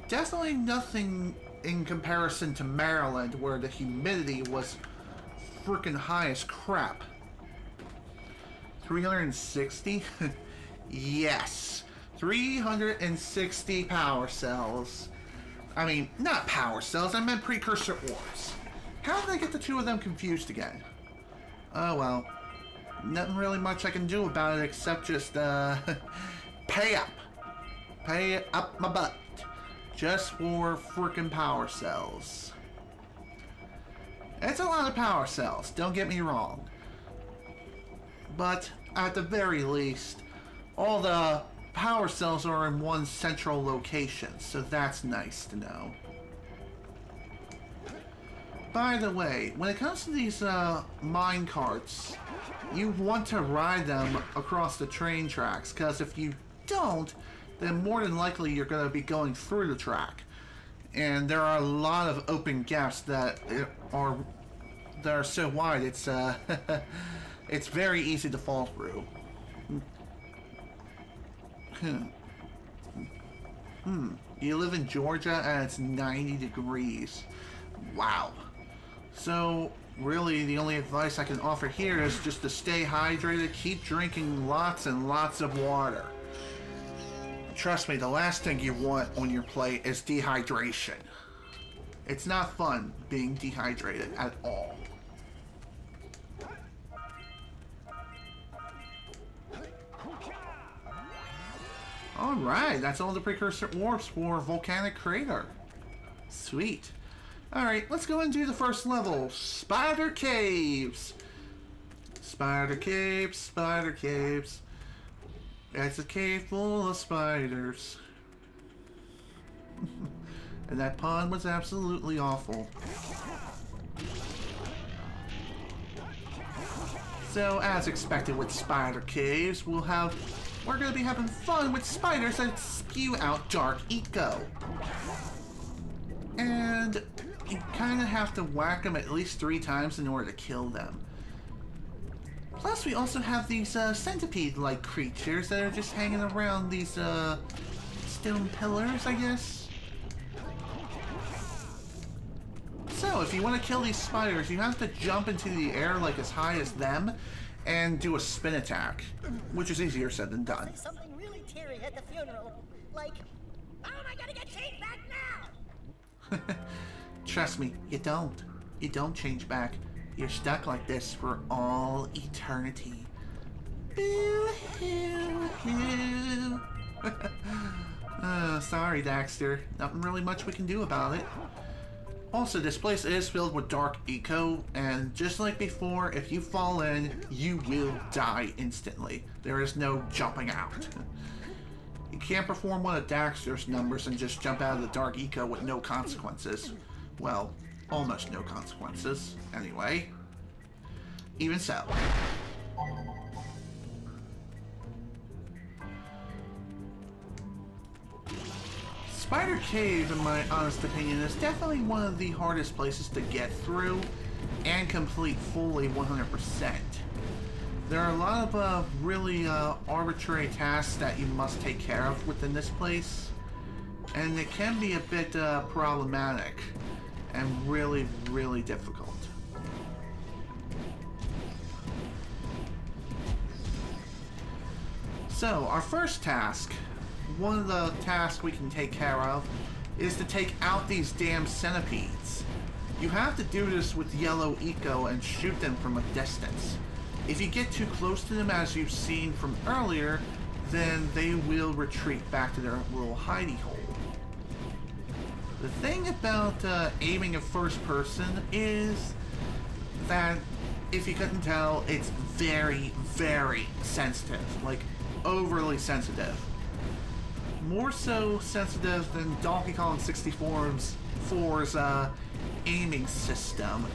Definitely nothing in comparison to Maryland, where the humidity was freaking high as crap. 360? Yes. 360 power cells. I mean, not power cells, I meant precursor orbs. How did I get the 2 of them confused again? Oh well. Nothing really much I can do about it except just, pay up. Pay up my butt. Just for freaking power cells. It's a lot of power cells, don't get me wrong. But, at the very least, all the power cells are in one central location, so that's nice to know. By the way, when it comes to these mine carts, you want to ride them across the train tracks, because if you don't, then more than likely you're going to be going through the track. And there are a lot of open gaps that are so wide, it's it's very easy to fall through. You live in Georgia and it's 90 degrees. Wow. So, really, the only advice I can offer here is just to stay hydrated, keep drinking lots and lots of water. trust me, the last thing you want on your plate is dehydration. It's not fun being dehydrated at all. Alright, that's all the Precursor orbs for Volcanic Crater. Sweet. Alright, let's go and do the first level. Spider Caves! Spider Caves, Spider Caves. It's a cave full of spiders. And that pun was absolutely awful. So, as expected with Spider Caves, we're gonna be having fun with spiders that spew out dark eco. And you kinda have to whack them at least 3 times in order to kill them. Plus, we also have these centipede-like creatures that are just hanging around these stone pillars, I guess. So, if you want to kill these spiders, you have to jump into the air like as high as them and do a spin attack, which is easier said than done. Say something really teary at the funeral, like, "How am I gonna get changed back now?" Trust me, you don't. You don't change back. You're stuck like this for all eternity. Boo-hoo-hoo. Sorry, Daxter. Nothing really much we can do about it. Also, this place is filled with dark eco, and just like before, if you fall in, you will die instantly. There is no jumping out. You can't perform one of Daxter's numbers and just jump out of the dark eco with no consequences. Well, almost no consequences, anyway. Even so. Spider Cave, in my honest opinion, is definitely one of the hardest places to get through and complete fully 100%. There are a lot of really arbitrary tasks that you must take care of within this place, and it can be a bit problematic and really, really difficult. So, our first task, one of the tasks we can take care of, is to take out these damn centipedes. You have to do this with yellow eco and shoot them from a distance. If you get too close to them, as you've seen from earlier, then they will retreat back to their little hidey hole. The thing about aiming at first person is that, if you couldn't tell, it's very, very sensitive. Like, overly sensitive. More so sensitive than Donkey Kong 64's aiming system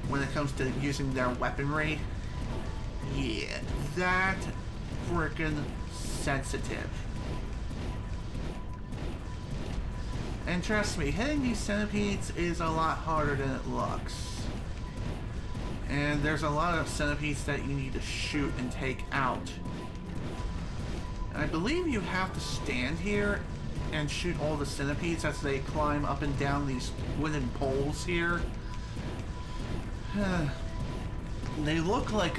when it comes to using their weaponry. Yeah, that frickin' sensitive. And trust me, hitting these centipedes is a lot harder than it looks. And there's a lot of centipedes that you need to shoot and take out. And I believe you have to stand here and shoot all the centipedes as they climb up and down these wooden poles here. They look like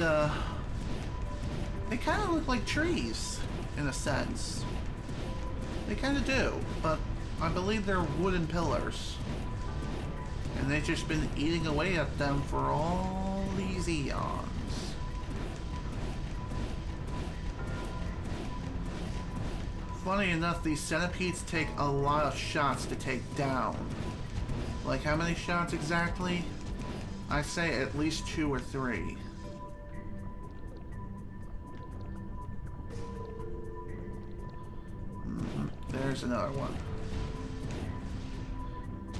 they kind of look like trees, in a sense. They kind of do, but I believe they're wooden pillars. And they've just been eating away at them for all these eons. Funny enough, these centipedes take a lot of shots to take down. Like, how many shots exactly? I say at least 2 or 3. There's another one.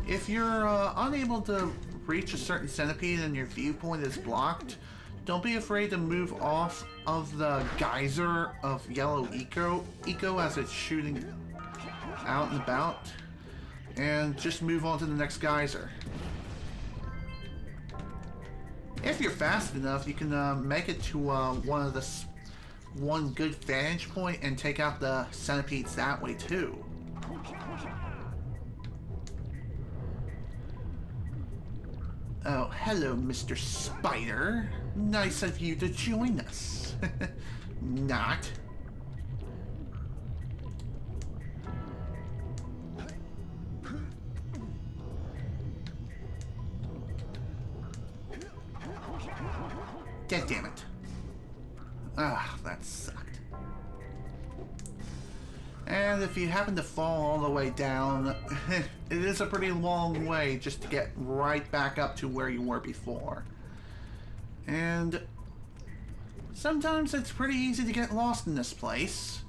If you're unable to reach a certain centipede and your viewpoint is blocked, don't be afraid to move off of the geyser of yellow eco as it's shooting out and about, and just move on to the next geyser. If you're fast enough, you can make it to one good vantage point and take out the centipedes that way too. Oh, hello, Mr. Spider. Nice of you to join us. Not. God damn it. Ah, that sucked. And if you happen to fall all the way down, it is a pretty long way just to get right back up to where you were before. And sometimes it's pretty easy to get lost in this place.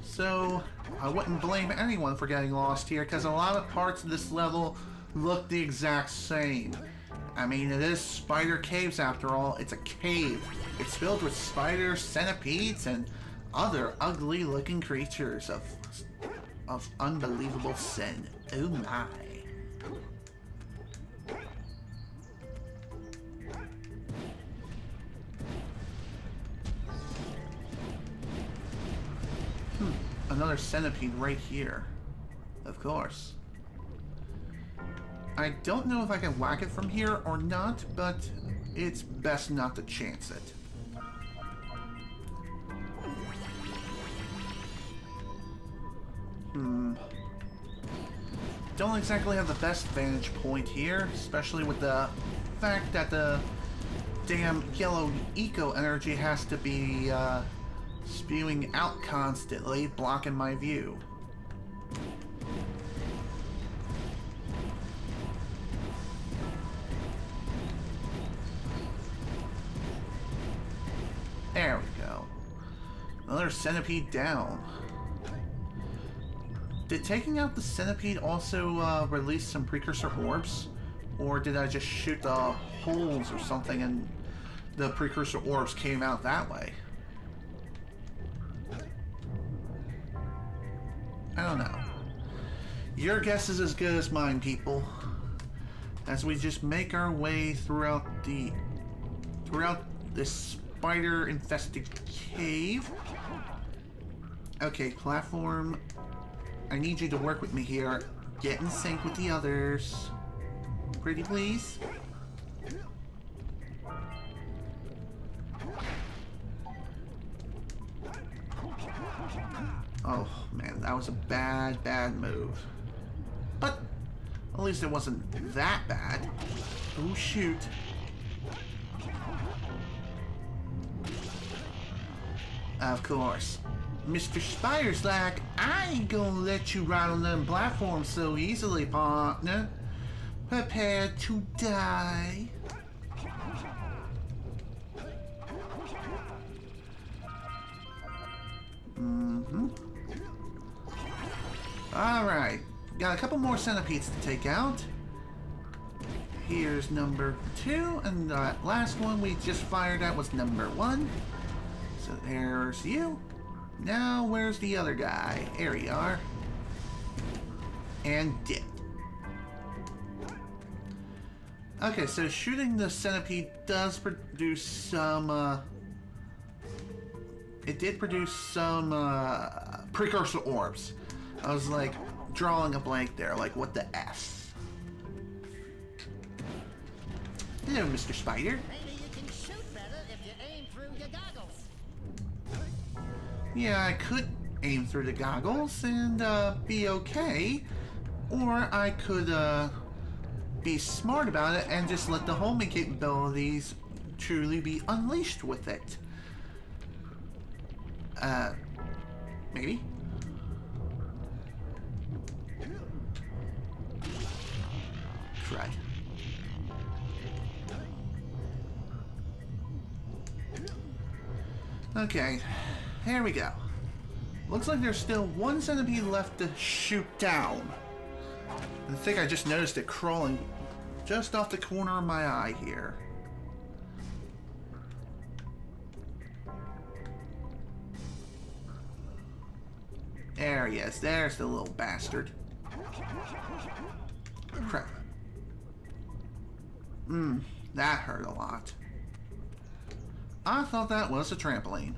So I wouldn't blame anyone for getting lost here, because a lot of parts of this level look the exact same. I mean, it is Spider Caves after all. It's a cave. It's filled with spiders, centipedes, and other ugly looking creatures of unbelievable sin. Oh my. Another centipede right here. Of course. I don't know if I can whack it from here or not, but it's best not to chance it. Don't exactly have the best vantage point here, especially with the fact that the damn yellow eco energy has to be spewing out constantly, blocking my view. There we go. Another centipede down. Did taking out the centipede also release some precursor orbs? Or did I just shoot the holes or something and the precursor orbs came out that way? I don't know. Your guess is as good as mine, people. As we just make our way throughout this spider-infested cave. Okay, platform. I need you to work with me here. Get in sync with the others. Pretty please. Oh man, that was a bad move. But at least it wasn't that bad. Oh shoot. Of course. Mr. Spider's like, I ain't gonna let you ride on them platforms so easily, partner. Prepare to die. Alright. Got a couple more centipedes to take out. Here's number 2, and that last one we just fired at was number 1. So there's you. Now, where's the other guy? There you are. And dip. Okay, so shooting the centipede does produce some, it did produce some, precursor orbs. I was, like, drawing a blank there, like, what the F? Hello, Mr. Spider. Maybe you can shoot better if you aim through your goggles. Yeah, I could aim through the goggles and be okay, or I could be smart about it and just let the homing capabilities truly be unleashed with it. Maybe? Crud. Okay, here we go. Looks like there's still one centipede left to shoot down. I think I just noticed it crawling just off the corner of my eye here. There he is. There's the little bastard. Crap. That hurt a lot. I thought that was a trampoline.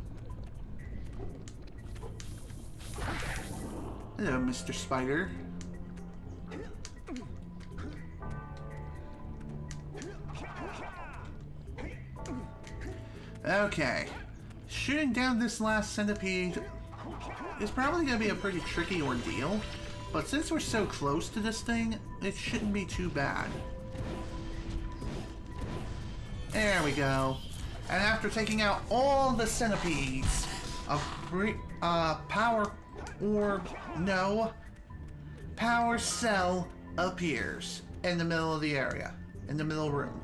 Hello, Mr. Spider. Okay. Shooting down this last centipede is probably going to be a pretty tricky ordeal, but since we're so close to this thing, it shouldn't be too bad. There we go. And after taking out all the centipedes, a power orb, no, power cell appears in the middle of the area, in the middle room.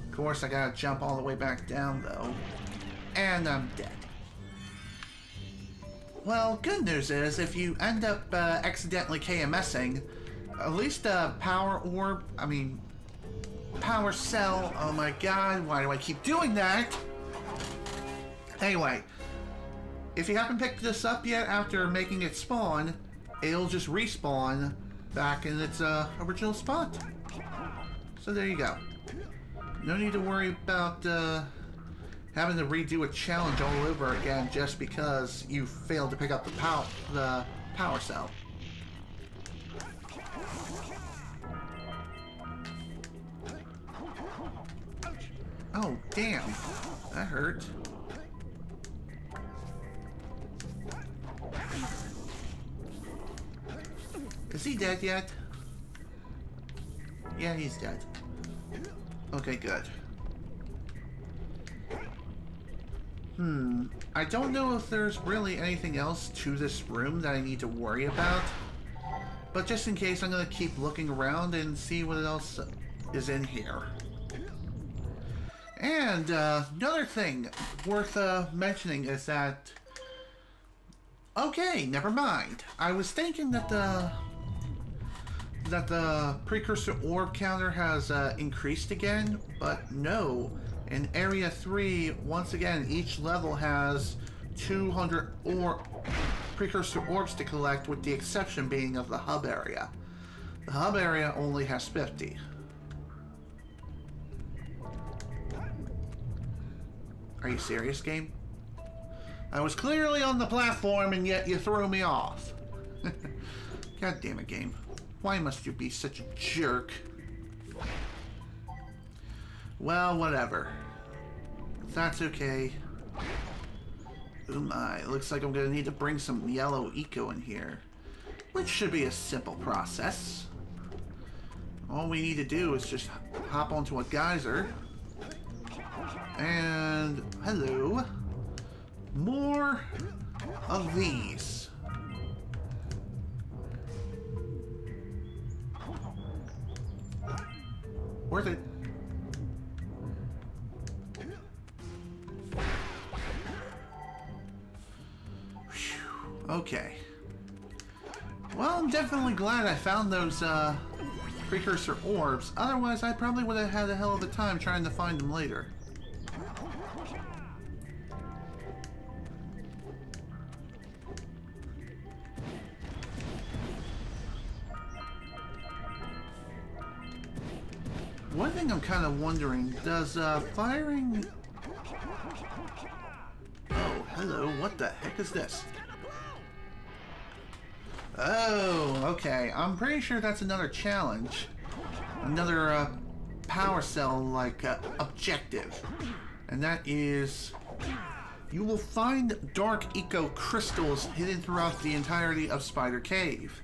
Of course, I gotta jump all the way back down though, and I'm dead. Well, good news is, if you end up accidentally KMSing, at least a power orb, power cell, oh my god, why do I keep doing that? Anyway, if you haven't picked this up yet after making it spawn, it'll just respawn back in its original spot. So there you go. No need to worry about having to redo a challenge all over again just because you failed to pick up the power cell. Oh, damn. That hurt. Is he dead yet? Yeah, he's dead. Okay, good. I don't know if there's really anything else to this room that I need to worry about. But just in case, I'm gonna keep looking around and see what else is in here. And another thing worth mentioning is that... Okay, never mind. I was thinking that the Precursor orb counter has increased again, but no. In Area 3, once again, each level has 200 Precursor orbs to collect, with the exception being of the hub area. The hub area only has 50. Are you serious, game? I was clearly on the platform and yet you threw me off. God damn it, game. Why must you be such a jerk? Well, whatever. That's okay. Oh my, looks like I'm gonna need to bring some yellow eco in here. Which should be a simple process. All we need to do is just hop onto a geyser. And hello. More of these. Worth it. Whew. Okay. Well, I'm definitely glad I found those Precursor orbs. Otherwise, I probably would have had a hell of a time trying to find them later. One thing I'm kind of wondering, does firing... Oh, hello, what the heck is this? Oh, okay, I'm pretty sure that's another challenge. Another power cell, like, objective. And that is... You will find dark eco crystals hidden throughout the entirety of Spider Cave.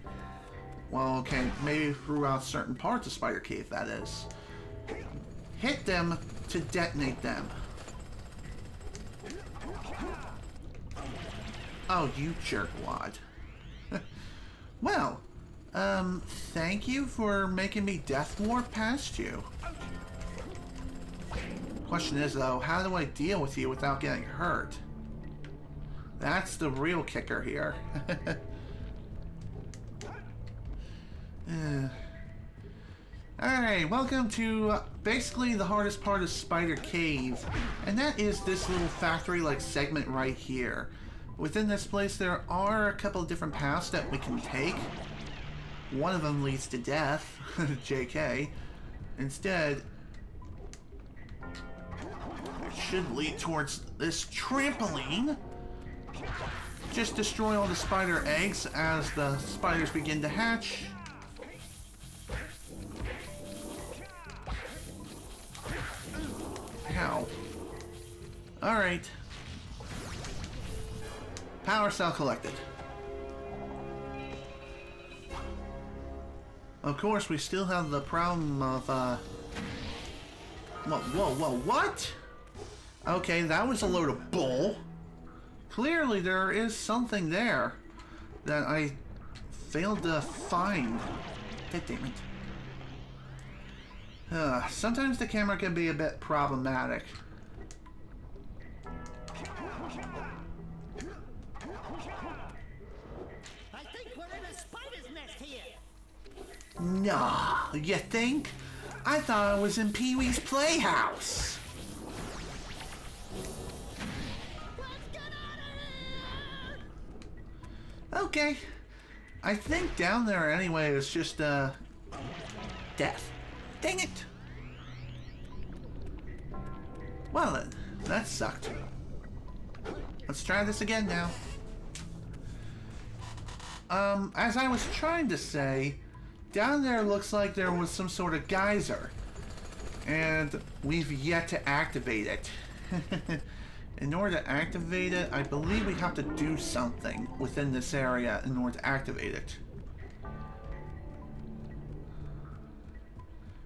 Well, okay, maybe throughout certain parts of Spider Cave, that is. Hit them to detonate them. Oh, you jerkwad. Well, thank you for making me death warp past you. Question is, though, how do I deal with you without getting hurt? That's the real kicker here. Alright, welcome to basically the hardest part of Spider Cave, and that is this little factory-like segment right here. Within this place there are a couple of different paths that we can take. One of them leads to death, JK. Instead, it should lead towards this trampoline. Just destroy all the spider eggs as the spiders begin to hatch. Ow. Alright. Power cell collected. Of course, we still have the problem of, whoa, what? Okay, that was a load of bull. Clearly there is something there that I failed to find. God damn it. Sometimes the camera can be a bit problematic. I think we're in a spider's nest here. Nah, you think? I thought I was in Pee-wee's Playhouse. Let's get out of here! Okay. I think down there anyway is just, death. Dang it! Well then, that sucked. Let's try this again now. As I was trying to say, down there looks like there was some sort of geyser. And we've yet to activate it. In order to activate it, I believe we have to do something within this area in order to activate it.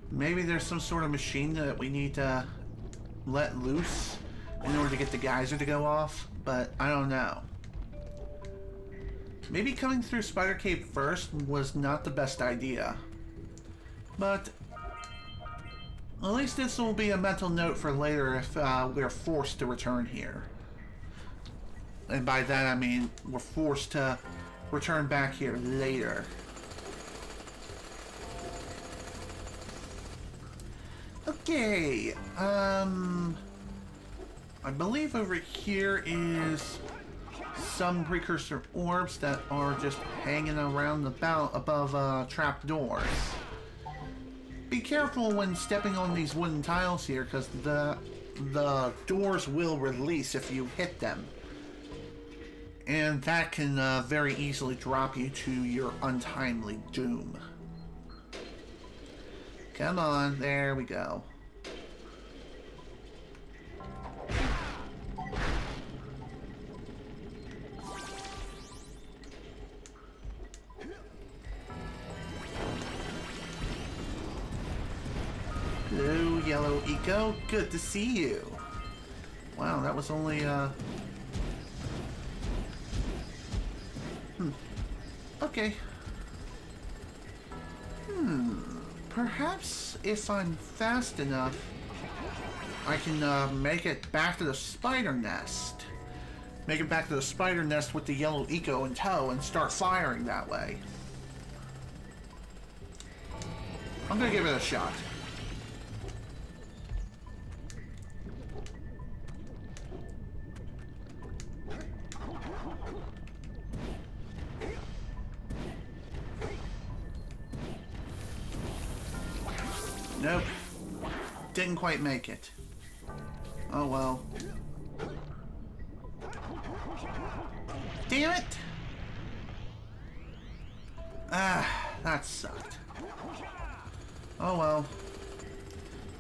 Maybe there's some sort of machine that we need to let loose in order to get the geyser to go off, but I don't know. Maybe coming through Spider Cave first was not the best idea. But at least this will be a mental note for later if we're forced to return here. And by that I mean we're forced to return back here later. Okay, I believe over here is some precursor orbs that are just hanging around above trapdoors. Be careful when stepping on these wooden tiles here, because the doors will release if you hit them. And that can very easily drop you to your untimely doom. Come on, there we go. Hello, Yellow Eco. Good to see you. Wow, that was only, Okay. Perhaps if I'm fast enough, I can, make it back to the spider nest. Make it back to the spider nest with the Yellow Eco in tow and start firing that way. I'm gonna give it a shot. Nope. Didn't quite make it. Oh well. Damn it! Ah, that sucked. Oh well.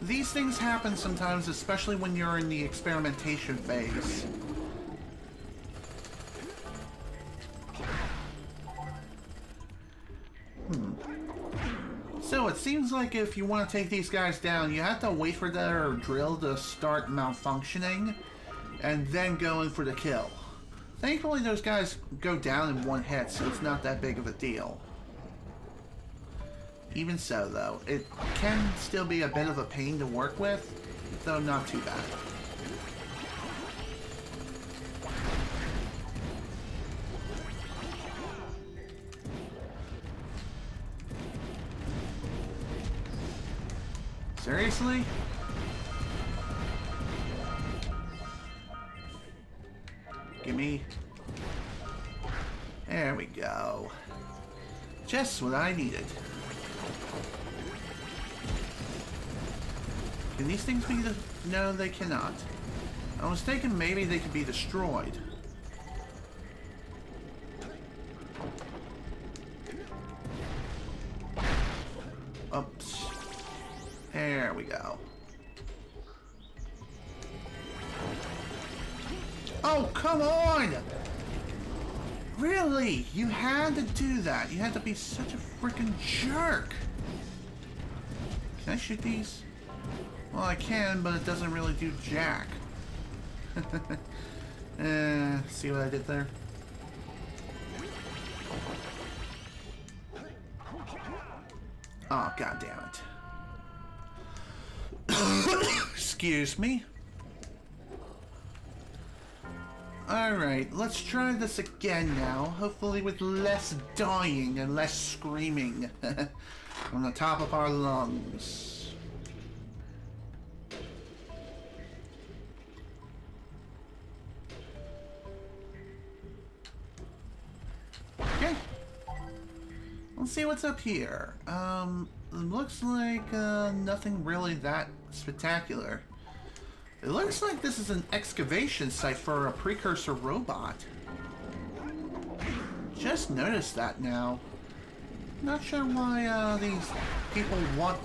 These things happen sometimes, especially when you're in the experimentation phase. So it seems like if you want to take these guys down, you have to wait for their drill to start malfunctioning and then go in for the kill. Thankfully those guys go down in one hit, so it's not that big of a deal. Even so though, it can still be a bit of a pain to work with, though not too bad. Seriously? Gimme. There we go. Just what I needed. Can these things be the... No, they cannot. I was thinking maybe they could be destroyed. Oops. There we go. Oh, come on! Really? You had to do that. You had to be such a freaking jerk. Can I shoot these? Well, I can, but it doesn't really do jack. See what I did there? Oh, god damn it. Excuse me. Alright, let's try this again now. Hopefully with less dying and less screaming from the top of our lungs. Okay. Let's see what's up here. Looks like nothing really that spectacular. It looks like this is an excavation site for a Precursor robot. Just noticed that now. Not sure why these people want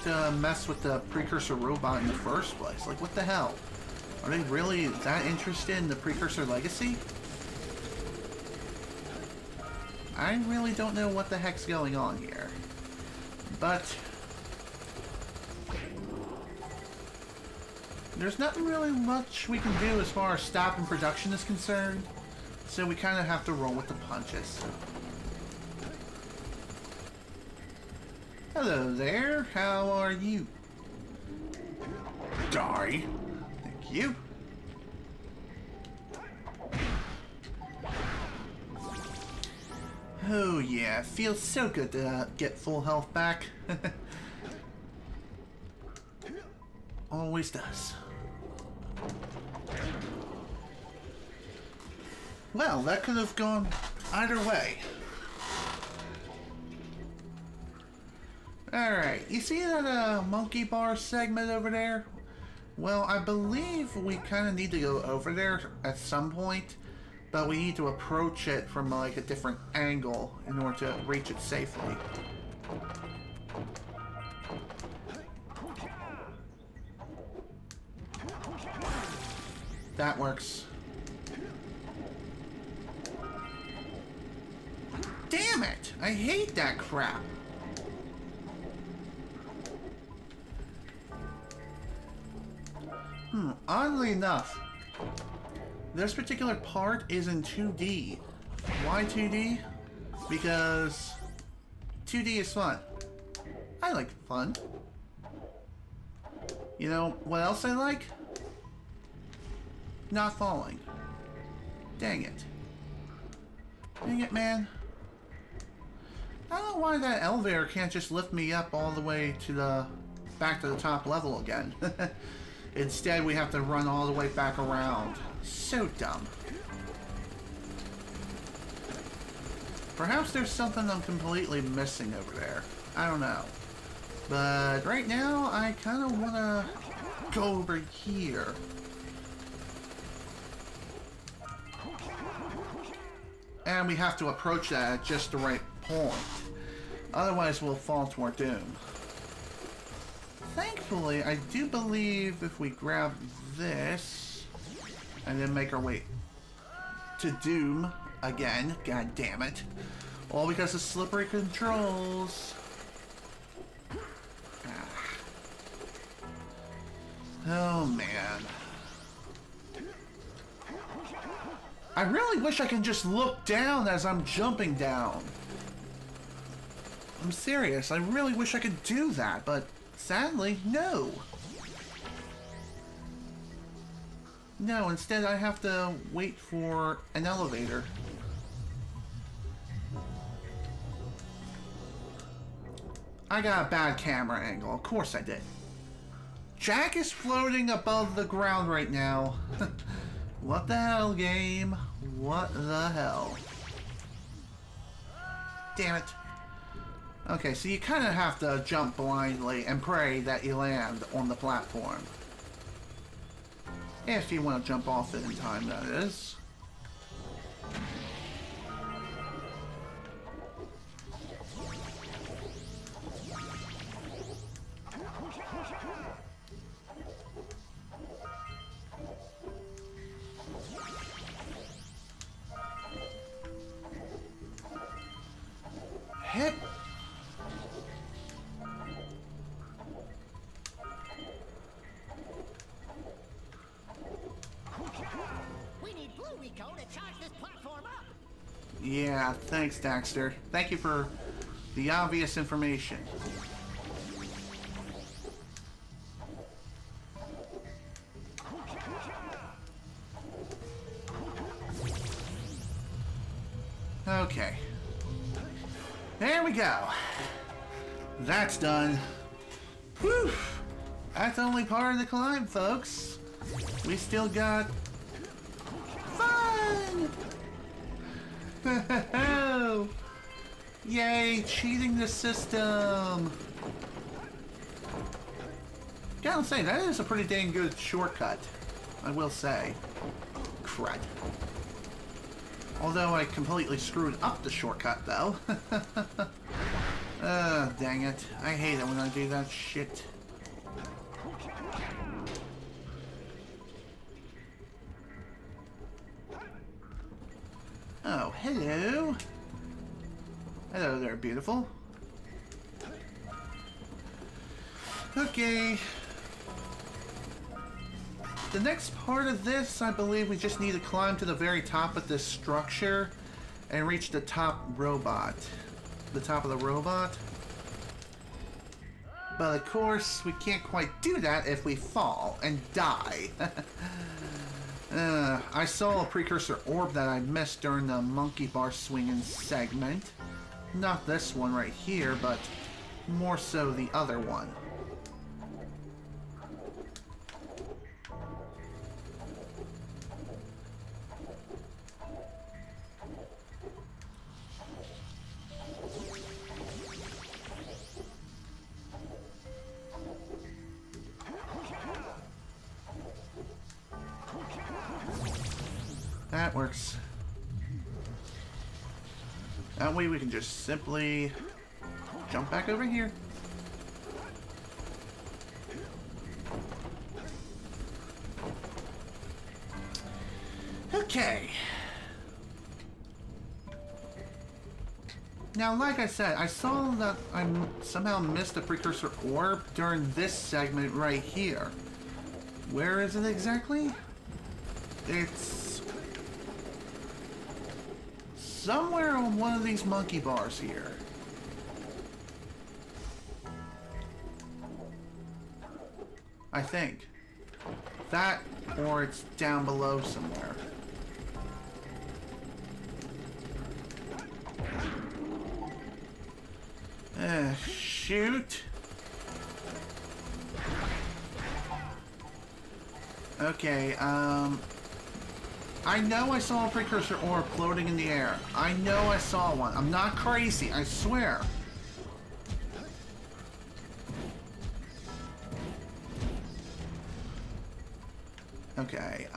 to mess with the Precursor robot in the first place. Like, what the hell? Are they really that interested in the Precursor legacy? I really don't know what the heck's going on here. But there's not really much we can do as far as stopping production is concerned, so we kind of have to roll with the punches. Hello there, how are you? Die. Thank you. Oh yeah, feels so good to get full health back. Always does. Well, that could have gone either way. Alright, you see that monkey bar segment over there? Well, I believe we kind of need to go over there at some point, but we need to approach it from like a different angle in order to reach it safely. That works. Damn it! I hate that crap! Oddly enough, this particular part is in 2D. Why 2D? Because 2D is fun. I like fun. You know what else I like? Not falling. Dang it. Dang it, man. I don't know why that elevator can't just lift me up all the way to the back to the top level again. Instead, we have to run all the way back around. So dumb. Perhaps there's something I'm completely missing over there. I don't know. But right now, I kind of want to go over here. And we have to approach that at just the right point. Otherwise, we'll fall to our doom. Thankfully, I do believe if we grab this and then make our way to doom again, god damn it, all because of slippery controls. Oh man. I really wish I could just look down as I'm jumping down. I'm serious, I really wish I could do that, but sadly, no. No, instead I have to wait for an elevator. I got a bad camera angle, of course I did. Jak is floating above the ground right now. What the hell, game? What the hell? Damn it. Okay, so you kind of have to jump blindly and pray that you land on the platform. If you want to jump off it in time, that is. Hit. Yeah, thanks, Daxter. Thank you for the obvious information. Okay. There we go. That's done. Whew. That's only part of the climb, folks. We still got fun! Yay, cheating the system! Gotta say, that is a pretty dang good shortcut, I will say. Crud. Although I completely screwed up the shortcut, though. Dang it. I hate it when I do that shit. Oh, hello. Hello there, beautiful. Okay. The next part of this, I believe we just need to climb to the very top of this structure and reach the top robot. The top of the robot. But of course, we can't quite do that if we fall and die. I saw a precursor orb that I missed during the monkey bar swinging segment. Not this one right here, but more so the other one. That works. That way we can just simply jump back over here. Okay. Now, like I said, I saw that I somehow missed a precursor orb during this segment right here. Where is it exactly? It's somewhere on one of these monkey bars here. I think. That, or it's down below somewhere. Shoot. Okay, I know I saw a precursor orb floating in the air. I know I saw one. I'm not crazy, I swear. Okay,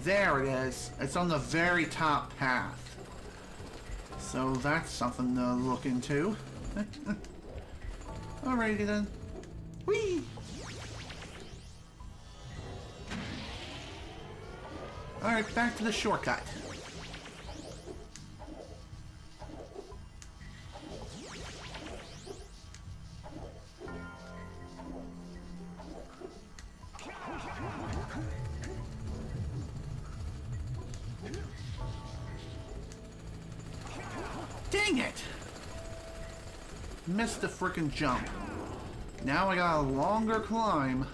there it is. It's on the very top path. So that's something to look into. Alrighty then. Whee! Alright, back to the shortcut. Dang it! Missed the frickin' jump. Now I got a longer climb.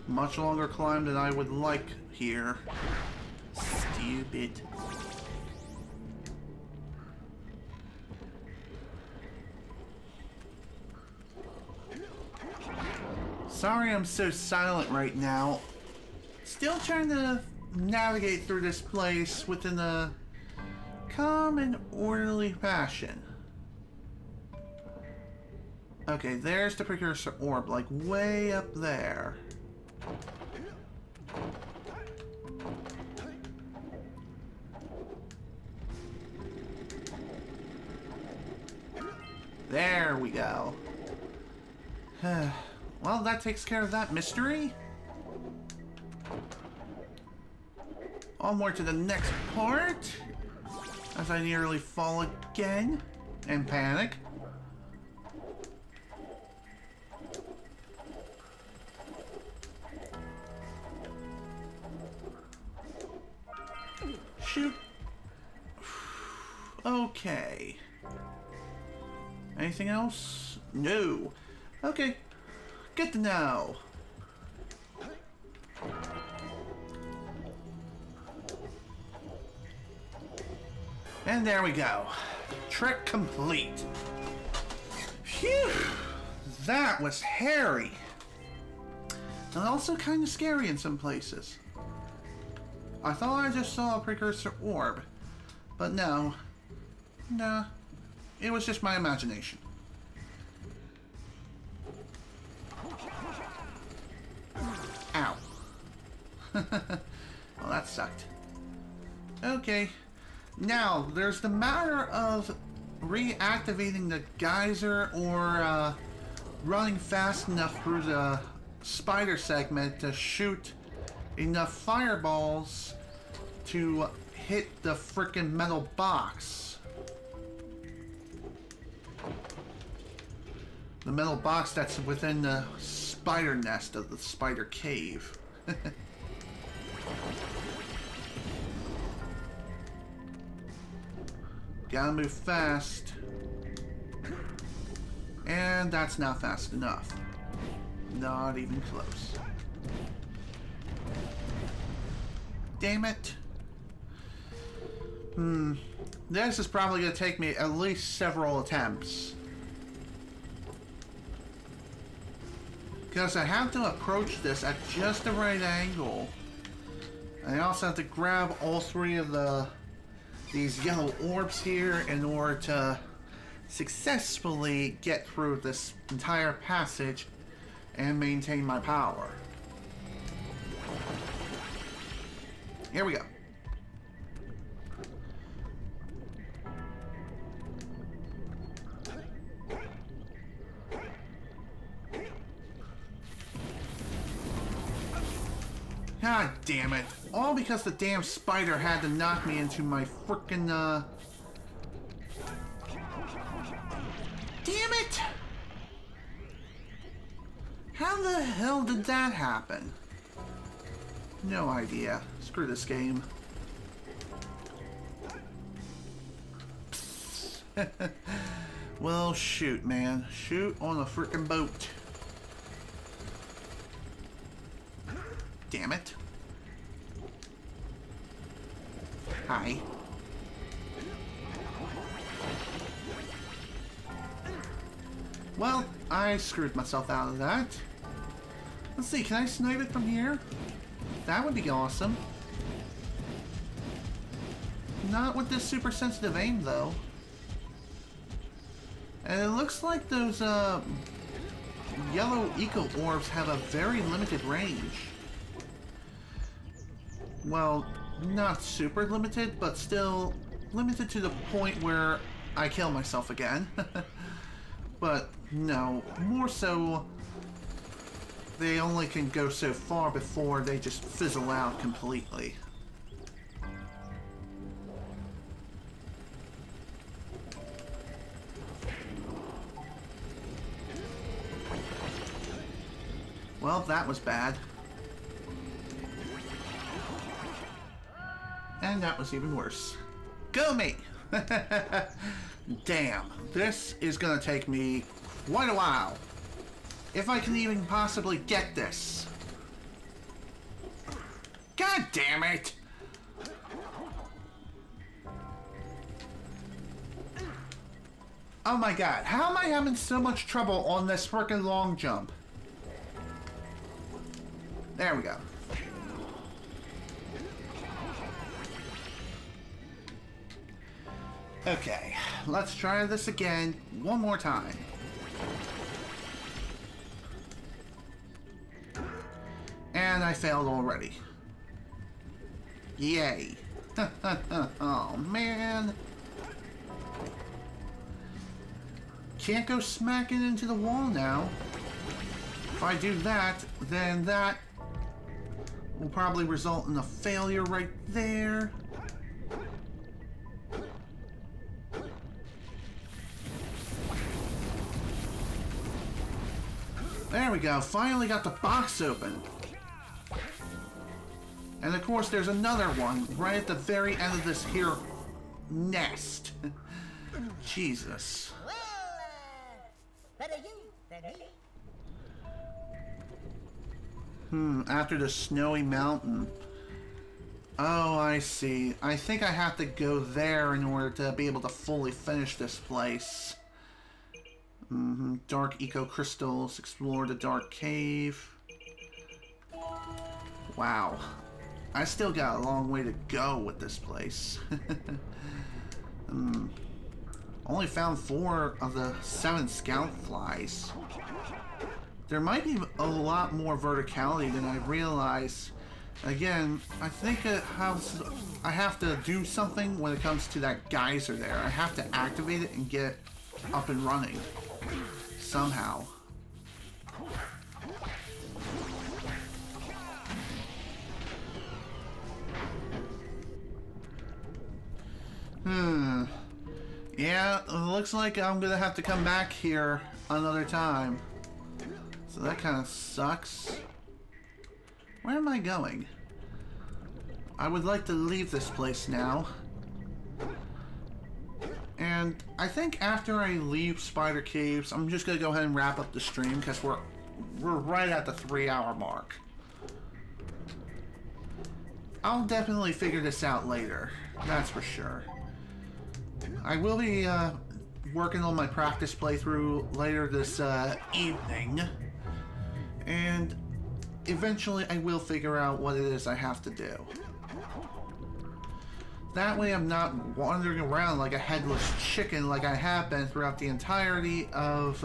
Much longer climb than I would like here. Stupid. Sorry I'm so silent right now. Still trying to navigate through this place within a calm and orderly fashion. Okay, there's the precursor orb, like way up there. There we go. Well, that takes care of that mystery. Onward to the next part. As I nearly fall again and panic. Shoot. Okay. Anything else? No. Okay. Good to know. And there we go. Trick complete. Phew! That was hairy. And also kind of scary in some places. I thought I just saw a precursor orb. But no. Nah. It was just my imagination. Ow. Well, that sucked. Okay. Now, there's the matter of reactivating the geyser or running fast enough through the spider segment to shoot enough fireballs to hit the frickin' metal box. The metal box that's within the spider nest of the spider cave. Gotta move fast. And that's not fast enough. Not even close. Damn it. This is probably gonna take me at least several attempts. Because I have to approach this at just the right angle. I also have to grab all three of these yellow orbs here in order to successfully get through this entire passage and maintain my power. Here we go. God damn it. All because the damn spider had to knock me into my frickin' Damn it! How the hell did that happen? No idea. Screw this game. Well, shoot, man. Shoot on a frickin' boat. Damn it. Hi. Well, I screwed myself out of that. Let's see, can I snipe it from here? That would be awesome. Not with this super sensitive aim, though. And it looks like those yellow eco orbs have a very limited range. Well, not super limited, but still limited to the point where I kill myself again. But no, more so they only can go so far before they just fizzle out completely. Well, that was bad. And that was even worse. Go me! Damn, this is gonna take me quite a while. If I can even possibly get this. God damn it! Oh my god, how am I having so much trouble on this frickin' long jump? There we go. Okay, let's try this again one more time. And I failed already. Yay. Oh, man. Can't go smacking into the wall now. If I do that, then that will probably result in a failure right there. There we go, finally got the box open. And of course, there's another one right at the very end of this here nest. Jesus. Well, better you than me. After the snowy mountain. Oh, I see. I think I have to go there in order to be able to fully finish this place. Dark eco crystals. Explore the dark cave. Wow. I still got a long way to go with this place. Only found 4 of the 7 scout flies. There might be a lot more verticality than I realized. Again, I think I have to do something when it comes to that geyser there. I have to activate it and get it up and running. Somehow. Yeah, it looks like I'm gonna have to come back here another time. So that kind of sucks. Where am I going? I would like to leave this place now. And I think after I leave Spider Caves, I'm just gonna go ahead and wrap up the stream because we're right at the 3-hour mark. I'll definitely figure this out later. That's for sure. I will be working on my practice playthrough later this evening. And eventually I will figure out what it is I have to do. That way I'm not wandering around like a headless chicken like I have been throughout the entirety of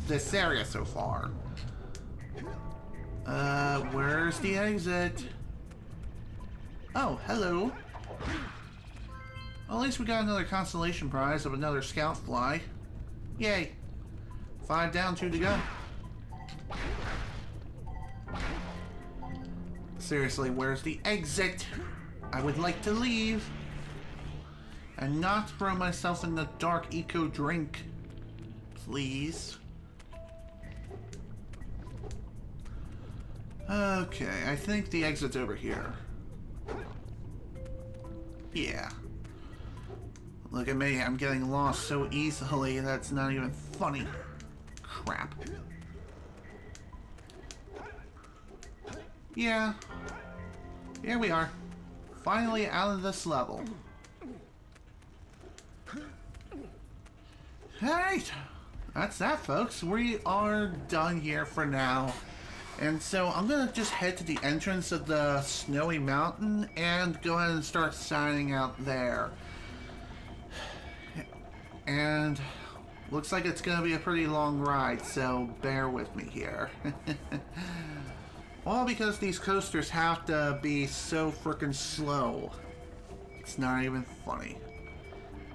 this area so far. Where's the exit? Oh, hello. Well, at least we got another constellation prize of another scout fly. Yay. 5 down, 2 to go. Seriously, where's the exit? I would like to leave. And not throw myself in the dark eco drink. Please. Okay, I think the exit's over here. Yeah. Look at me, I'm getting lost so easily, that's not even funny. Crap. Yeah. Here we are. Finally out of this level. Alright. That's that, folks. We are done here for now. And so I'm gonna just head to the entrance of the snowy mountain and go ahead and start signing out there. And looks like it's gonna be a pretty long ride, so bear with me here. All because these coasters have to be so freaking slow. It's not even funny.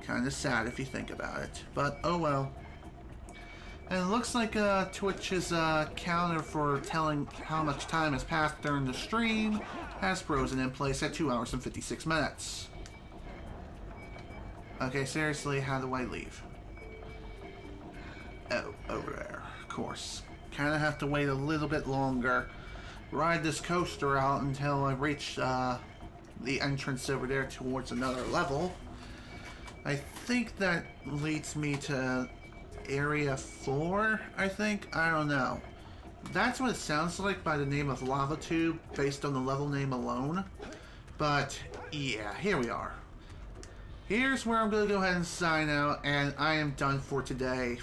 Kinda sad if you think about it, but oh well. And it looks like Twitch's counter for telling how much time has passed during the stream has frozen in place at 2 hours and 56 minutes. Okay, seriously, how do I leave? Oh, over there, of course. Kinda have to wait a little bit longer. Ride this coaster out until I reach the entrance over there towards another level. I think that leads me to Area 4, I think? I don't know. That's what it sounds like by the name of Lava Tube, based on the level name alone. But, yeah, here we are. Here's where I'm going to go ahead and sign out, and I am done for today.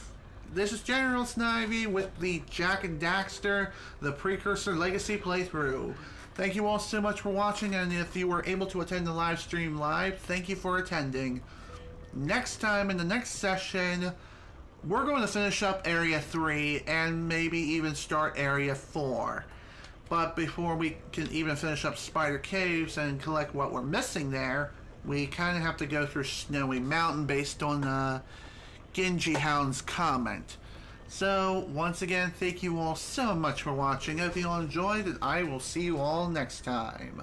This is General Snivy with the Jak and Daxter, the Precursor Legacy playthrough. Thank you all so much for watching, and if you were able to attend the live stream live, thank you for attending. Next time, in the next session, we're going to finish up Area 3 and maybe even start Area 4. But before we can even finish up Spider Caves and collect what we're missing there, we kind of have to go through Snowy Mountain based on Genji Hound's comment. So, once again, thank you all so much for watching. If you all enjoyed, and I will see you all next time.